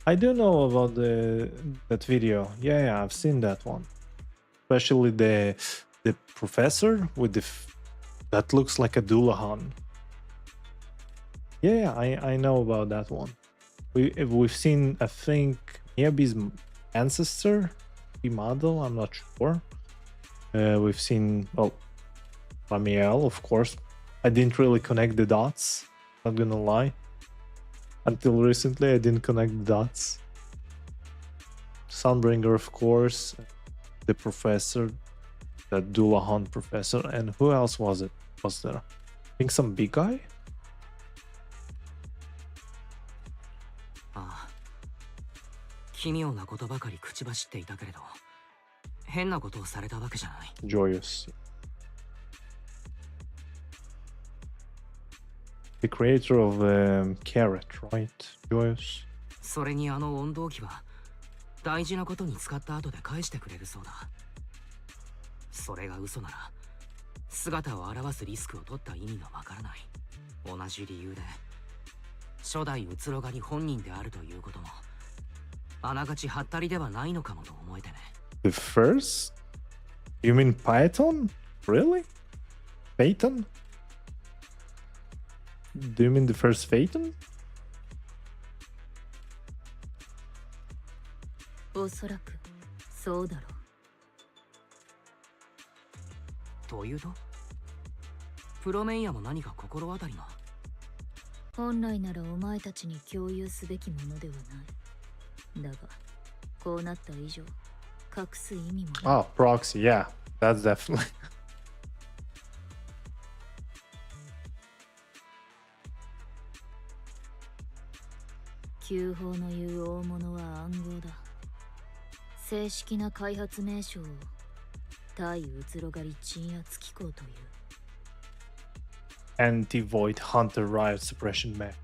I do know about that video. Yeah, I've seen that one. Especially the professor with that looks like a Dullahan. Yeah, I know about that one. We've seen, I think, Miyabi's ancestor, the model. I'm not sure. We've seen, well, Ramiel, of course. I didn't really connect the dots. Not gonna lie. Until recently, I didn't connect the dots. Sunbringer, of course. The professor, the Dullahan professor, and who else was it? Was there? I think some big guy? ああ、奇妙なことばかり口走っていたけれど、変なことをされたわけじゃない。Joyous. The creator of Carrot, right? Joyous. それにあの温動機は大事なことに使った後で返してくれるそうだ。それが嘘なら姿を現すリスクを取った意味がわからない。同じ理由で初代うつろ狩り本人であるということもあながちハッタリではないのかもと思えてね。The first? You mean Python? Really? Phaeton? Do you mean the first Phaeton? おそらくそうだろう。というとプロメイヤも何か心当たりが。本来ならお前たちに共有すべきものではない。だがこうなった以上隠す意味もない。Oh, proxy, yeah. That's definitely. 旧法の言う大物は暗号だ。正式な開発名称を対うつろ狩り鎮圧機構という。Anti-Void Hunter Riot Suppression Mech.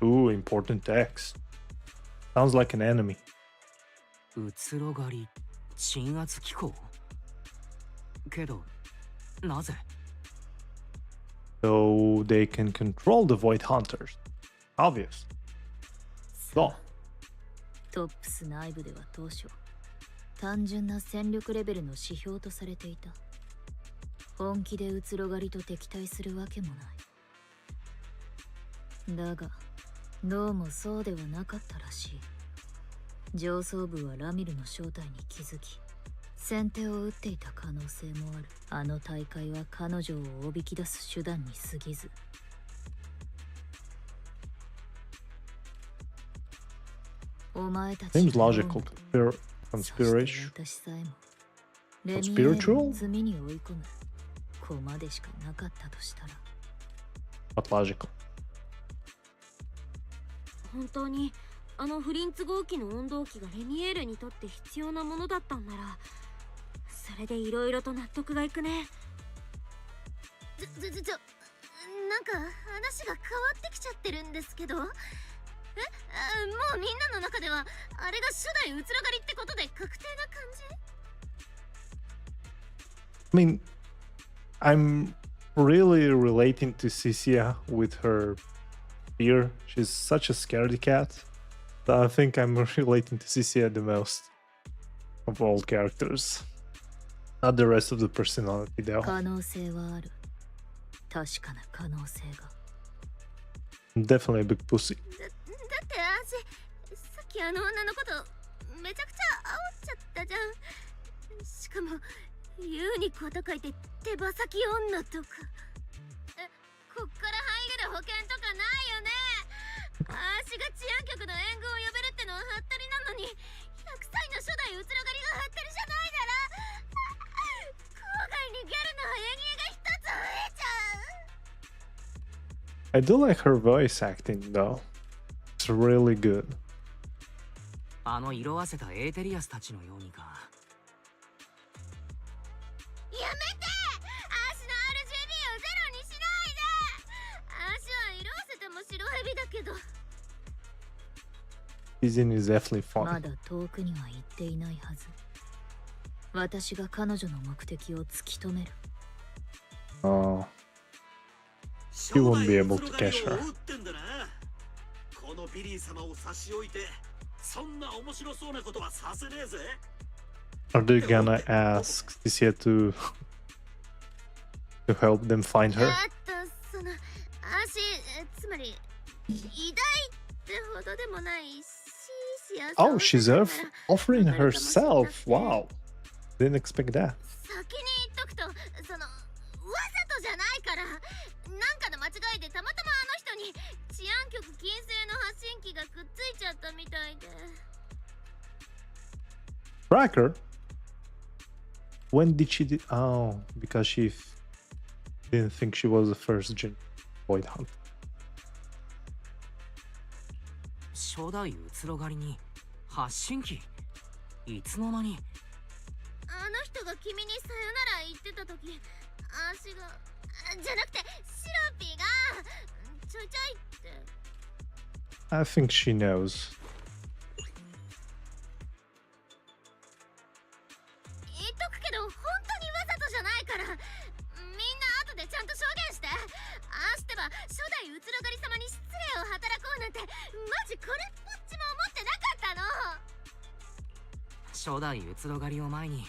Ooh, important text. Sounds like an enemy. うつろ狩り鎮圧機構けどなぜ？ So they can control the Void Hunters. Obvious. So. トップス内部では当初単純な戦力レベルの指標とされていた。本気でうつろ狩りと敵対するわけもない。だがどうもそうではなかったらしい。上層部はラミルの正体に気づき先手を打っていた可能性もある。あの大会は彼女をおびき出す手段に過ぎず。お前たち Seems logical. Conspiration. Conspiritual? 罪に追い込む駒でしかなかったとしたら。 Not logical. 本当にあのフリンツ号機の温動機がレニエールにとって必要なものだったんなら、それでいろいろと納得がいくね。なんか話が変わってきちゃってるんですけど。もうみんなの中ではあれが初代うつろ狩りってことで確定な感じ？ I mean, I'm really relating to Cisia with her fear. She's such a scaredy cat. So I think I'm relating to Cisia the most of all characters. Not the rest of the personality though. 可能性はある。確かな可能性が。I'm definitely a big pussy. だって私さっきあの女のことめちゃくちゃ煽っちゃったじゃん。しかもユーニコと書いて手羽先女とか。こっから入れる保険とかないよね。私が治安局の援軍を呼べるってのはハッタリなのに、100歳の初代うつろ狩りがハッタリじゃないなら郊外にギャルの早逃げが一つ増えちゃう。 I do like her voice acting though. It's really good. あの色あせたエーテリアスたちのようにか。やめて！足の RGB をゼロにしないで！足は色あせても白蛇だけど。Season is definitely ま fun. だ遠くには行っていないはず。私が彼女の目的を突き止める。Oh. You won't be able to catch her. このビリー様を差し置いてそんな面白そうなことはさせねえぜ。 Are they gonna ask Cisia to help them find her? その足つまり偉大ってほどでもないし。Oh, she's offering herself. Wow. Didn't expect that. 先に言っとくと、そのわざとじゃないから、なんかの間違いでたまたまあの人に治安局禁制の発信機がくっついちゃったみたいで。Tracker? When did she did? Oh, because she didn't think she was the first Void Hunter. 初代うつろ狩りに発信機いつの間に。あの人が君にさよなら言ってた時、足がじゃなくてシロピーがちょいちょいって。 I think she knows. 言っとくけど本当にわざとじゃないから、みんな後でちゃんと証言して。ああしては初代うつろがり様に失礼を働こうなんてマジこれっぽっちも思ってなかったの。初代うつろがりを前に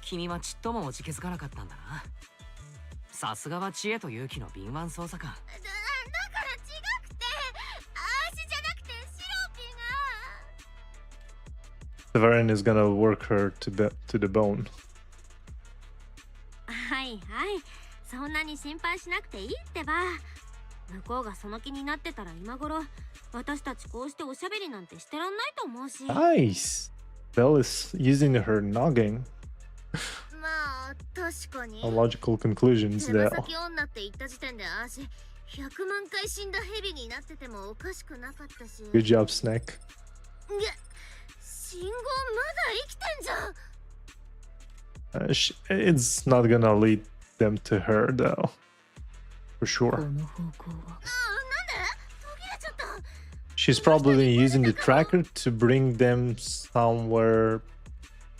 君はちっともおじけづかなかったんだな。さすがは知恵と勇気の敏腕捜査官。だから違くて、足じゃなくてシロピーが。 Severin is gonna work her to the bone. はいはい、そんなに心配しなくていいってば。向こうがその気になってたら今頃私たちこうしておしゃべりなんてしてらんないと思うし。 Nice! Belle is using her noggin. まあ確かに A logical conclusions 手 there. 羽先女って言った時点で足100万回死んだ蛇になっててもおかしくなかったし。 Good job, Snack. いや、信号まだ生きてんじゃん。 It's not gonna lead them to her though. For sure. なんで途切れちゃった。 She's probably using the tracker to bring them somewhere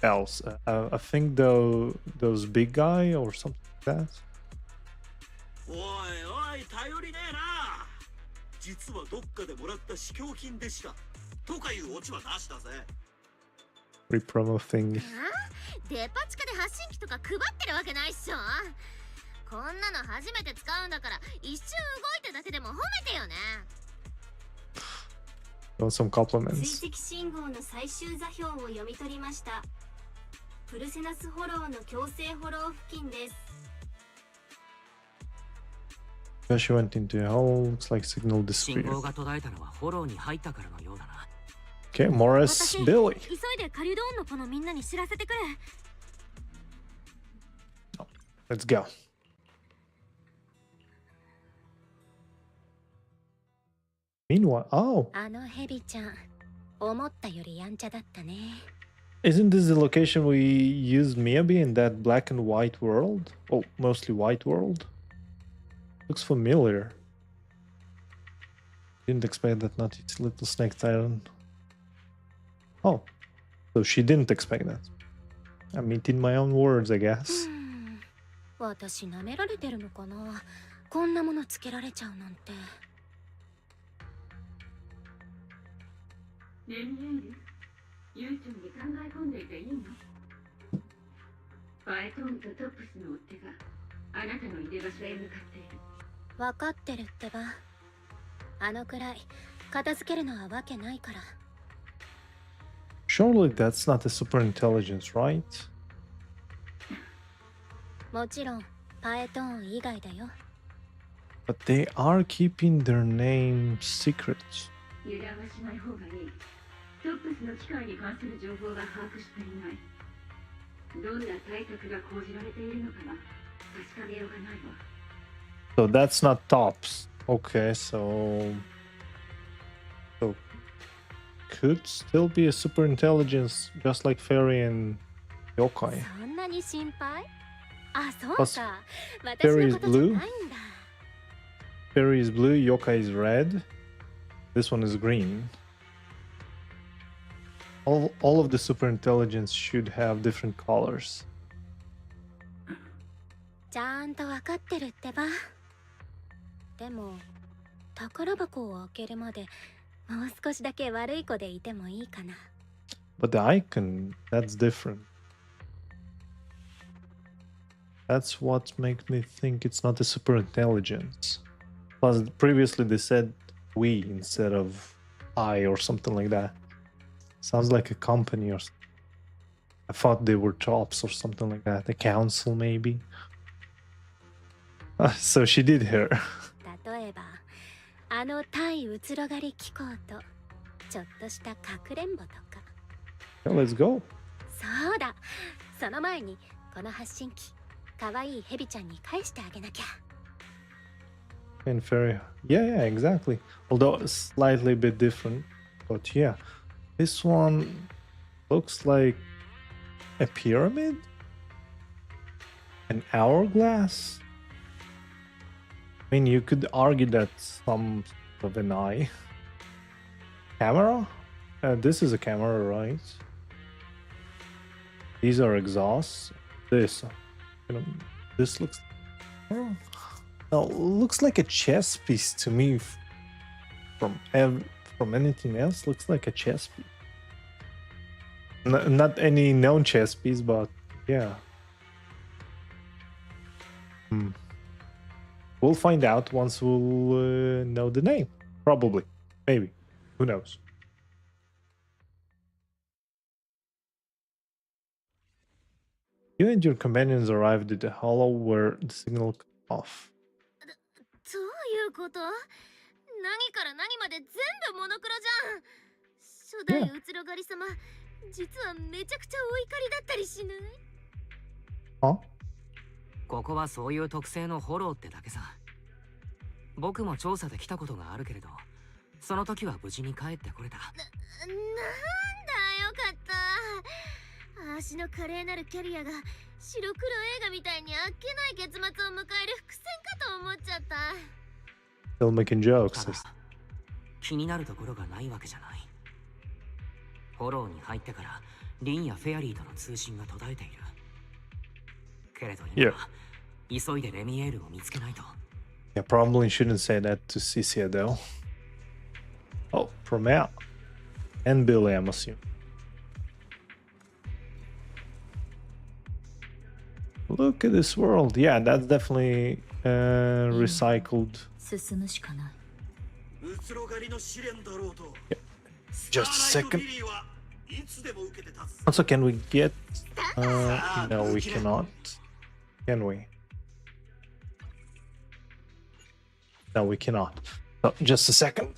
else. I think those big guy or something like that. おいおい、頼りねえな。実はどっかでもらった試供品でしたとかいうオチはなしだぜ。 Free promo thing. デパ地下で発信機とか配ってるわけないっしょ。こんなの初めて使うんだから一瞬動いただけでも褒めてよね。 Want some 追 compliments. 跡信号の最終座標を読み取りました。プルセナスフォローの強制フォロー付近です。 She went into a hole. Looks like signal 信 disappeared. 号が途絶えたのはフォローに入ったからのようだな。 Okay, Morris, 私 Billy. 急いでカリュドーンの子のみんなに知らせてくれ。 Let's go. Meanwhile, oh, あのヘビちゃん、思ったよりやんちゃだったね。 isn't this the location we used Miyabi in that black and white world? Oh, mostly white world. Looks familiar. Didn't expect that, not its little snake titan. Oh, so she didn't expect that. I'm eating my own words, I guess. 私舐められてるのかな。こんなものつけられちゃうなんて。ねえねえ、悠長に考え込んでいていいの？バエトーンとトップスの追っ手があなたのいで場所へ向かっている。わかってるってば。あのくらい片付けるのはわけないから。 Surely that's not a super intelligence, right? もちろんパエトーン以外だよ。 But they are keeping their name secret. 油断はしない方がいい。トップスの機械に関する情報が把握していない。どんな対策が講じられているのかは確かめようがないわ。 So that's not tops. Okay, so could still be a super intelligence, just like Fairy and Yokai. そんなに心配？あ、そう Plus か。 Fairy 私 is のことじゃ blue. ないんだ。 Fairy is blue, Yokai is red. This one is green. All of the super intelligence should have different colors. ちゃんとわかってるってば。でも宝箱を開けるまでもう少しだけ悪い子でいてもいいかな。 But the icon, that's different. That's what makes me think it's not a super intelligence. Plus, previously they said we instead of I or something like that. Sounds like a company or something. I thought they were tops or something like that. A council, maybe. So she did her. 例えばあの対うつろがり機構とちょっとしたかくれんぼとか。 Yeah, let's go. そうだ、その前にこの発信機かわいいヘビちゃんに返してあげなきゃ。 And fairy. Yeah, exactly. Although slightly bit different. But yeah. This one looks like a pyramid? An hourglass? I mean, you could argue that's some sort of an eye. Camera? This is a camera, right? These are exhausts. This, this looks. Oh, no, looks like a chess piece to me. From anything else, looks like a chess piece. Not any known chess piece, but yeah. We'll find out once we'll know the name. Probably. Maybe. Who knows? You and your companions arrived at the hollow where the signal cut off. どういうこと？何から何まで全部モノクロじゃん。初代うつろ狩り様、実はめちゃくちゃお怒りだったりしない？ここはそういう特性のホローってだけさ。僕も調査で来たことがあるけれど、その時は無事に帰ってこれた。なんだ、よかった。足の華麗なるキャリアが白黒映画みたいにあっけない結末を迎える伏線かと思っちゃった。Still making jokes. 気になるところがないわけじゃない。フォローに入ってからリンやフェアリーとの通信が途絶えている。けれど今は急いでレミエールを見つけないと。Yeah, probably shouldn't say that to Cicia though. Oh, from out. And Billy, I'm assuming. Look at this world. Yeah, that's definitely recycled. Yeah. Just a second. Also, can we get... no, we cannot. Can we? No, we cannot. Oh, just a second.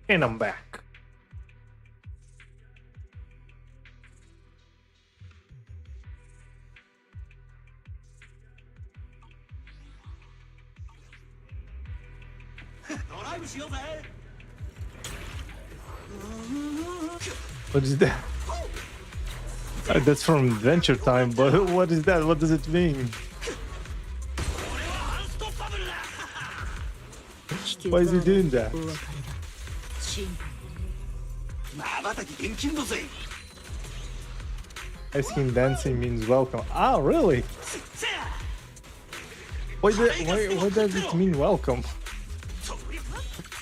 And I'm back. What is that? That's from Adventure Time, but what is that? What does it mean? Why is he doing that? Asking dancing means welcome. Ah, really? Why does it mean welcome?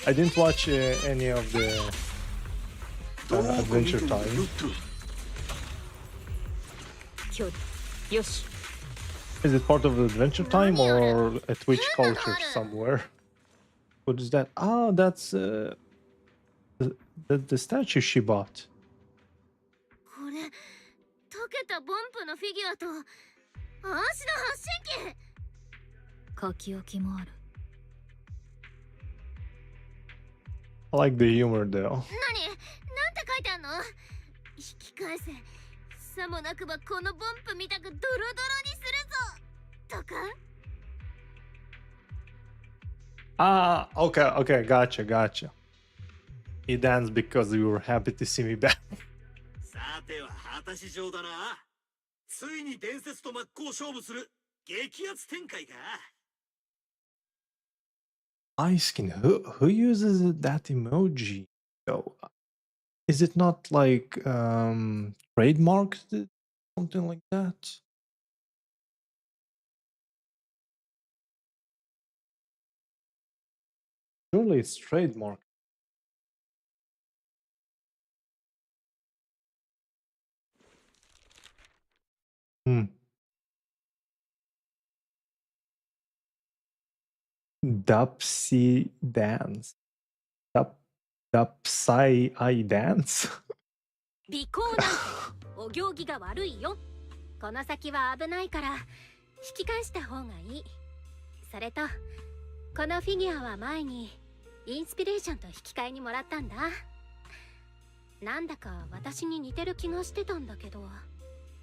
I didn't watch any of the Adventure Time. Is it part of Adventure Time or a Twitch culture somewhere? What is that? Ah, that's the statue she bought. これ、溶けたボンプのフィギュアと足の発信機。書き置きもある。I like the humor though. 何？なんて書いてあんの？引き返せ。さもなくばこのボンプみたくドロドロにさとか Ah, okay, gotcha. He danced because you were happy to see me back. さては果たし状だな。ついに伝説と真っ向勝負する激アツ展開か。Ice skin. Who uses that emoji? Oh, is it not like trademarked? Something like that? Surely it's trademarked. Dupsy dance. Dupsy I dance? 尾行なんてお行儀が悪いよ。この先は危ないから引き返した方がいい。それとこのフィギュアは前にインスピレーションと引き換えにもらったんだ。なんだか私に似てる気がしてたんだけど、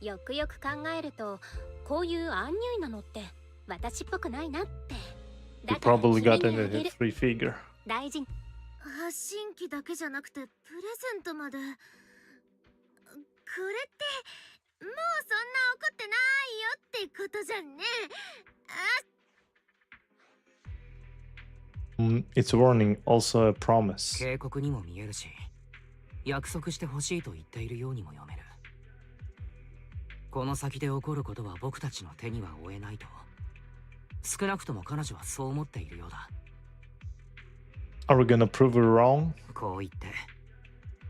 よくよく考えるとこういうアンニュイなのって私っぽくないなって。 You probably got in a free figure. 大事。発信機だけじゃなくてプレゼントまで。これってもうそんな怒ってないよってことじゃんね。It's warning, also a promise. 警告にも見えるし、約束してほしいと言っているようにも読める。この先で起こることは僕たちの手には負えないと。少なくとも彼女はそう思っているようだ。Are we gonna prove her wrong? こう言って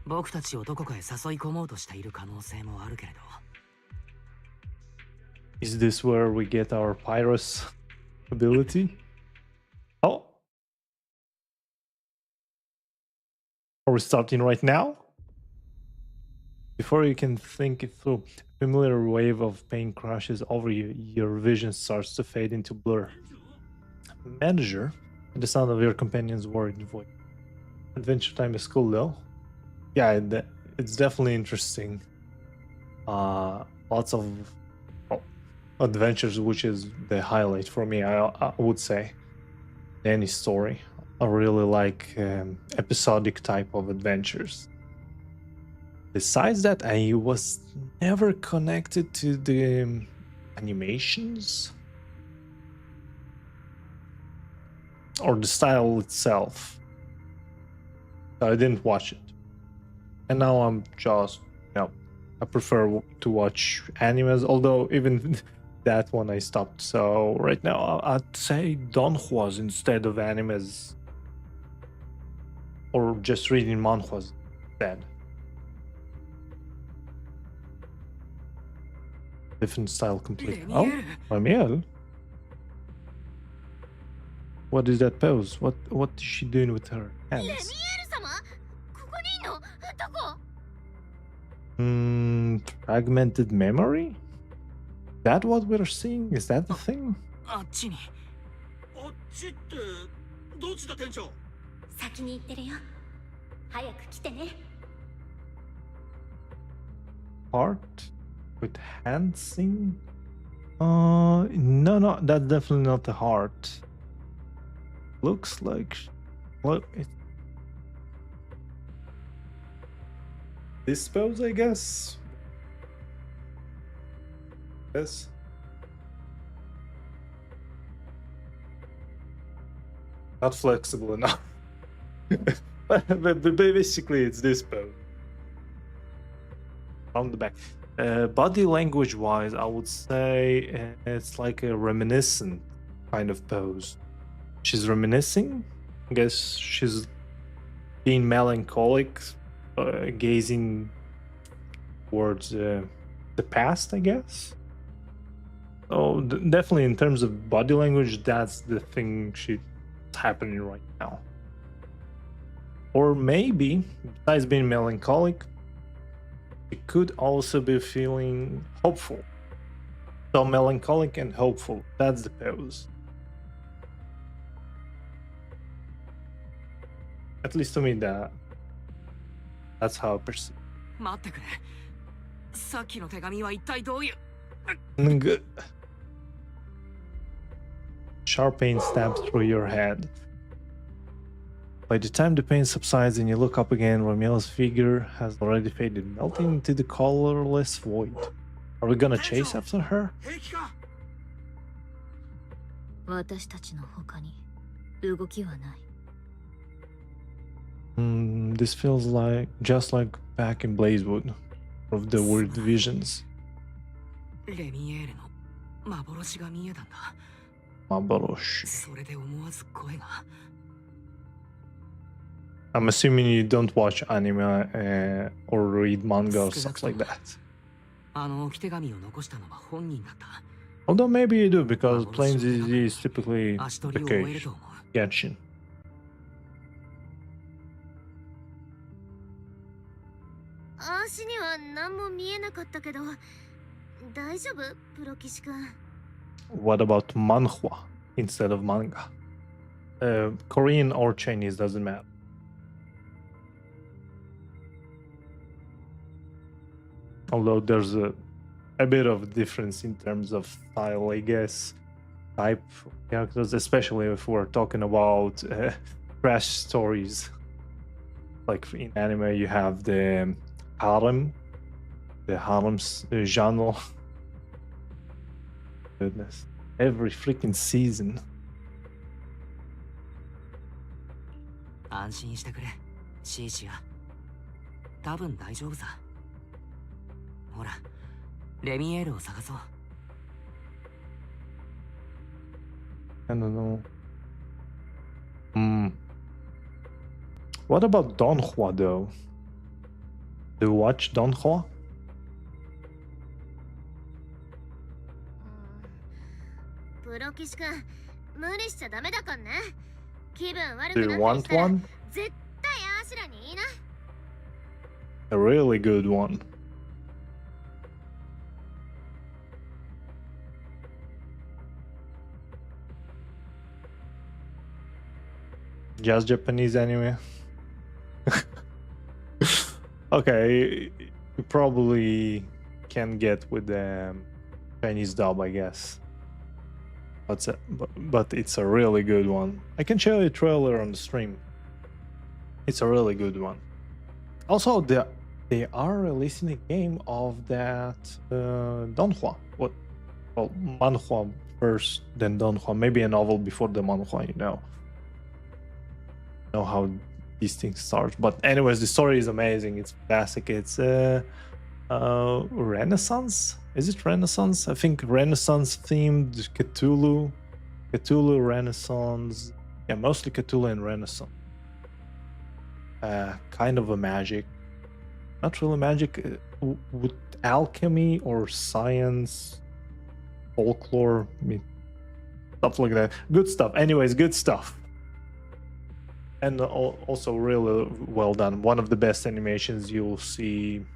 僕たちをどこかへ誘い込もうとしている可能性もあるけれど。Is this where we get our Pyrus ability? Oh. Are we starting right now? Before you can think it through, a familiar wave of pain crashes over you. Your vision starts to fade into blur. Manager, the sound of your companion's worried voice. Adventure time is cool though. Yeah, it's definitely interesting. Lots of adventures, which is the highlight for me, I would say. Any story. I really like episodic type of adventures. Besides that, I was never connected to the animations or the style itself. I didn't watch it. And now I'm just, I prefer to watch animes, although even that one I stopped. So right now I'd say donhwas instead of animes. Or just reading manhwas instead. Different style complete. Oh, Ramiel. What is that pose? What is she doing with her hands? Fragmented memory? That what we're seeing? Is that the thing? あっちってどっちだ店長？先に行ってるよ。早く来てね。 Heart with handsing? No, that's definitely not the heart. Looks like, well, this pose, I guess. Yes. Not flexible enough. but basically, it's this pose. On the back. Body language wise, I would say it's like a reminiscent kind of pose. She's reminiscing. I guess she's being melancholic, gazing towards the past, I guess. Oh, definitely in terms of body language, that's the thing she's happening right now. Or maybe, besides being melancholic, it could also be feeling hopeful. So melancholic and hopeful, that's the pose. At least to me, that's how I perceive. 待ってくれ。さっきの手紙は一体どういう。Good. sharp pain stabs through your head. By the time the pain subsides and you look up again, Romeo's figure has already faded, melting into the colorless void. Are we gonna chase after her? 私たちの他に動きはない。This feels like just like back in Blazewood of the weird visions. レミエールの幻が見えたんだ。Mabaroshi. それで思わず声が。I'm assuming you don't watch anime or read manga or stuff like that. あの置き手紙を残したのは本人だった。 Although maybe you do, because playing ZZZ is typically the case. Genshin. 足には何も見えなかったけど、大丈夫？プロ騎士君。What about manhwa instead of manga? Korean or Chinese doesn't matter. Although there's a bit of difference in terms of style, I guess. Type of characters, especially if we're talking about crash stories. Like in anime, you have the harem genre. Goodness, every freaking season. 安心してくれ、シーシア。多分大丈夫さ。ほら、レミエールを探そう。I don't know. What about Donghua though? Do you watch Donghua? プロ騎士君、無理しちゃダメだかんね。気分悪 Do く you なったり want したら one? 絶対アーシュラにいいな。A really good one. Just Japanese anime. Okay, you probably can get with the Chinese dub, I guess. But it's a really good one. I can show you a trailer on the stream. It's a really good one. Also, they are releasing a game of that Donghua. Well, manhwa first, then Donghua. Maybe a novel before the manhwa, you know. Know how these things start. But anyways, the story is amazing. It's classic. It's Renaissance. Is it Renaissance? I think Renaissance themed Cthulhu Renaissance. Yeah, mostly Cthulhu and Renaissance. Kind of a magic. Not really magic. With alchemy or science, folklore, stuff like that. Good stuff. Anyways, good stuff. And also really well done. One of the best animations you'll see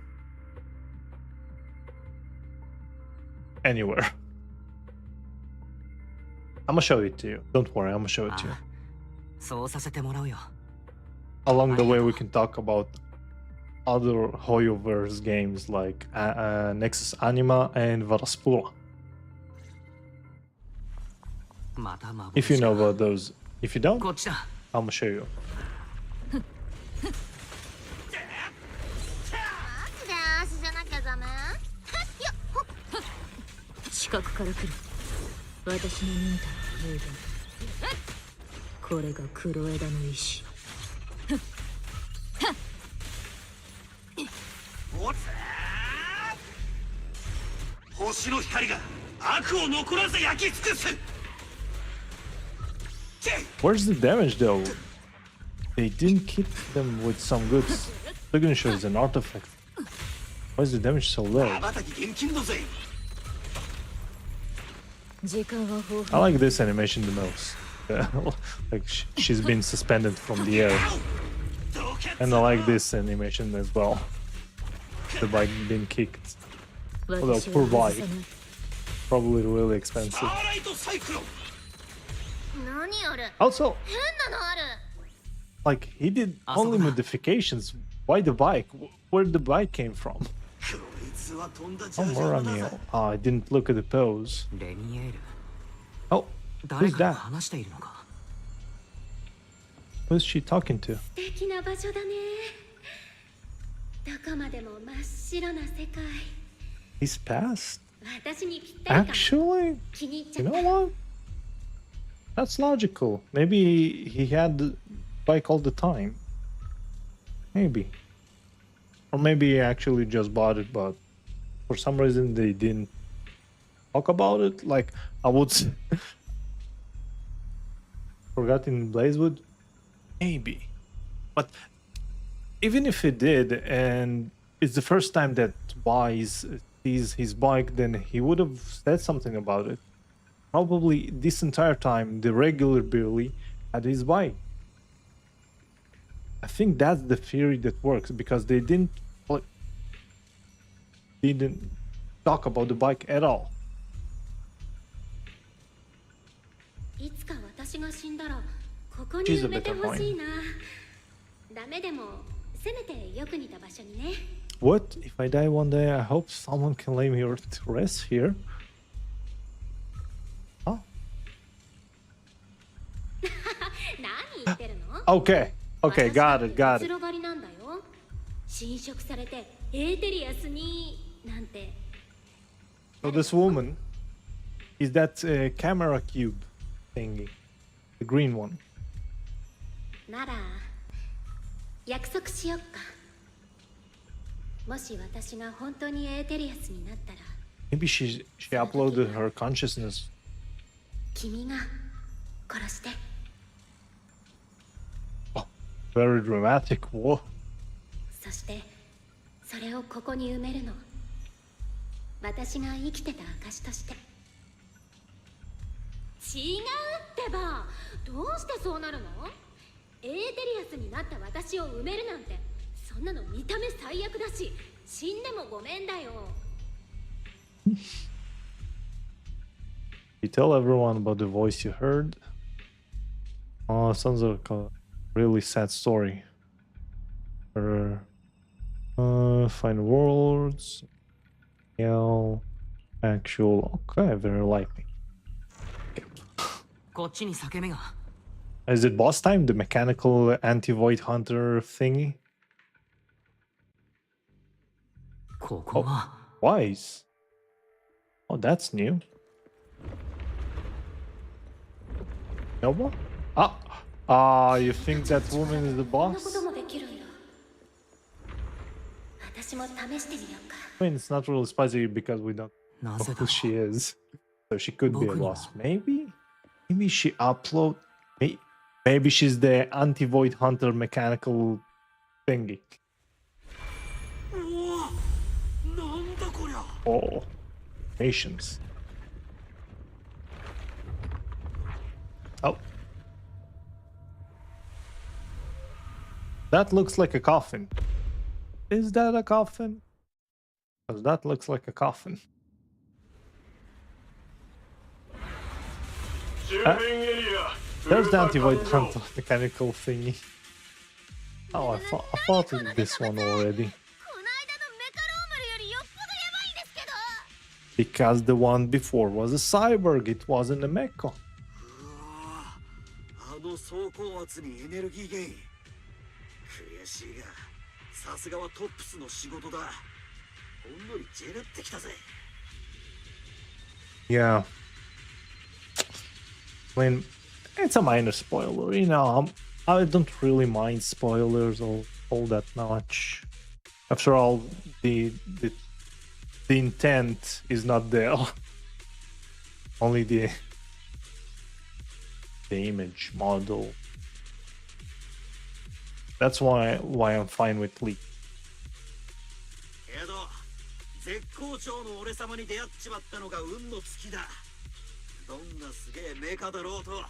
anywhere. I'm gonna show it to you. Don't worry, I'm gonna show it to you. そうさせてもらうよ。 Along the way, we can talk about other HoYoverse games like Nexus Anima and Varaspura. If you know about those. If you don't, I'm gonna show you. マジで足じゃなきゃダメ？近くから来る。私の見た幽霊。これが黒枝の石。星の光が悪を残らず焼き尽くす。 Where's the damage though? They didn't keep them with some good signatures and artifacts. Why is the damage so low? I like this animation the most. Like she's been suspended from the air. And I like this animation as well. The bike being kicked. Although poor bike. Probably really expensive. Also, like he did only modifications. Why the bike? Where the bike came from? Oh, Moramio. I didn't look at the pose. Oh, 誰かと話しているのか。 Who's she talking to? 素敵な場所だね。どこまでも真っ白な世界。 He's past? 私にぴったりかも。 Actually, 気に入っちゃ you った。 know what? That's logical. Maybe he had the bike all the time. Maybe. Or maybe he actually just bought it, but for some reason they didn't talk about it. Like, I would say, forgot in Blazewood? Maybe. But even if it did, and it's the first time that Wise sees his bike, then he would have said something about it. Probably this entire time, the regular Billy had his bike. I think that's the theory that works, because they didn't talk about the bike at all. いつか私が死んだらここに埋めてほしいな。ダメでもせめてよく似た場所にね。 What if I die one day? I hope someone can lay me to rest here. Huh? 何言ってるの？ Okay, okay, got it, got it. 移ろがりなんだよ。侵食されてエーテリアスになんて。 So this woman is that camera cube thingy, the green one. なら約束しよっか。もし私が本当にエーテリアスになったら、 Maybe she uploaded her consciousness. 君が殺して。 Very dramatic. Whoa. そしてそれをここに埋めるの。私が生きてた証として。違うってば。どうしてそうなるの？エーテリアスになった私を埋めるなんて、そんなの見た目最悪だし、死んでもごめんだよ。 You tell everyone about the voice you heard. Oh, sounds like a really sad story. Find words. Yell. Actual. Okay, very likely. こっちに裂け目が。 Is it boss time? The mechanical anti-void hunter thingy? ここは。 Wise. Oh, that's new. Nova? You think that woman is the こんな boss? こともできるんだ。私も試してみようか。 I mean, it's not really spicy because we don't know who she is. So she could be a boss. Maybe? Maybe she upload... Maybe she's the anti-void hunter mechanical thingy. Oh. Patience. Oh. That looks like a coffin. Is that a coffin? Because that looks like a coffin. There's the anti-void hunter mechanical thingy. Oh, I thought of this one already. Because the one before was a cyborg, it wasn't a mecha. あの走行圧にエネルギー源。悔しいが、さすがはトップスの仕事だ。ほんのりジェルってきたぜ。 Yeah. I mean, it's a minor spoiler, you know. I don't really mind spoilers all that much. After all, the intent is not there. Only the image model. That's why I'm fine with leak. けど、絶好調の俺様に出会っちまったのが運の尽きだ。どんなすげえメカだろうと、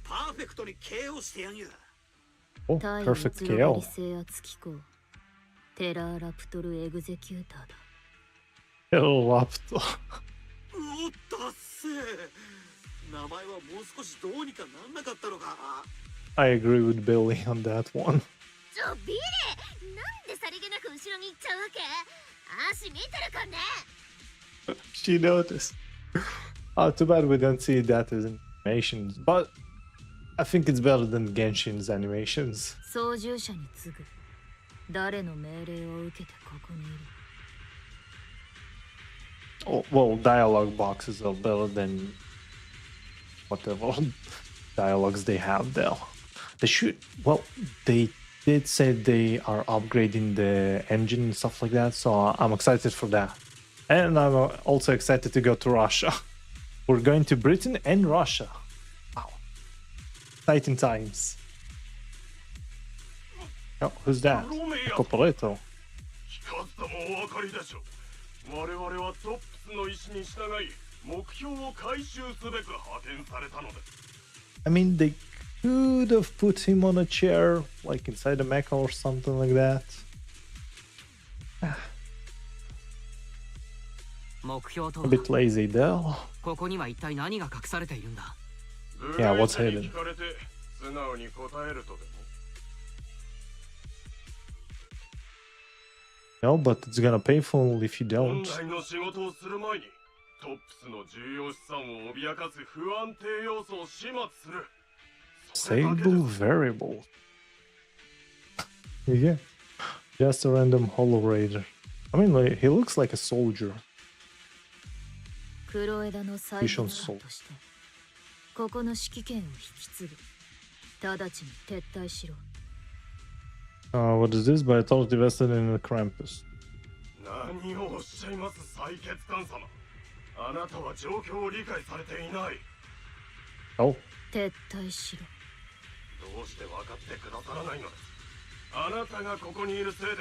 パーフェクトに KO してやんよ。 Oh, perfect KO. テラーラプトルエグゼキューターだ。Raptor. おったっせ。名前はもう少しどうにかなんなかったのか。 I agree with Billy on that one. ちょビリー、なんでさりげなく後ろに行っちゃうわけ？足見てるかね？ She noticed. Oh, too bad we don't see that animations, but I think it's better than Genshin's animations. 操縦者に次ぐ誰の命令を受けてここにいる Oh, well, dialogue boxes are better than whatever dialogues they have there. They should, well, they did say they are upgrading the engine and stuff like that, so I'm excited for that. And I'm also excited to go to Russia. We're going to Britain and Russia. Wow. Exciting times. Oh, who's that? Operator. 我々はトップスの意思に従い目標を回収すべく派遣されたのです。 I mean, they could have put him on a chair, like inside a mecha or something like that. 目標と A bit lazy there. ここには一体何が隠されているんだ Yeah, what's hidden? 聞かれて素直に答えるとでも No, but it's gonna pay full if you 本 don't. 来の仕事をする前にトップスの重要資産を脅かす不安定要素を始末する。 Sable variable. Yeah, just a random holo raider. I mean, like, he looks like a soldier. 黒枝の最高官としてここの指揮権を引き継ぐ直ちに撤退しろ What is this? By authority vested in the Krampus. 何をおっしゃいます採血官様。あなたは状況を理解されていない。 Oh. 撤退しろどうして分かってくださらないのです。あなたがここにいるせいで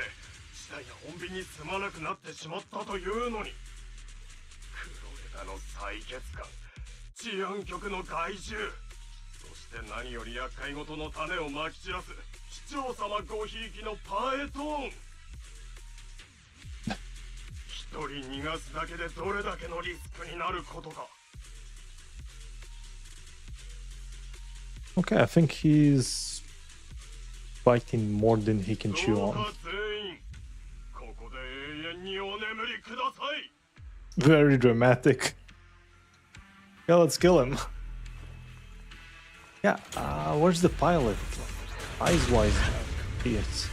事態が穏便に進まなくなってしまったというのに。黒枝の採血官、治安局の害獣、そして何より厄介事の種をまき散らす市長様ごひいきのパエトーン。一人逃がすだけでどれだけのリスクになることか。 Okay, I think he's biting more than he can chew on. 全員ここで永遠にお眠りください。 Very dramatic. Yeah, let's kill him. Yeah, where's the pilot? Eyes wise, idiots.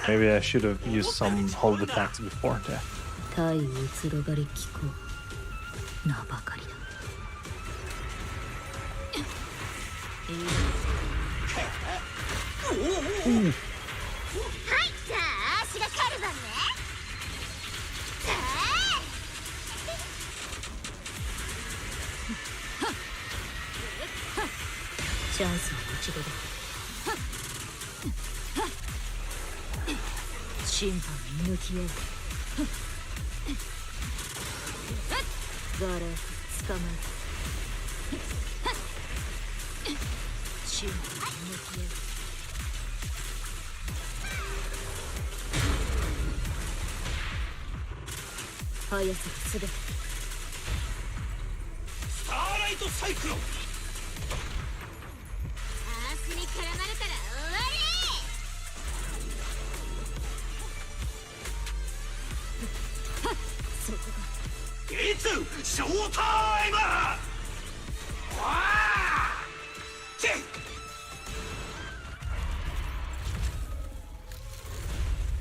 Maybe I should have used some hold attacks before that. 対うつろがり機構なばかりだ はいじゃあ足がカルバンねチャンスの一度だ審判に向き合うガラ捕まえた審判に向き合う速さがすべてスターライトサイクロン足に絡まれたら終わそこがいつショータイム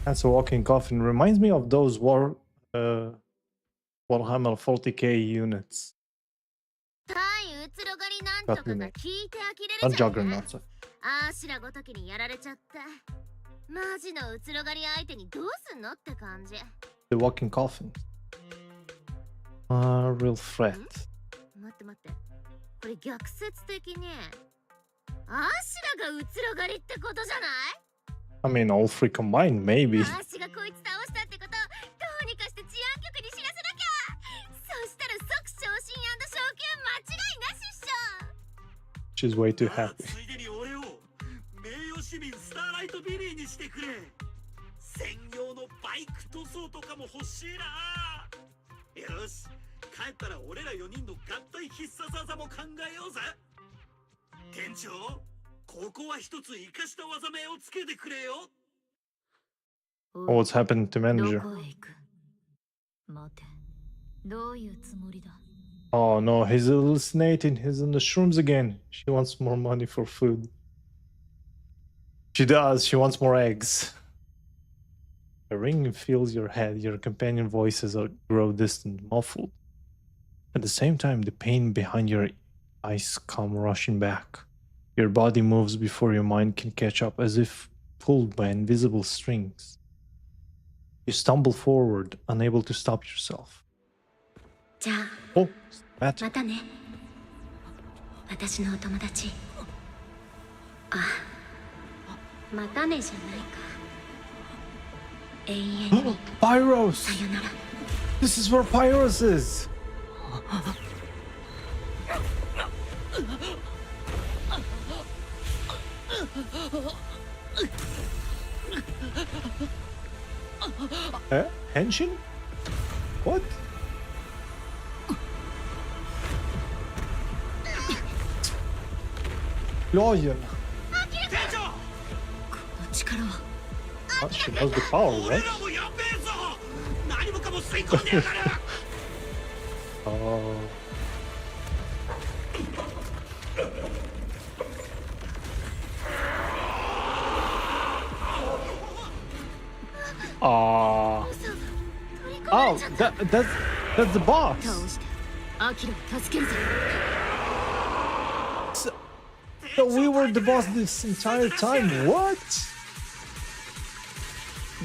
That's a walking coffin. Reminds me of those Warhammer 40k units. 対うつろがりなんとかが聞いて呆れる Not じゃん Juggernauts. あしらごときにやられちゃったマジのうつろがり相手にどうすんのって感じ The walking coffins. Real threat. 待って待ってこれ逆説的にあしらがうつろがりってことじゃない I mean, all three combined, maybe. あしがこいつ倒したってことどうにかして治安局に知らせなきゃそしたら即昇進昇級間違いなしっしょ She's way too happy. ついでに俺を名誉市民スターライトビリーにしてくれ専用のバイク塗装とかも欲しいなよし帰ったら俺ら4人の合体必殺技も考えようぜ店長ここは一つ生かした技名をつけてくれよ。 What's happened to manager? どこへ行く？待て、どういうつもりだ？ Oh no, he's hallucinating. He's on the shrooms again. She wants more money for food. She does. She wants more eggs. A ring fills your head. Your companion voices grow distant, muffled. At the same time, the pain behind your eyes come rushing back. Your body moves before your mind can catch up, as if pulled by invisible strings. You stumble forward, unable to stop yourself. じゃあ、 Oh, またね。私のお友達。あ、またねじゃないか。永遠に。Pyros! さよなら。 This is where Pyros is! Genshin? What? Loyal. Oh, she knows the power, right? Oh. Oh, that's the boss. So we were the boss this entire time. What?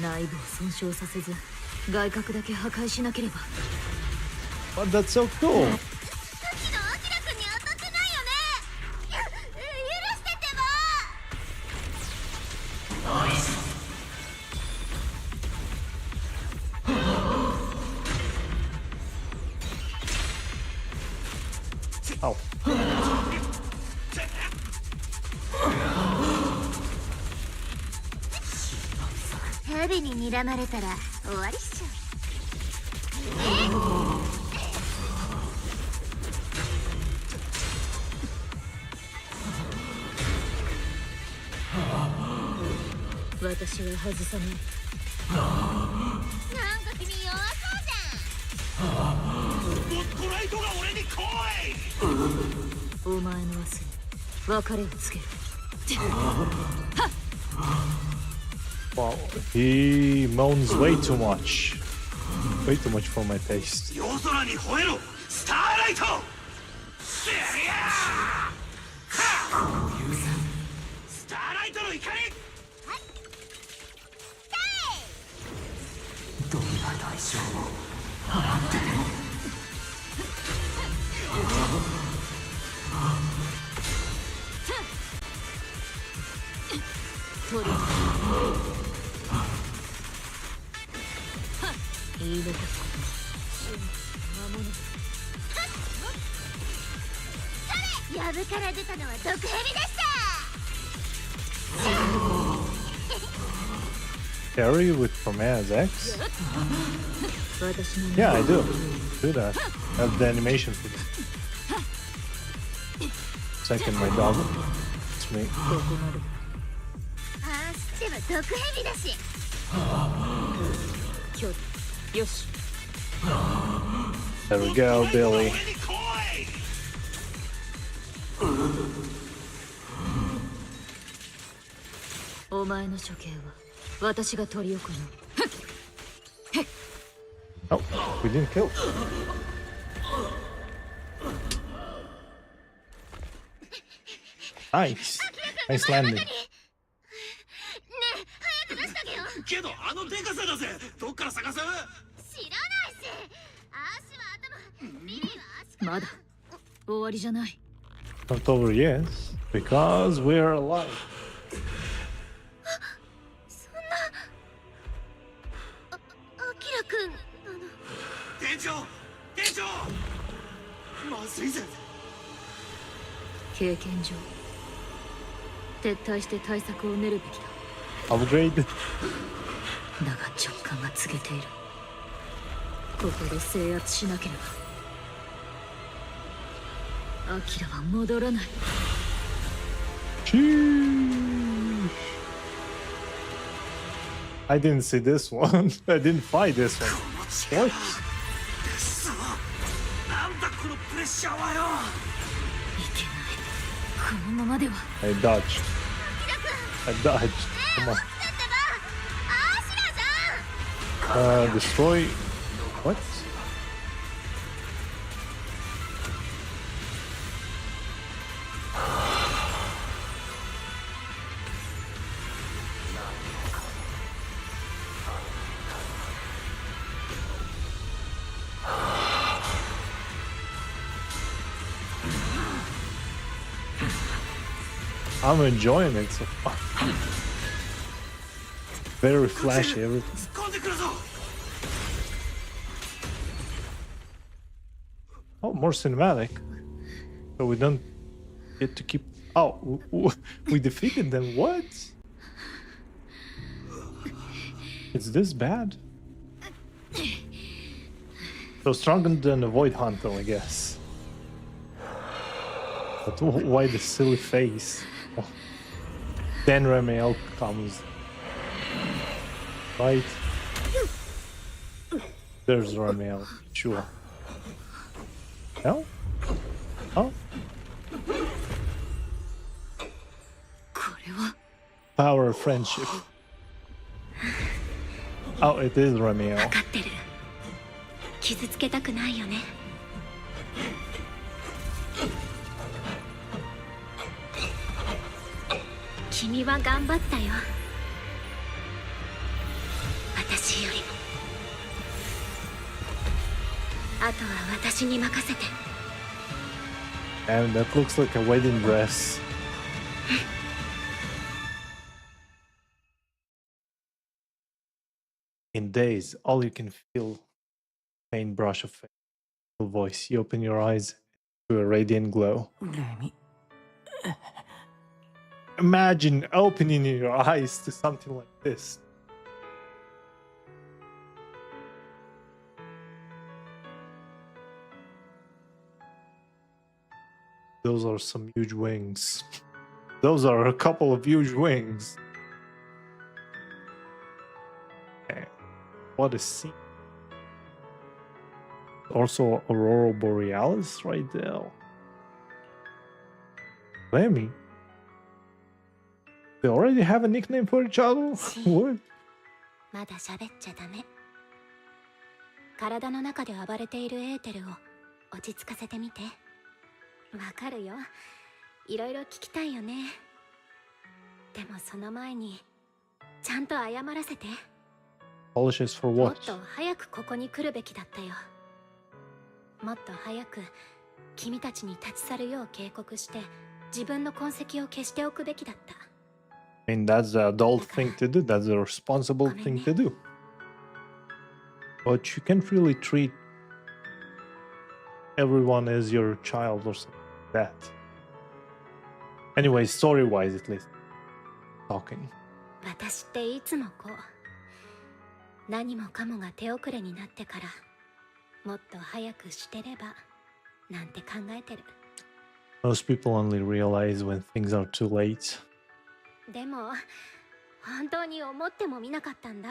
内部を損傷させず、外角だけ破壊しなければ。But that's so cool. Oh. 蛇に睨まれたら終わりっしょ。私は外さない。なんか君弱そうじゃん。モットライトが俺に来い。お前の明日に別れをつける。 Wow, he moans way too much. Way too much for my taste. 夜空に吠えろ、スターライト。スターライトの怒り。どんな代償も払ってでも。取る。言い残すこと間もなく。やぶから出たのは毒蛇でした。 Carry with Promea's X? Yeah, I do. Do that. I have the animation for this. Second, my dog. It's me. ああ、知っては毒蛇だし。今日よし。 There we go, Billy. お前の処刑は私が取り行う。 Oh, we didn't kill. Nice. Nice landing. ねえ、早く出してあげよう。けどあのデカさだぜ。どっから探す？知らないし。足は頭、ビリーは足。まだ終わりじゃない。 Not over yet, because we're alive. そんな。アキラくんなの。店長、店長。まずいぜ。経験上撤退して対策を練るべきだ。 Upgrade. だが直感が告げている。ここで制圧しなければアキラは戻らない。Cheers. I didn't see this one. I didn't fight this one. What? なんだこのプレッシャーはよ。このままでは I dodged. I dodged. Come on. Destroy. What? I'm enjoying it so far. Very flashy, everything. Oh, more cinematic. So we don't get to keep. Oh, we defeated them. What? It's this bad? So stronger than a Void Hunter, I guess. But why the silly face? Oh. Then Ramiel comes. Right? There's Ramiel, sure. No? Oh? Power of friendship. Oh, it is Ramiel. 分かってる。傷つけたくないよね。君は頑張ったよ。私より。あとは私に任せて。And that looks like a wedding dress. In days, all you can feel, paintbrush of voice. You open your eyes to a radiant glow. Imagine opening your eyes to something like this. Those are some huge wings. Those are a couple of huge wings. Okay. What a scene. Also Aurora Borealis right there. Lemmy. They already have a nickname for each other? What? まだ喋っちゃダメ。体の中で暴れているエーテルを落ち着かせてみて。わかるよ。いろいろ聞きたいよね。でもその前にちゃんと謝らせて。Apologies for もっ what? と早くここに来るべきだったよ。もっと早く君たちに立ち去るよう警告して自分の痕跡を消しておくべきだった。I mean, that's the adult thing to do. That's the responsible thing to do. But you can't really treat everyone as your child or something like that. Anyway, story-wise at least. Talking. 私っていつもこう。何もかもが手遅れになってからもっと早くしてればなんて考えてる。Most people only realize when things are too late. でも本当に思ってもみなかったんだ。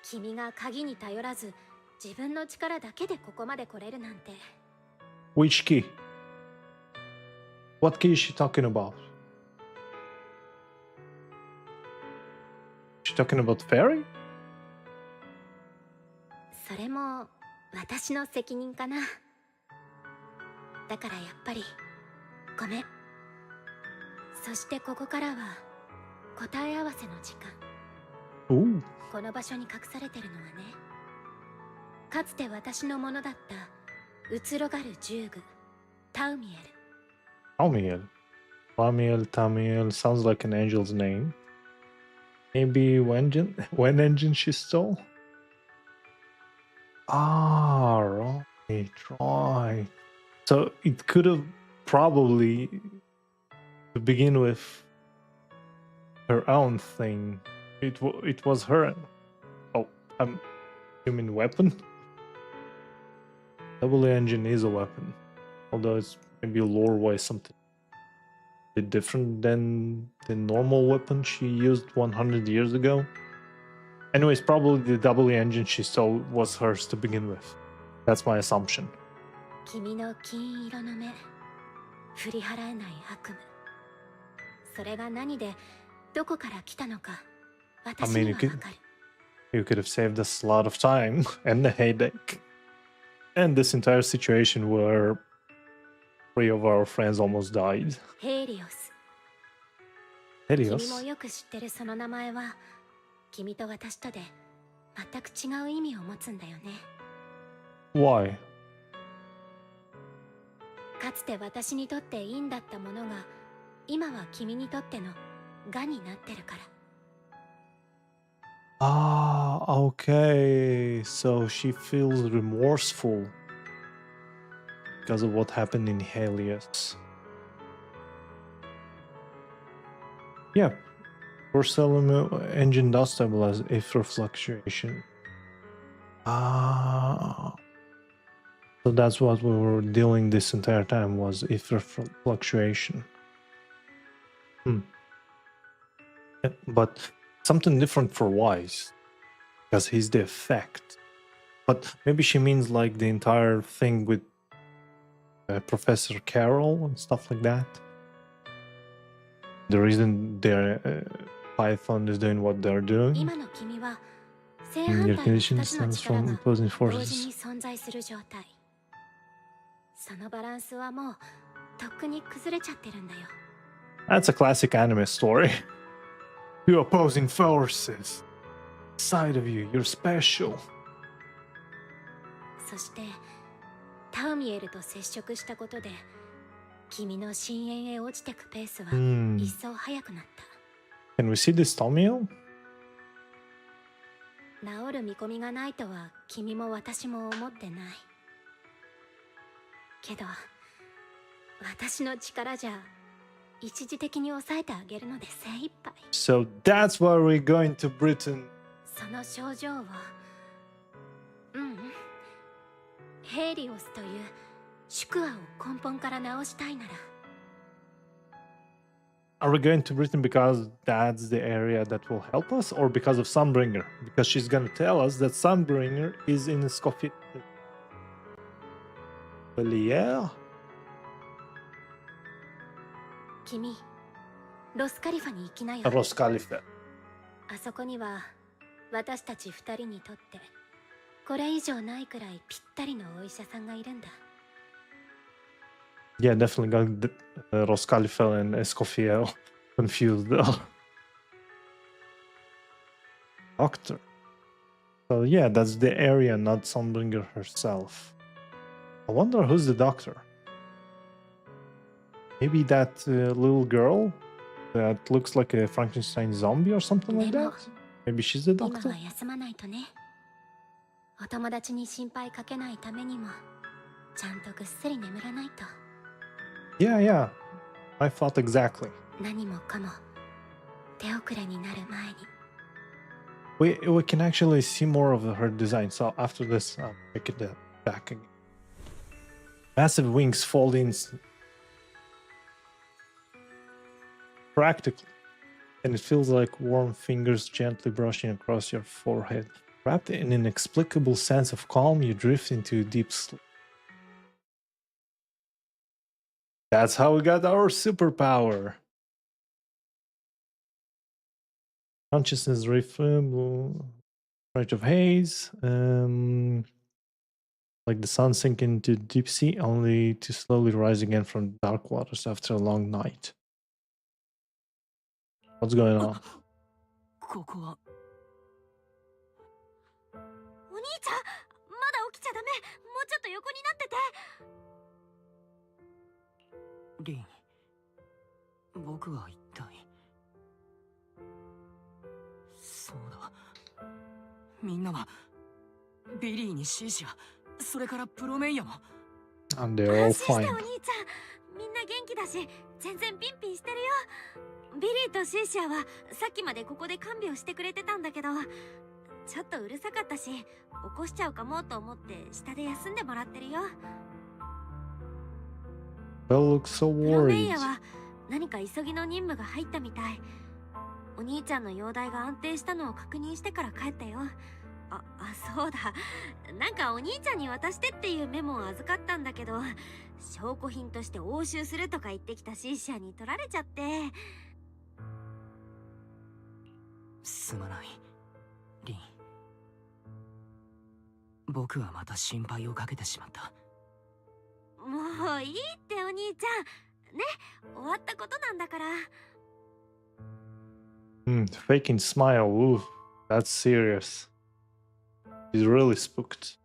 君が鍵に頼らず自分の力だけでここまで来れるなんて。Which key? What key is she talking about? She talking about fairy? それも私の責任かな。だからやっぱりごめん。そしてここからは答え合わせの時間。この場所に隠されてるのはね、かつて私のものだった移ろがる従具タウミエル。Tamiel. Tamiel sounds like an angel's name. Maybe when engine she stole? Ah, right. So it could have probably, to begin with, her own thing. It was her. Oh, you mean weapon? Double engine is a weapon, although it's maybe lore-wise something a bit different than the normal weapon she used 100 years ago. Anyways, probably the W engine she stole was hers to begin with. That's my assumption. 君の金色の目、振り払えない悪夢。それが何でどこから来たのか、私にはわかる。You could have saved us a lot of time and a headache. And this entire situation where 3 of our friends almost died. ヘリオス。 Helios? 君もよく知ってるその名前は、君と私とで全く違う意味を持つんだよね。Why? かつて私にとって陰だったものが、今は君にとっての我になってるから。Ah, okay. So she feels remorseful because of what happened in Helios. Yeah, Porcelain engine does stabilize ether fluctuation. Ah, so that's what we were dealing this entire time, was ether fluctuation. Yeah, but something different for Wise, because he's the effect. But maybe she means like the entire thing with Professor Carol and stuff like that. The reason their Python is doing what they're doing. Your condition stems from opposing forces. That's a classic anime story. Two opposing forces. Side of you, you're special. そしてタウミエルと接触したことで君の深淵へ落ちてくペースは一層速くなった。Can we see this Tomiel? 治る見込みがないとは君も私も思ってない。けど私の力じゃ一時的に抑えてあげるので精一杯。So that's why we're going to Britain. その症状をヘリオスという宿話を根本から直したいなら。Are we going to Britain because that's the area that will help us, or because of Sunbringer? Because she's gonna tell us that Sunbringer is in Skopje. Well, yeah. 君、ロスカリファに行きなよ。ロスカリファ。あそこには私たち2人にとってこれ以上ないくらいぴったりのお医者さんがいるんだ。Yeah, definitely got Roscalifel and Escoffier confused though. Doctor. So yeah, that's the area, not Sunbringer herself. I wonder who's the doctor. Maybe that little girl that looks like a Frankenstein zombie or something like that? Maybe she's the doctor? 今は休まないとね。お友達に心配かけないためにもちゃんとぐっすり眠らないと。Yeah, yeah. I thought exactly. 何もかも手遅れになる前に。We can actually see more of her design, so after this I'll make it back again. Massive wings fold in practically, and it feels like warm fingers gently brushing across your forehead. Wrapped in an inexplicable sense of calm, you drift into deep sleep. That's how we got our superpower. Consciousness refillable, right of haze, like the sun sinking into deep sea, only to slowly rise again from dark waters after a long night. What's going on? ここは。お兄ちゃん、まだ起きちゃダメ。もうちょっと横になってて。リン、僕は一体。そうだ。みんなはビリーにシーシア、それからプロメイヤも。And they're all 安心して fine. お兄ちゃん、みんな元気だし、全然ピンピンしてるよ。ビリーとシーシアはさっきまでここで看病してくれてたんだけど、ちょっとうるさかったし、起こしちゃうかもと思って下で休んでもらってるよ。Belle looks so プロメイ worried. ヤは何か急ぎの任務が入ったみたい。お兄ちゃんの容体が安定したのを確認してから帰ったよ。そうだ。なんかお兄ちゃんに渡してっていうメモを預かったんだけど、証拠品として押収するとか言ってきたシーシアに取られちゃって。すまない、リン。僕はまた心配をかけてしまった。もういいってお兄ちゃん。ね、終わったことなんだから。Faking smile. Ooh, that's serious. He's really spooked.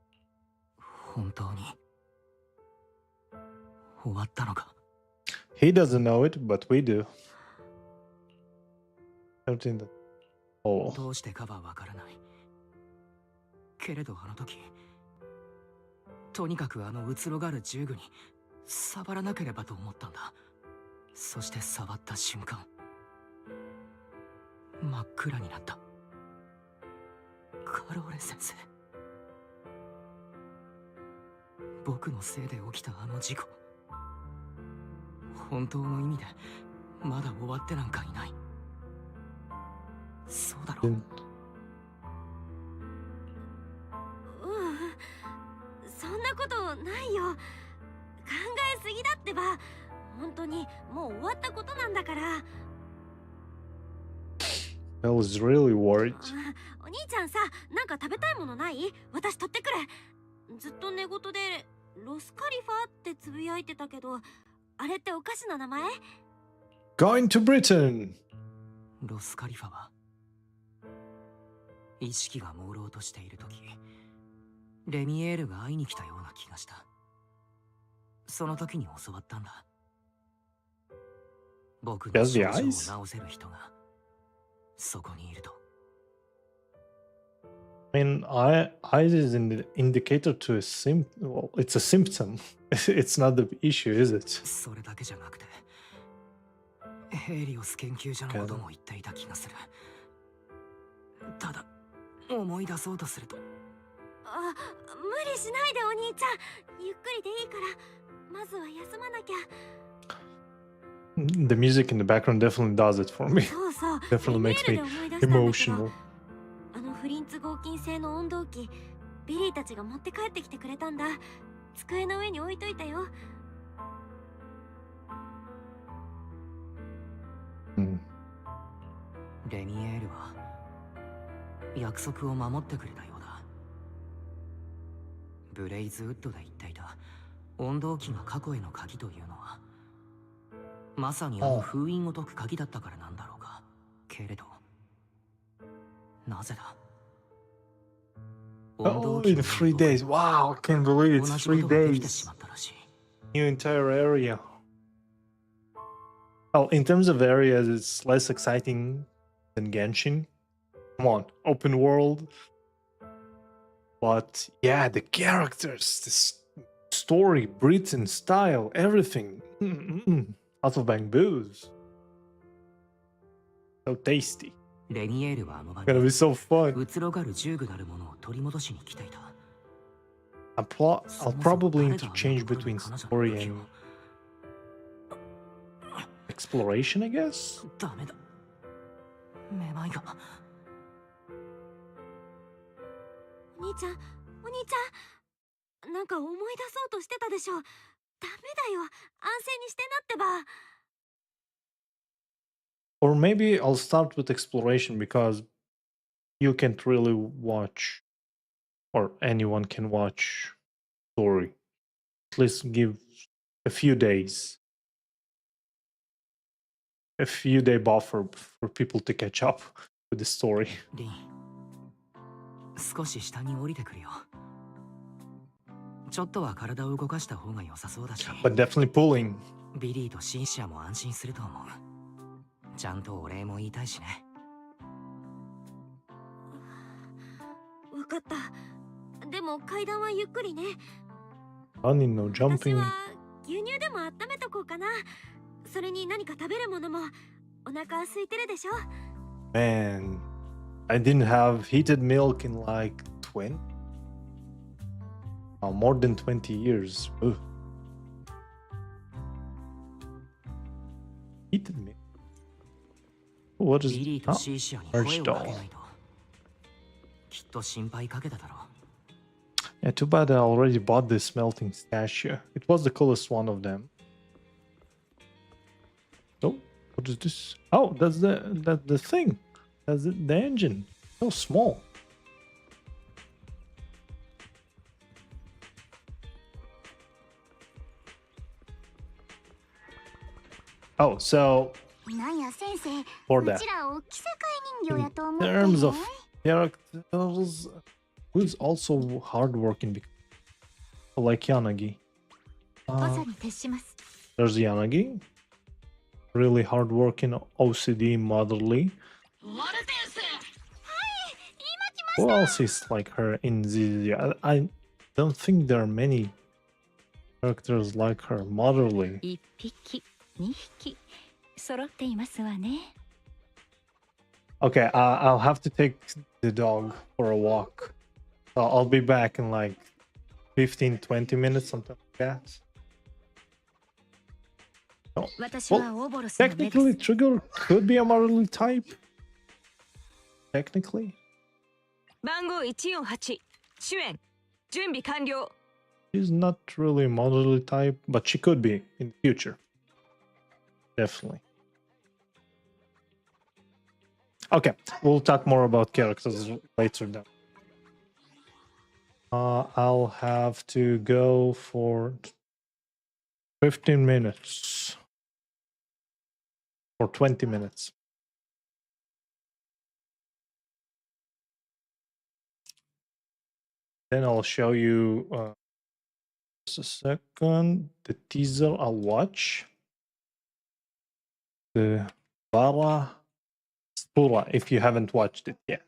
本当に終わったのか？ He doesn't know it, but we do. Something that... Oh. どうしてかはわからない。けれどあの時、とにかくあのうつろがる銃具に触らなければと思ったんだ。そして触った瞬間、真っ暗になった。カローレ先生、僕のせいで起きたあの事故、本当の意味でまだ終わってなんかいない。そうだろう。そんなことないよ。考えすぎだってば。本当にもう終わったことなんだから。I was really worried. お兄ちゃんさ、なんか食べたいものない？私取ってくる。ずっと寝言でロスカリファってつぶやいてたけど、あれってお菓子の名前？ Going to Britain! ロスカリファは意識が朦朧としている時、レミエールが会いに来たような気がした。その時に教わったんだ。僕の症状を治せる人がそこにいると。I mean, eyes is an indicator to a well, it's a symptom. It's not the issue, is it? それだけじゃなくて、ヘリオス研究所のことも言っていた気がする。ただ、思い出そうとすると。無理しないでお兄ちゃん。ゆっくりでいいから、まずは休まなきゃ。The music in the background definitely does it for me. そうそう。Definitely makes me メールで思い出したんだけど、 emotional. あのフリンツ合金製の温動機、ビリーたちが持って帰ってきてくれたんだ。机の上に置いといたよ。レミエールは約束を守ってくれたようだ。ブレイズウッドで言っていた温動機が過去への鍵というのは、まさにあの封印を解く鍵だったからなんだろうか。けれどなぜだ？ Oh, in 3 days. Wow, I can't believe it's 3 days. New entire area. Well, in terms of areas, it's less exciting than Genshin. Come on, open world. But yeah, the characters, the story, Britain style, everything. Out of bamboos. So tasty. レミエールはあの場に Gonna be so fun. うつろがる銃具なるものを取り戻しに来ていた。I'll probably interchange between story and exploration, I guess? ダメだ。めまいが。お兄ちゃん、お兄ちゃん。なんか思い出そうとしてたでしょ。ダメだよ。安静にしてなってば。Or maybe I'll start with exploration because you can't really watch, or anyone can watch story. At least give a few days. A few day buffer for people to catch up with the story. リン、少し下に降りてくるよ。ちょっとは体を動かした方が良さそうだし。But definitely pulling. ビリーとシンシアも安心すると思う。ちゃんとお礼も言いたいしね。わかった。でも階段はゆっくりね。Running, no 私 jumping. は牛乳でも温めとこうかな。それに何か食べるものも。お腹空いてるでしょ。Man, I didn't have heated milk in like 20? Oh, more than 20 years. Ugh. Heated milk. What is リリーとシーシアに声をかけないと。きっと心配かけただろう。Yeah, too bad I already bought this smelting statue. It was the coolest one of them. Oh, what is this? Oh, that's the thing. That's the engine. So small. Oh, so for that, in terms of characters, who's also hardworking, like Yanagi. There's Yanagi, really hardworking, OCD, motherly. Who else is like her in ZZZ? I don't think there are many characters like her, motherly. Okay, I'll have to take the dog for a walk. So I'll be back in like 15-20 minutes, something like that. Oh. Well, technically, Trigger could be a motherly type. Technically. 番号148主演準備完了 She's not really a motherly type, but she could be in the future. Definitely. Okay, we'll talk more about characters later then. I'll have to go for 15 minutes. Or 20 minutes. Then I'll show you just a second the teaser I'll watch. The Vara Spura, if you haven't watched it yet.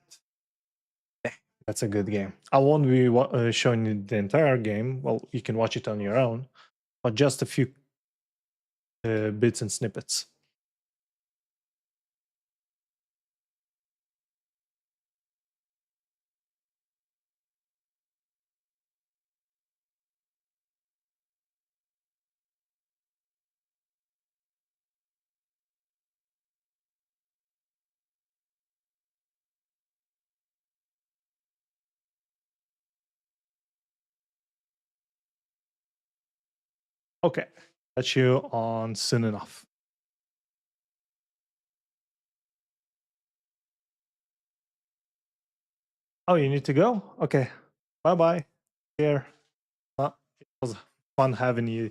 That's a good game. I won't be showing you the entire game. Well, you can watch it on your own, but just a few bits and snippets. Okay, catch you on soon enough. Oh, you need to go? Okay. Bye-bye. Here. It was fun having you.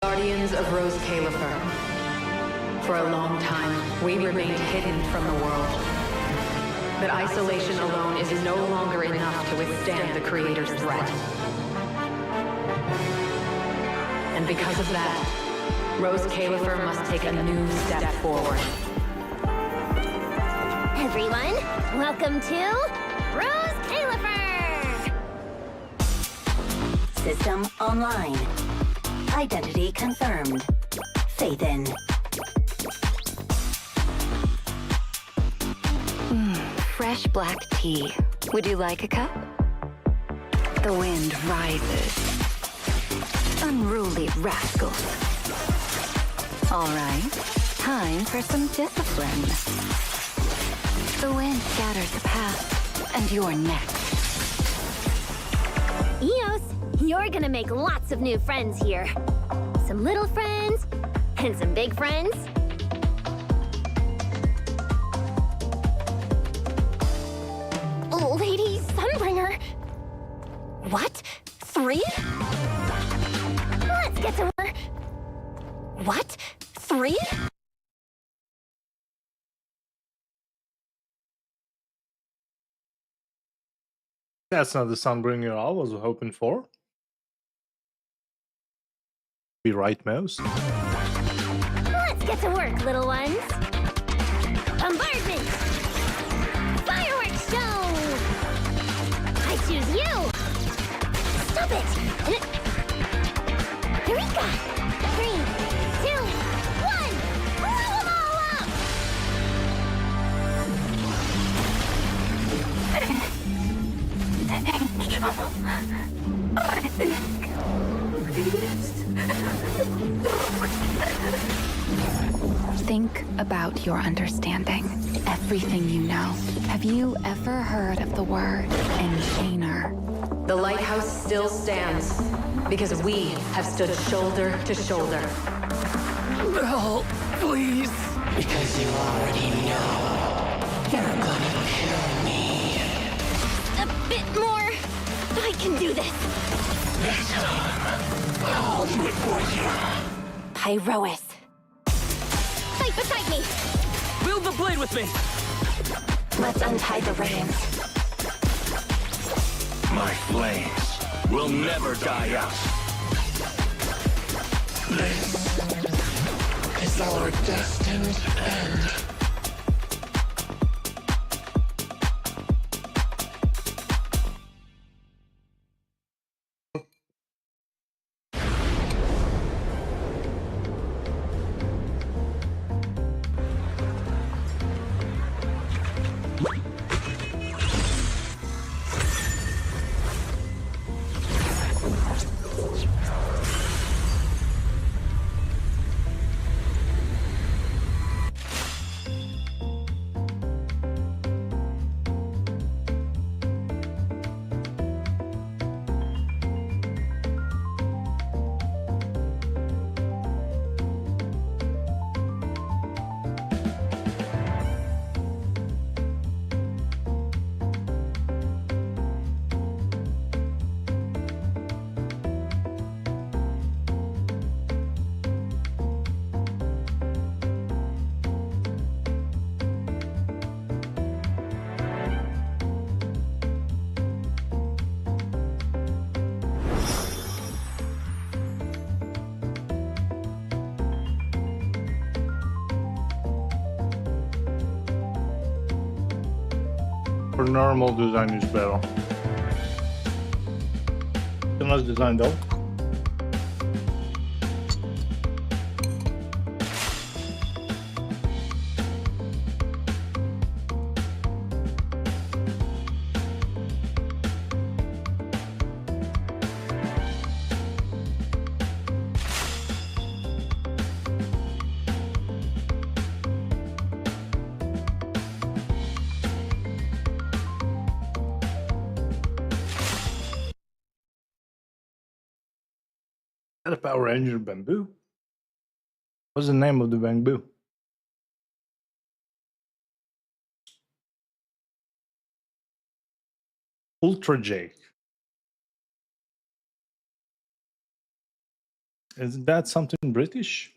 Guardians of Rose Califer. For a long time, we remained hidden from the world. But isolation alone is no longer enough to withstand the Creator's threat. And because of that, Rose Califer must take a new step forward. Everyone, welcome to Rose Califer! System online. Identity confirmed. Faith in. Fresh black tea. Would you like a cup? The wind rises. Unruly rascals. All right, time for some discipline. The wind scatters the past, and you're next. Eos, you're gonna make lots of new friends here. Some little friends, and some big friends. Lady Sunbringer. What? 3? Let's get to work. What? 3? That's not the Sunbringer I was hoping for. Be right, Mouse. Let's get to work, little ones. Bombardment! Fireworks show! I choose you! Stop it! Eureka! 3, 2, 1! Blow them all up! I think Think about your understanding. Everything you know. Have you ever heard of the word enchainer? The lighthouse still stands because we have stood shoulder to shoulder. No, please. Because you already know. You're gonna kill me. A bit more. I can do this. This time, I'll do it for you. Pyrois. Fight beside me. Wield the blade with me. Let's untie the reins. My flames will never die out. This is our destined end. For normal design is better. Nice design though. A Power Ranger bamboo? What's the name of the bamboo? Ultra J. Is that something British?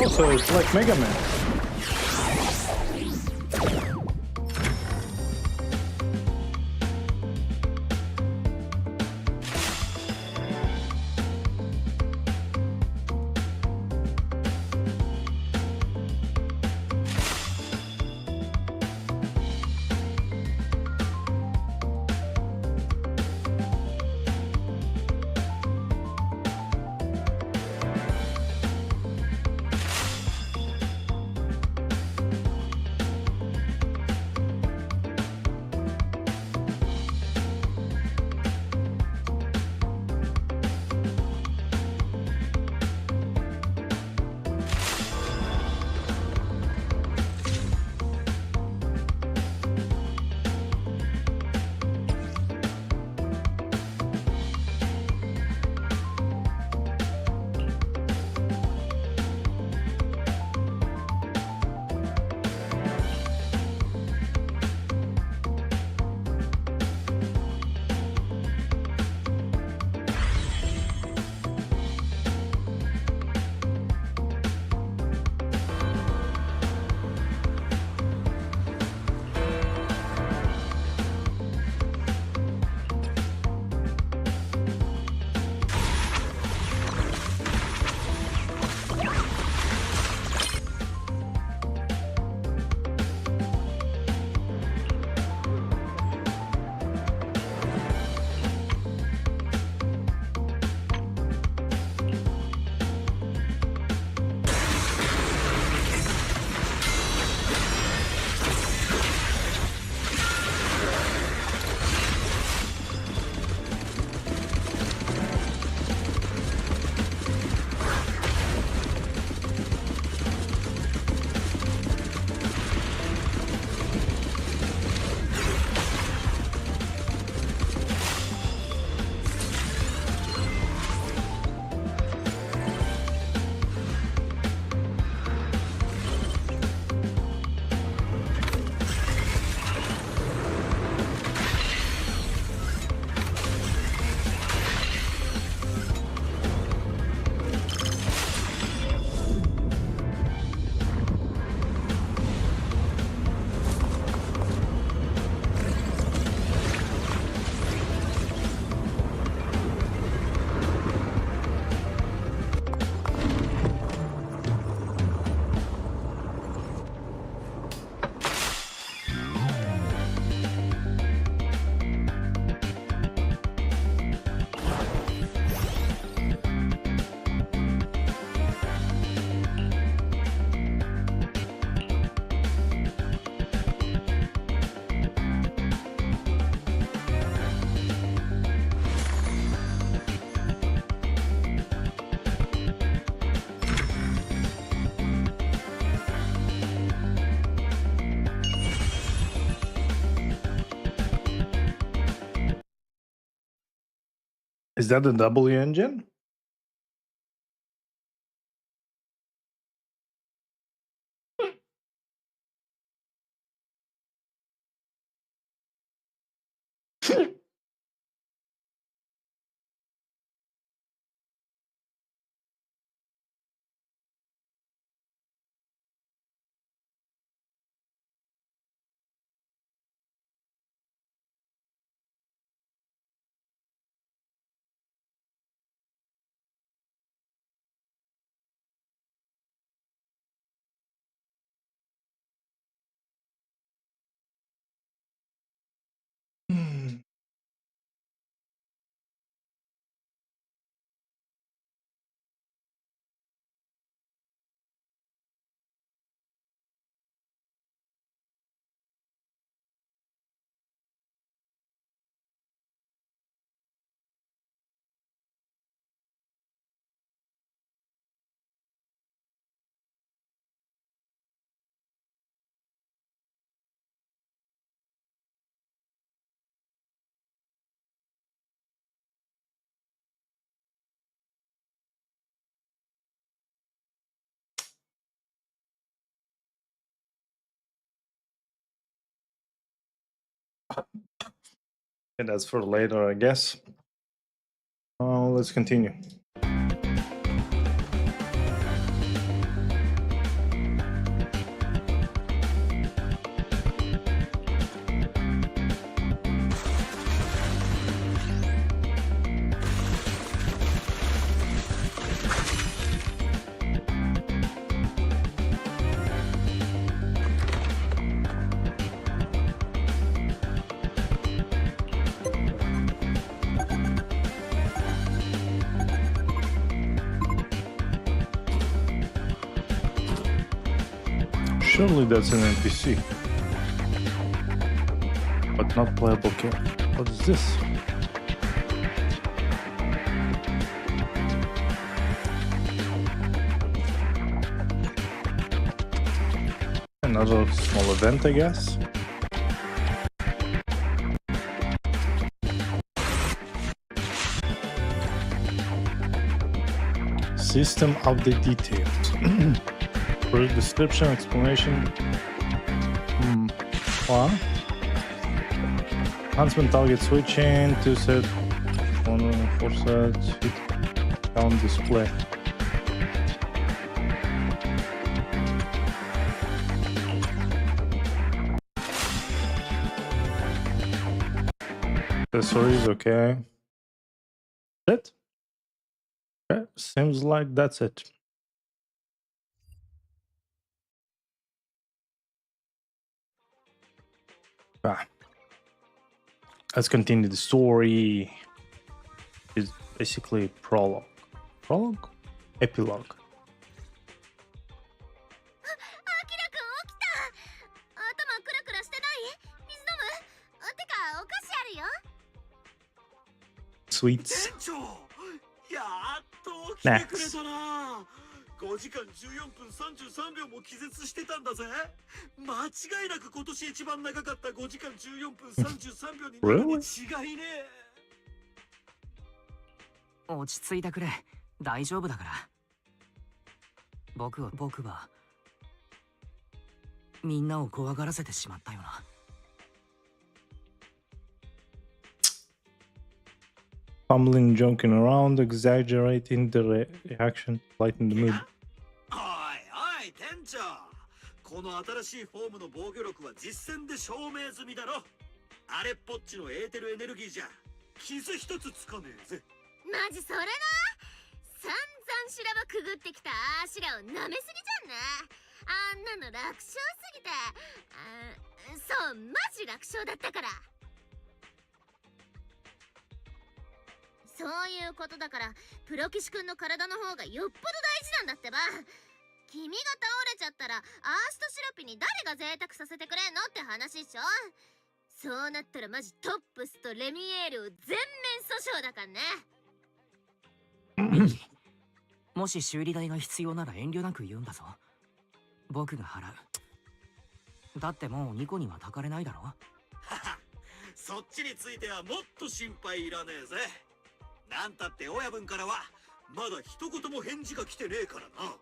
Oh, so it's like Mega Man. Is that the W engine? And that's for later, I guess. Let's continue. Surely that's an NPC. But not playable character. What is this? Another small event, I guess. System update details. First description, explanation. What? Enhancement target switching, 2 set, 4 sets, hit count display. Accessories, okay. That's it? Okay, seems like that's it. Let's continue the story. It's basically prologue. Prologue? Epilogue. スイーツ。店長、やっと来てくれたな。5時間14分33秒も気絶してたんだぜ。間違いなく今年一番長かった5時間14分33秒になるに違いねえ。落ち着いてくれ。大丈夫だから。僕はみんなを怖がらせてしまったよな。Fumbling, joking around, exaggerating the reaction, lighten the mood. おい店長、この新しいフォームの防御力は実戦で証明済みだろ。あれっぽっちのエーテルエネルギーじゃ傷一つつかねえぜ。マジそれな。散々修羅場くぐってきたアシラを舐めすぎじゃんな。あんなの楽勝すぎて。そう、マジ楽勝だったから。そういうことだから、プロ騎士くんの体の方がよっぽど大事なんだってば。君が倒れちゃったら、アースとシロピに誰が贅沢させてくれんのって話っしょ。そうなったらマジトップスとレミエールを全面訴訟だからね。もし修理代が必要なら遠慮なく言うんだぞ。僕が払う。だってもうニコにはたかれないだろ。そっちについてはもっと心配いらねえぜ。なんたって親分からはまだ一言も返事が来てねえからな。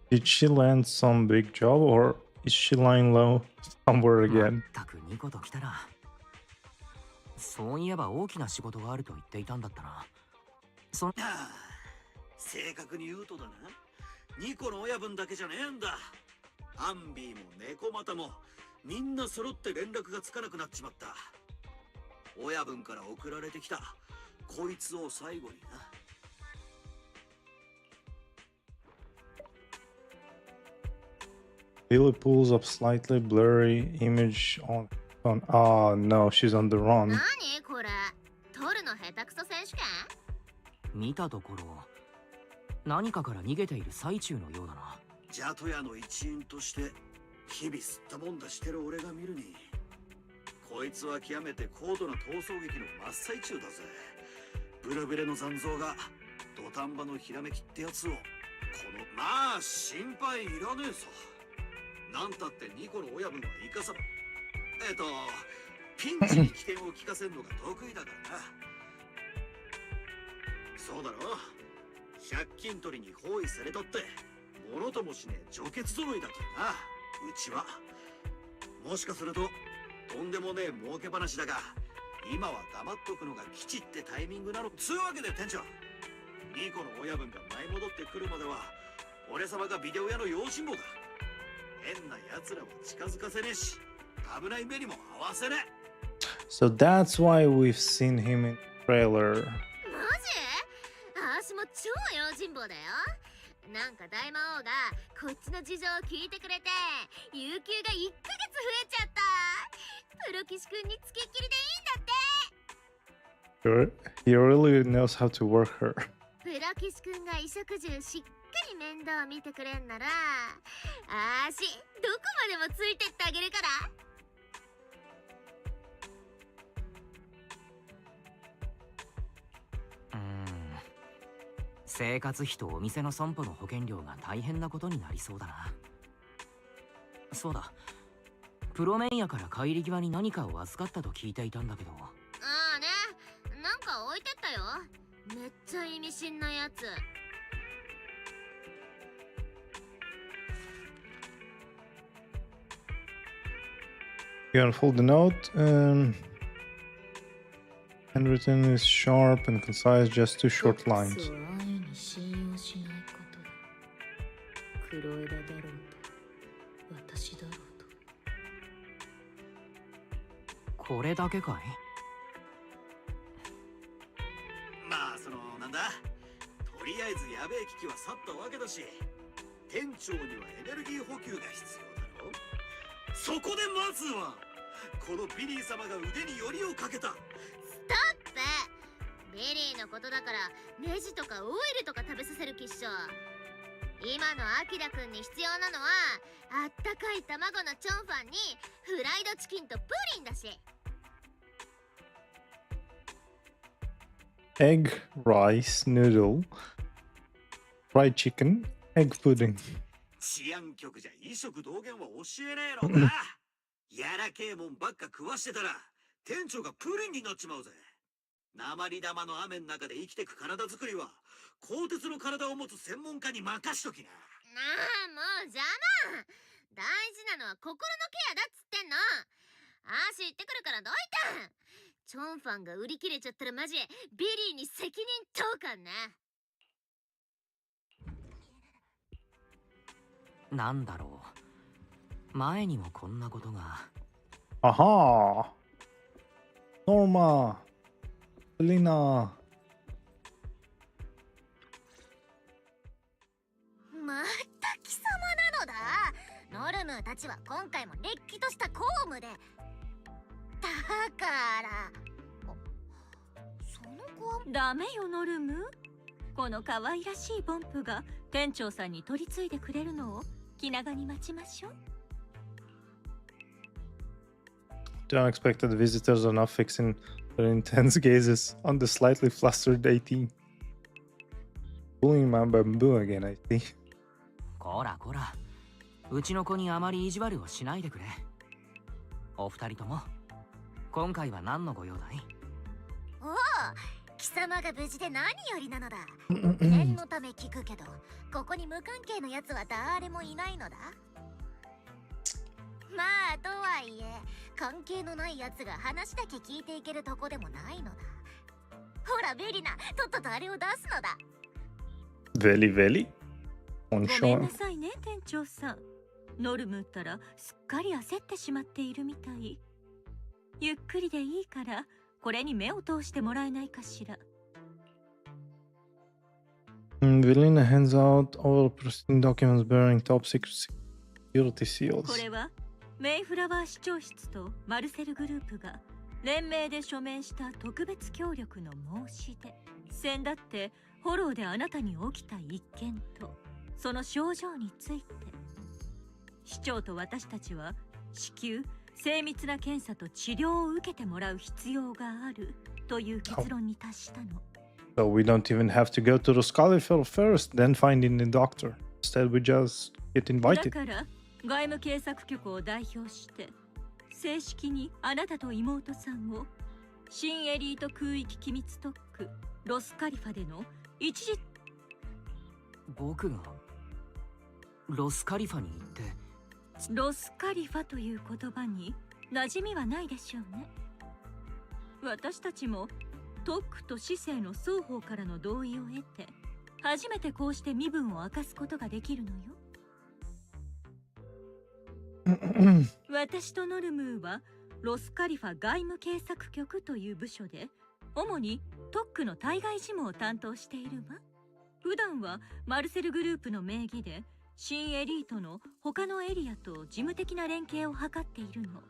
Did she land some big job or is she lying low somewhere again? たくニコと来たら。そういえば大きな仕事があると言っていたんだったな。正確に言うとだな、ニコの親分だけじゃねえんだ。アンビーもネコマタもみんな揃って連絡がつかなくなっちまった。親分から送られてきたこいつを最後にな。Billy pulls up slightly blurry image on oh no, she's on the run. 何これ、撮るの下手くそ選手権？見たところ何かから逃げている最中のようだな。ジャトヤの一員として日々吸ったもんだしてる俺が見るに、こいつは極めて高度な逃走劇の真っ最中だぜ。ブレブレの残像が土壇場のひらめきってやつをまあ心配いらねえさ。なんたってニコの親分はイカサピンチに起点を利かせるのが得意だからな。そうだろ、借金取りに包囲されとってものともしねえ除血揃いだからな。うちはもしかするととんでもねえ儲け話だが、今は黙っとくのが吉ってタイミングなの。つうわけで店長、ニコの親分が舞い戻ってくるまでは俺様がビデオ屋の用心棒だ。変な奴らを近づかせねえし、危ない目にも合わせねえ。 So that's why we've seen him in the trailer. マジ？私も超用心棒だよ。なんか大魔王がこっちの事情を聞いてくれて、有給が1ヶ月増えちゃった。プロ騎士くんにつきっきりでいいんだって。He really knows how to work her. プロ騎士くんが衣食住しっかり面倒見てくれんなら、あーしどこまでもついてってあげるから。生活費とお店の損保の保険料が大変なことになりそうだな。そうだ、プロメンヤから帰り際に何かを預かったと聞いていたんだけど。ああね、なんか置いてったよ。めっちゃ意味深なやつ。You unfold the note. Handwritten is sharp and concise, just two short lines. これだけかい？まあなんだ、とりあえずやべえ危機は去ったわけだし、店長にはエネルギー補給が必要だろ。そこでまずはこのビリー様が腕によりをかけた。ストップ。ビリーのことだからネジとかオイルとか食べさせる気っしょ。今のアキラくんに必要なのはあったかい卵のチョンファンにフライドチキンとプリンだし。Egg, rice, noodle, fried chicken, egg pudding. 治安局じゃ衣食同源は教えねえのか。やらけえもんばっか食わしてたら店長がプリンになっちまうぜ。鉛玉の雨の中で生きてく体作りは鋼鉄の体を持つ専門家に任しときな。なあもう邪魔。大事なのは心のケアだっつってんの。あーし行ってくるからどいた。チョンファンが売り切れちゃったらマジビリーに責任問うかんね。なんだろう、前にもこんなことが。Aha! Norma! Selena! また貴様なのだ。ノルムたちは今回もれっきとした公務で。だからその子はダメよノルム。この可愛らしいポンプが店長さんに取り継いでくれるのを気長に待ちましょう。 The unexpected visitors are now fixing their intense gazes on the slightly flustered 18. Pulling my bamboo again, I see. こらこら、うちの子にあまり意地悪をしないでくれ。お二人とも今回は何のご用だい？おお、貴様が無事で何よりなのだ。念のため聞くけど、ここに無関係のやつは誰もいないのだ。まあとはいえ関係のないやつが話だけ聞いていけるとこでもないのだ。ほらベリナ、とっととあれを出すのだ。Veli Veli? On ごめん shore. なさいね店長さん。ノルムったらすっかり焦ってしまっているみたい。ゆっくりでいいからこれに目を通してもらえないかしら。Velina hands out all pristine documents bearing top secret security seals. これはメイフラワー市長室とマルセルグループが連名で署名した特別協力の申し出。先だってフォローであなたに起きた一件とその症状について、市長と私たちは至急精密な検査と治療を受けてもらう必要があるという結論に達したの。So we don't even have to go to the Scholarfell first, then finding the doctor. Instead, we just get だ invited. から外務警察局を代表して正式にあなたと妹さんを新エリート空域機密特区ロスカリファでの一時。僕がロスカリファに行って。ロスカリファという言葉に馴染みはないでしょうね。私たちも特区と市政の双方からの同意を得て初めてこうして身分を明かすことができるのよ。私とノルムーはロスカリファ外務警察局という部署で主に特区の対外事務を担当しているわ。普段はマルセルグループの名義で新エリートの他のエリアと事務的な連携を図っているの。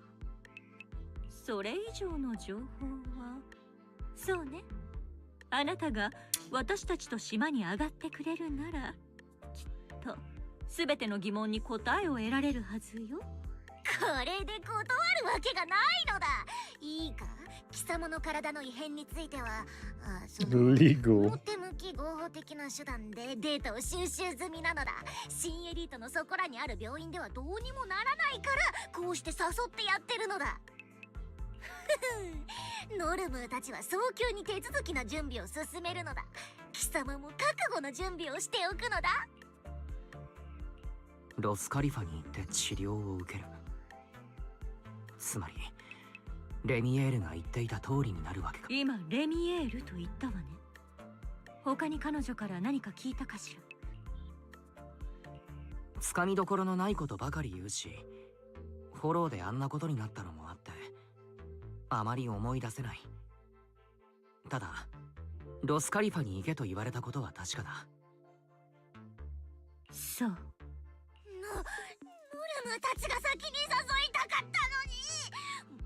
それ以上の情報は、そうね、あなたが私たちと島に上がってくれるならきっと全ての疑問に答えを得られるはずよ。これで断るわけがないのだ。いいか、貴様の体の異変についてはLegal. 表向き合法的な手段でデータを収集済みなのだ。新エリートのそこらにある病院ではどうにもならないからこうして誘ってやってるのだ。ノルムーたちは早急に手続きの準備を進めるのだ。貴様も覚悟の準備をしておくのだ。ロスカリファに行って治療を受ける。つまりレミエールが言っていた通りになるわけか。今レミエールと言ったわね。他に彼女から何か聞いたかしら。つかみどころのないことばかり言うし、フォローであんなことになったのもあってあまり思い出せない。ただロスカリファに行けと言われたことは確かだ。そう。ノルムたちが先に誘いたかったのに。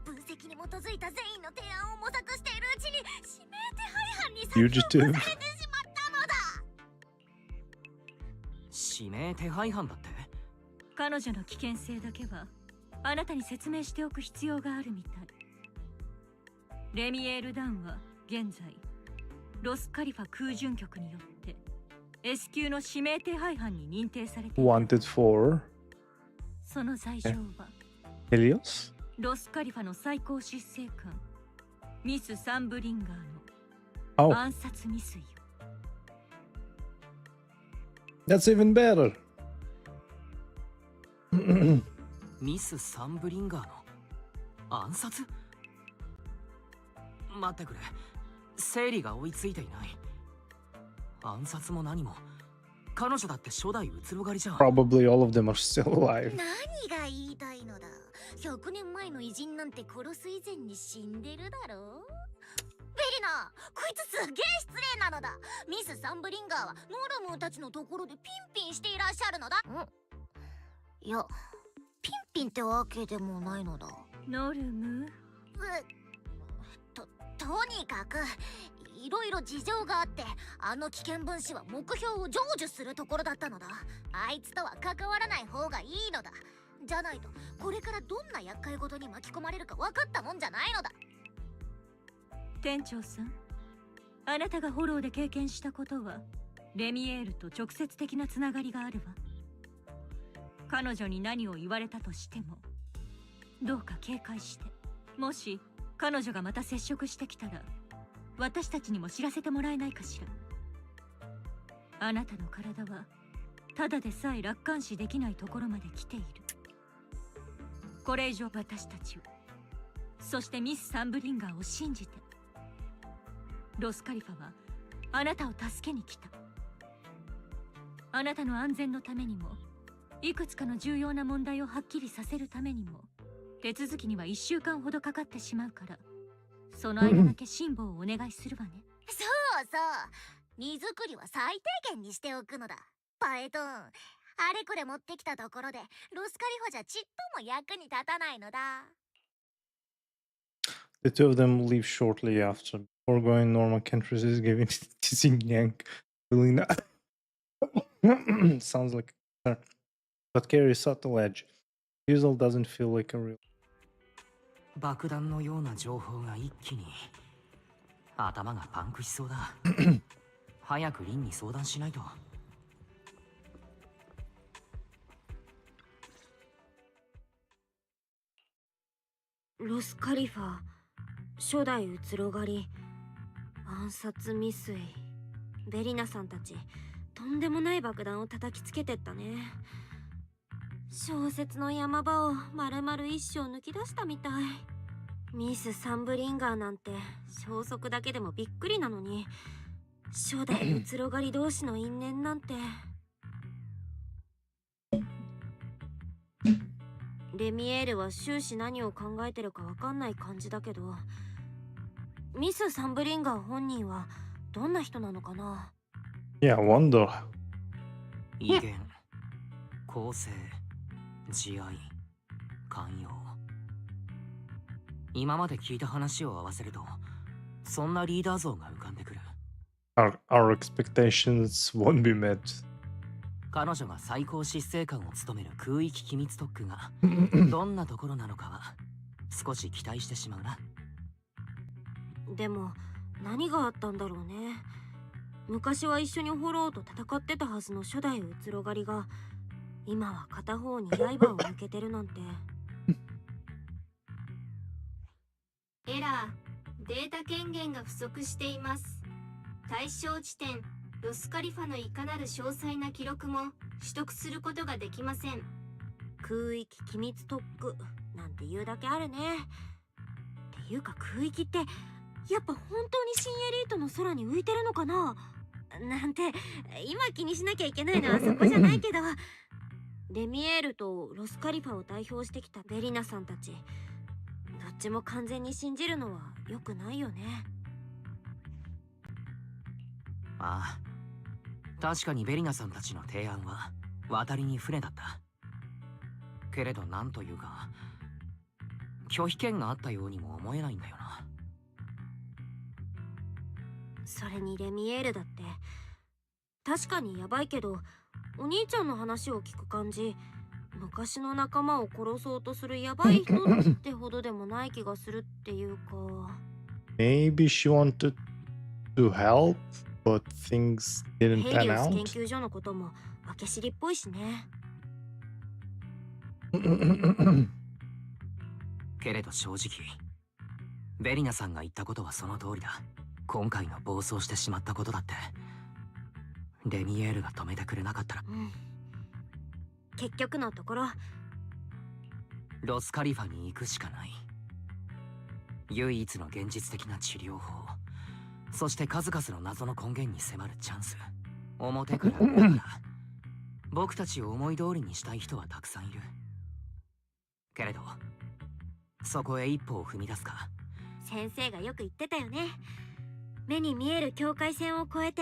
分析に基づいた善意の提案を模索しているうちに指名手配犯に先を越されてしまったのだ。指名手配犯だって？彼女の危険性だけはあなたに説明しておく必要があるみたい。レミエール・ダンは現在ロスカリファ空準局によって S 級の指名手配犯に認定されている。Wanted for その罪状は Helios? ロスカリファの最高執政官ミス・サンブリンガー Oh. の暗殺未遂よ。That's even better. ミス・サンブリンガーの暗殺？待ってくれ、整理が追いついていない。暗殺も何も彼女だって初代うつろ狩りじゃん。 Probably all of them are still alive. 何が言いたいのだ。100年前の偉人なんて殺す以前に死んでるだろう。ベリナ、こいつすげえ失礼なのだ。ミス・サンブリンガーはノルムーたちのところでピンピンしていらっしゃるのだ。いや、ピンピンってわけでもないのだ。ノルム？とにかくいろいろ事情があってあの危険分子は目標を成就するところだったのだ。あいつとは関わらない方がいいのだ。じゃないとこれからどんな厄介事に巻き込まれるか分かったもんじゃないのだ。店長さん、あなたがフォローで経験したことはレミエールと直接的なつながりがあるわ。彼女に何を言われたとしてもどうか警戒して、もし彼女がまた接触してきたら私たちにも知らせてもらえないかしら。あなたの体はただでさえ楽観視できないところまで来ている。これ以上私たちを、そしてミス・サンブリンガーを信じて、ロスカリファはあなたを助けに来た。あなたの安全のためにもいくつかの重要な問題をはっきりさせるためにも手続きには1週間ほどかかってしまうから、その間だけ辛抱をお願いするわね。そうそう、荷造りは最低限にしておくのだ。パエトン、あれこれ持ってきたところでロスカリファじゃちっとも役に立たないのだ。 The two of them leave shortly after. Foregoing Norma Kentris is giving teasing Yank, feeling that sounds like a but carries subtle edge. Usual doesn't feel like a real. 爆弾のような情報が一気に頭がパンクしそうだ。早くリンに相談しないと。ロスカリファ、初代うつろ狩り、暗殺未遂、ベリナさんたちとんでもない爆弾を叩きつけてったね。小説の山場を丸々一生抜き出したみたい。ミス・サンブリンガーなんて消息だけでもびっくりなのに、初代うつろ狩り同士の因縁なんて。レミエールは終始何を考えてるかわかんない感じだけど、ミス・サンブリンガー本人はどんな人なのかな。 Yeah, wonder. 威厳、公正、慈愛、寛容。今まで聞いた話を合わせるとそんなリーダー像が浮かんでくる。Our expectations won't be met. 彼女が最高執政官を務める空域機密特区がどんなところなのかは少し期待してしまうな。でも何があったんだろうね。昔は一緒にフォローと戦ってたはずの初代うつろ狩りが今は片方に刃を向けてるなんて。エラー、データ権限が不足しています。対象地点ロスカリファのいかなる詳細な記録も取得することができません。空域機密特区なんて言うだけあるね。っていうか空域ってやっぱ本当に新エリートの空に浮いてるのかななんて今気にしなきゃいけないのはそこじゃないけどレミエールとロスカリファを代表してきたベリナさんたち、どっちも完全に信じるのは良くないよね。ああ、確かにベリナさんたちの提案は渡りに船だった。けれどなんというか拒否権があったようにも思えないんだよな。それにレミエールだって確かにヤバいけど、お兄ちゃんの話を聞く感じ昔の仲間を殺そうとするヤバい人ってほどでもない気がするっていうか。Maybe she wanted to help, but things ヘ didn't イリ pan ウス out. 研究所のことも明け知りっぽいしね。けれど正直ベリナさんが言ったことはその通りだ。今回の暴走してしまったことだってレミエールが止めてくれなかったら、結局のところロスカリファに行くしかない。唯一の現実的な治療法、そして数々の謎の根源に迫るチャンス。表から裏から僕たちを思い通りにしたい人はたくさんいる。けれどそこへ一歩を踏み出すか。先生がよく言ってたよね。目に見える境界線を越えて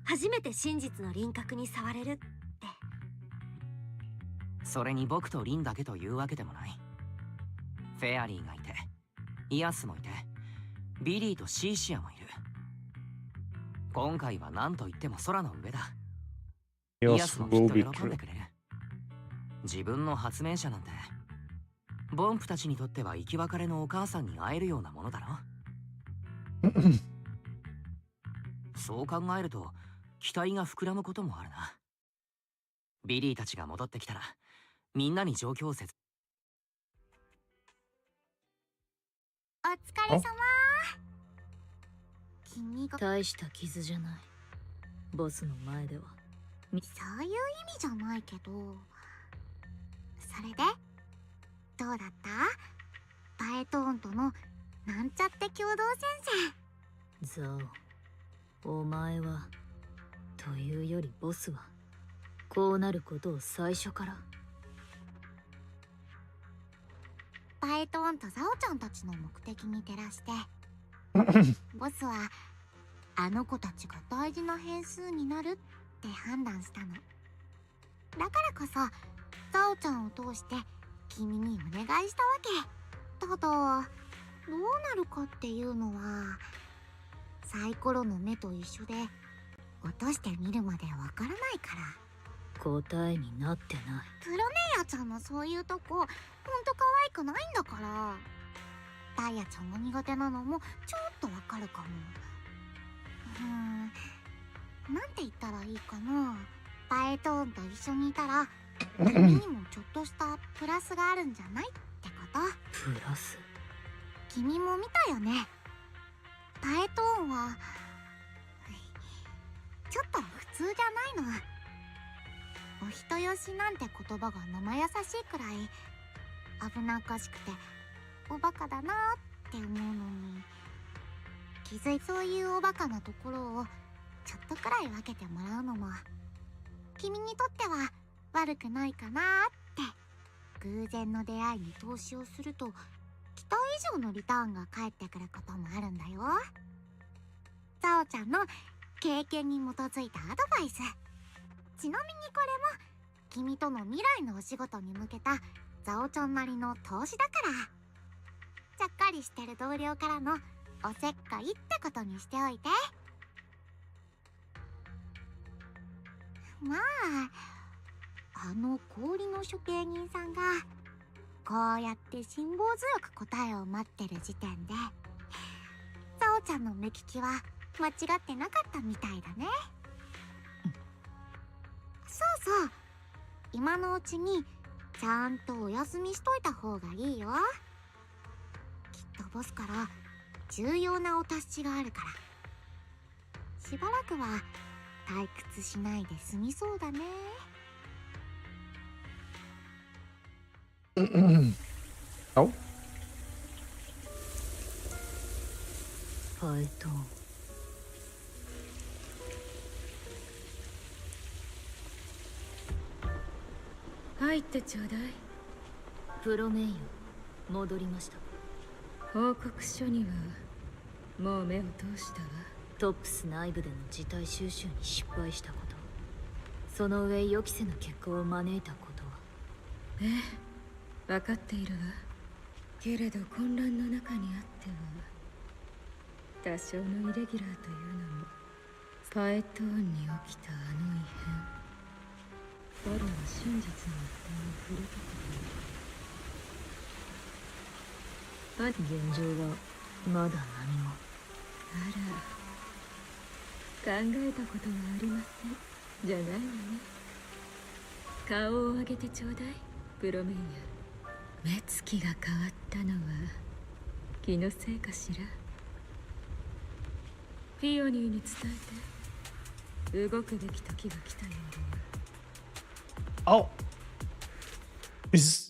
初めて真実の輪郭に触れるって。それに僕とリンだけというわけでもない。フェアリーがいてイアスもいてビリーとシーシアもいる。今回は何と言っても空の上だ。イアスもきっと喜んでくれる。自分の発明者なんてボンプたちにとっては生き別れのお母さんに会えるようなものだろ。そう考えると期待が膨らむこともあるな。ビリーたちが戻ってきたらみんなに状況を説お疲れ様。君が大した傷じゃない。ボスの前では。そういう意味じゃないけど。それでどうだった？バエトーンとのなんちゃって共同戦線。ザオ、お前はというよりボスはこうなることを最初から。バエトーンとザオちゃんたちの目的に照らしてボスはあの子たちが大事な変数になるって判断したの。だからこそザオちゃんを通して君にお願いしたわけ。ただどうなるかっていうのはサイコロの目と一緒で落としてみるまでわからないから。答えになってない。プロメイヤちゃんのそういうとこほんと可愛くないんだから。ダイヤちゃんが苦手なのもちょっとわかるかも。なんて言ったらいいかな。バエトーンと一緒にいたら君にもちょっとしたプラスがあるんじゃないってこと。プラス？君も見たよね。バエトーンはちょっと普通じゃないの。お人よしなんて言葉が生優しいくらい危なっかしくておバカだなって思うのに、気づいそういうおバカなところをちょっとくらい分けてもらうのも君にとっては悪くないかなって。偶然の出会いに投資をすると期待以上のリターンが返ってくることもあるんだよ。ザオちゃんの経験に基づいたアドバイス。ちなみにこれも君との未来のお仕事に向けたザオちゃんなりの投資だから。ちゃっかりしてる同僚からのおせっかいってことにしておいて。まあ氷の処刑人さんがこうやって辛抱強く答えを待ってる時点でザオちゃんの目利きは間違ってなかったみたいだね。そうそう、今のうちにちゃんとお休みしといた方がいいよ。きっとボスから重要なお達しがあるから、しばらくは退屈しないで済みそうだね。Oh. パエトン。入ってちょうだい。プロメイヨ、戻りました。報告書にはもう目を通したわ。トップス内部での事態収集に失敗したこと、その上予期せぬ結果を招いたことは。ええ、分かっているわ。けれど混乱の中にあっては多少のイレギュラーというのもパエトーンに起きたあの異変、我は真実の点に触れたことない。現状はまだ何も。あら、考えたことはありませんじゃないわね。顔を上げてちょうだい、プロメイヤ。目つきが変わったのは気のせいかしら。フィオニーに伝えて、動くべき時が来たようだわ。Oh. Is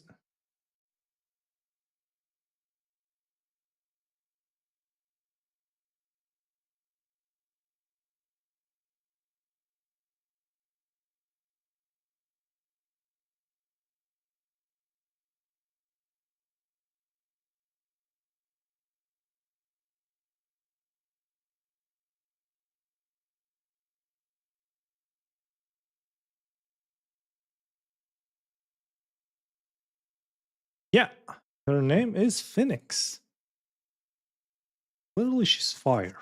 yeah, her name is Phoenix. Literally, she's fire.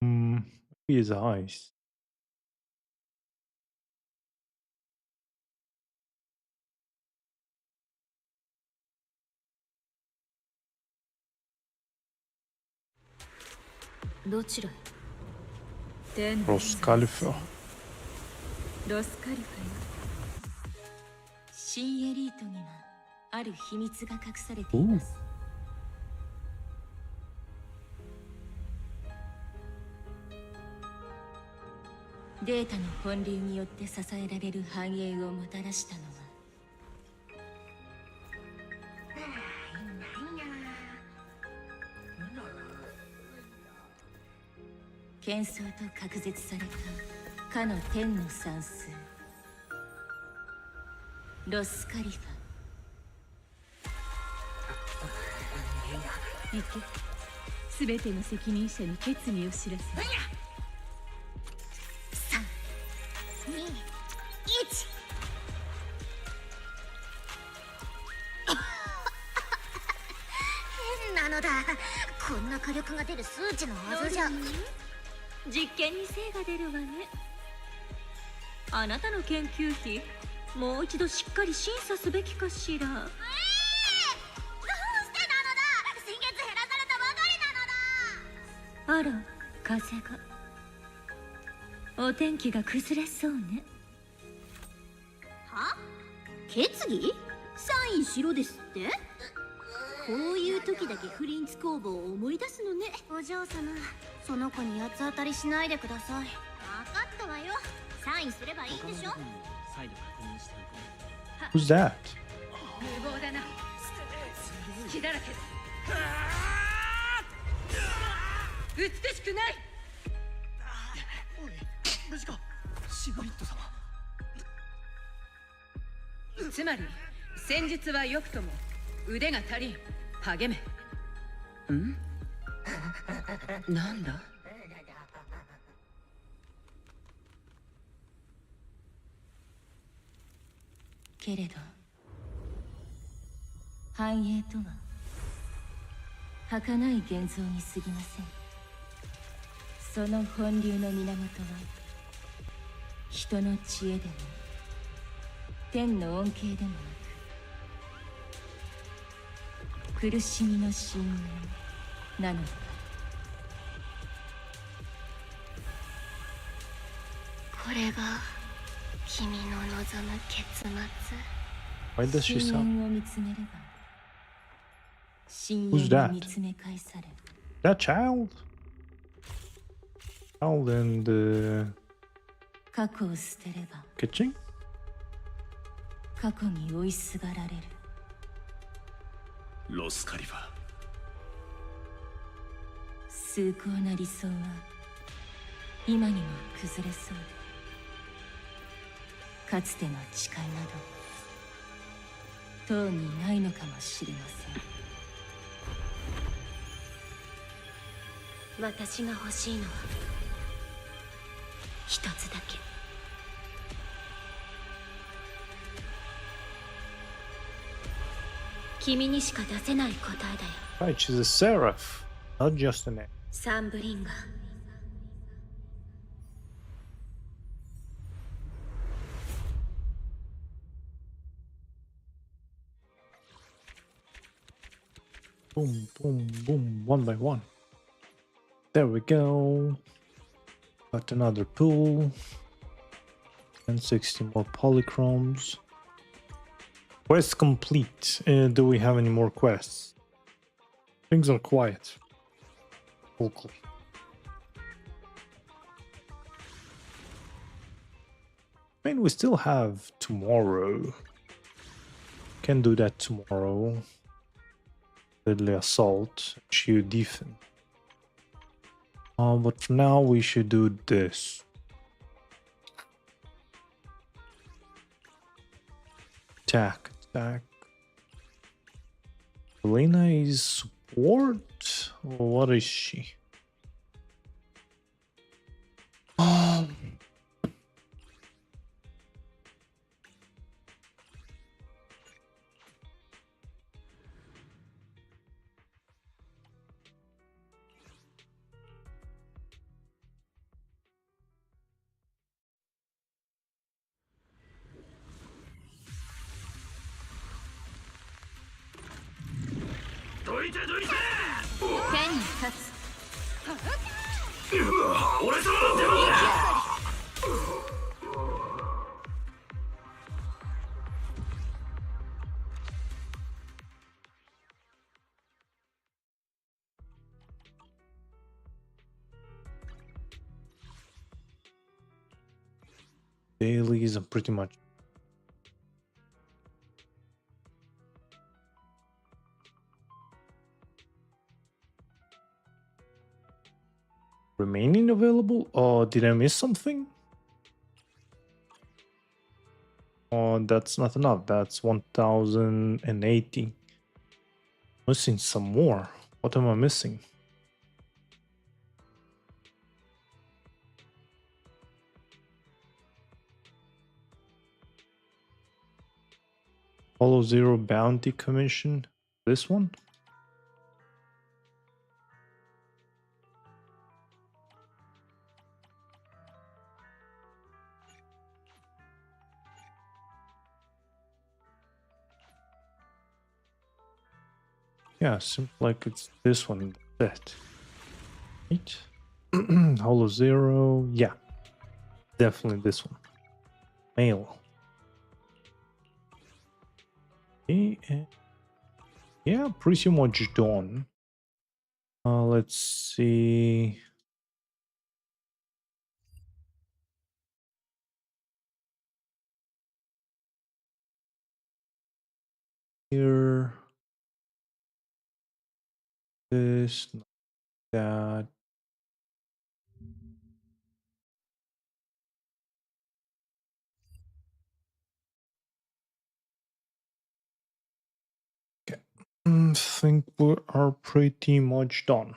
Maybe his eyes. Roscalifer. ロスカリファよ。新エリートにはある秘密が隠されています。データの本流によって支えられる繁栄をもたらしたのは、喧騒と隔絶されたかの天の算数、ロスカリファ。行け、すべての責任者に決議を知らせ。3、2、1。変なのだ。こんな火力が出る数値のはずじゃ。実験に精が出るわね。あなたの研究費、もう一度しっかり審査すべきかしら。どうしてなのだ。先月減らされたばかりなのだ。あら、風が。お天気が崩れそうね。は？決議？サインしろですって？こういう時だけフリンツ工房を思い出すのね。お嬢様、その子に八つ当たりしないでください。分かったわよ。サインすればいいんでしょ。Who's that? 無謀だな。血だらけだ。美しくない。おい、無事か、シグリッド様。つまり戦術は良くとも腕が足りん。励め。ん？なんだ？けれど繁栄とは儚い現像に過ぎません。その本流の源は人の知恵でも天の恩恵でもなく苦しみの深淵なのだ。これが君の望む結末。 Why does she 深淵 sound? を見つめれば深 Who's 淵を that? 見つめ返される。 That child? Child in the 過去を捨てれば kitchen? 過去に追いすがられる。ロスカリバ崇高な理想は今にも崩れそうで、かつての誓いなどとうにないのかもしれません。私が欲しいのは一つだけ。君にしか出せない答えだよ。 Right, she's a seraph, not just an egg. サンブリンガー。Boom, boom, boom, one by one. There we go. Got another pool. And 60 more polychromes. Quest complete. Do we have any more quests? Things are quiet. Cool. I mean, we still have tomorrow. Can do that tomorrow. Deadly assault, shield defense. But for now, we should do this. Attack. Elena is support? Or what is she? Dailies are pretty much remaining available. Or did I miss something? Oh, that's not enough. That's 1080. Missing some more. What am I missing? Follow Zero Bounty Commission. This one? Yeah, seems like it's this one. That. Right? Hollow Zero. Yeah. Definitely this one. Mail. Yeah, pretty much done. Let's see. Here. This, that. Okay. Think we are pretty much done.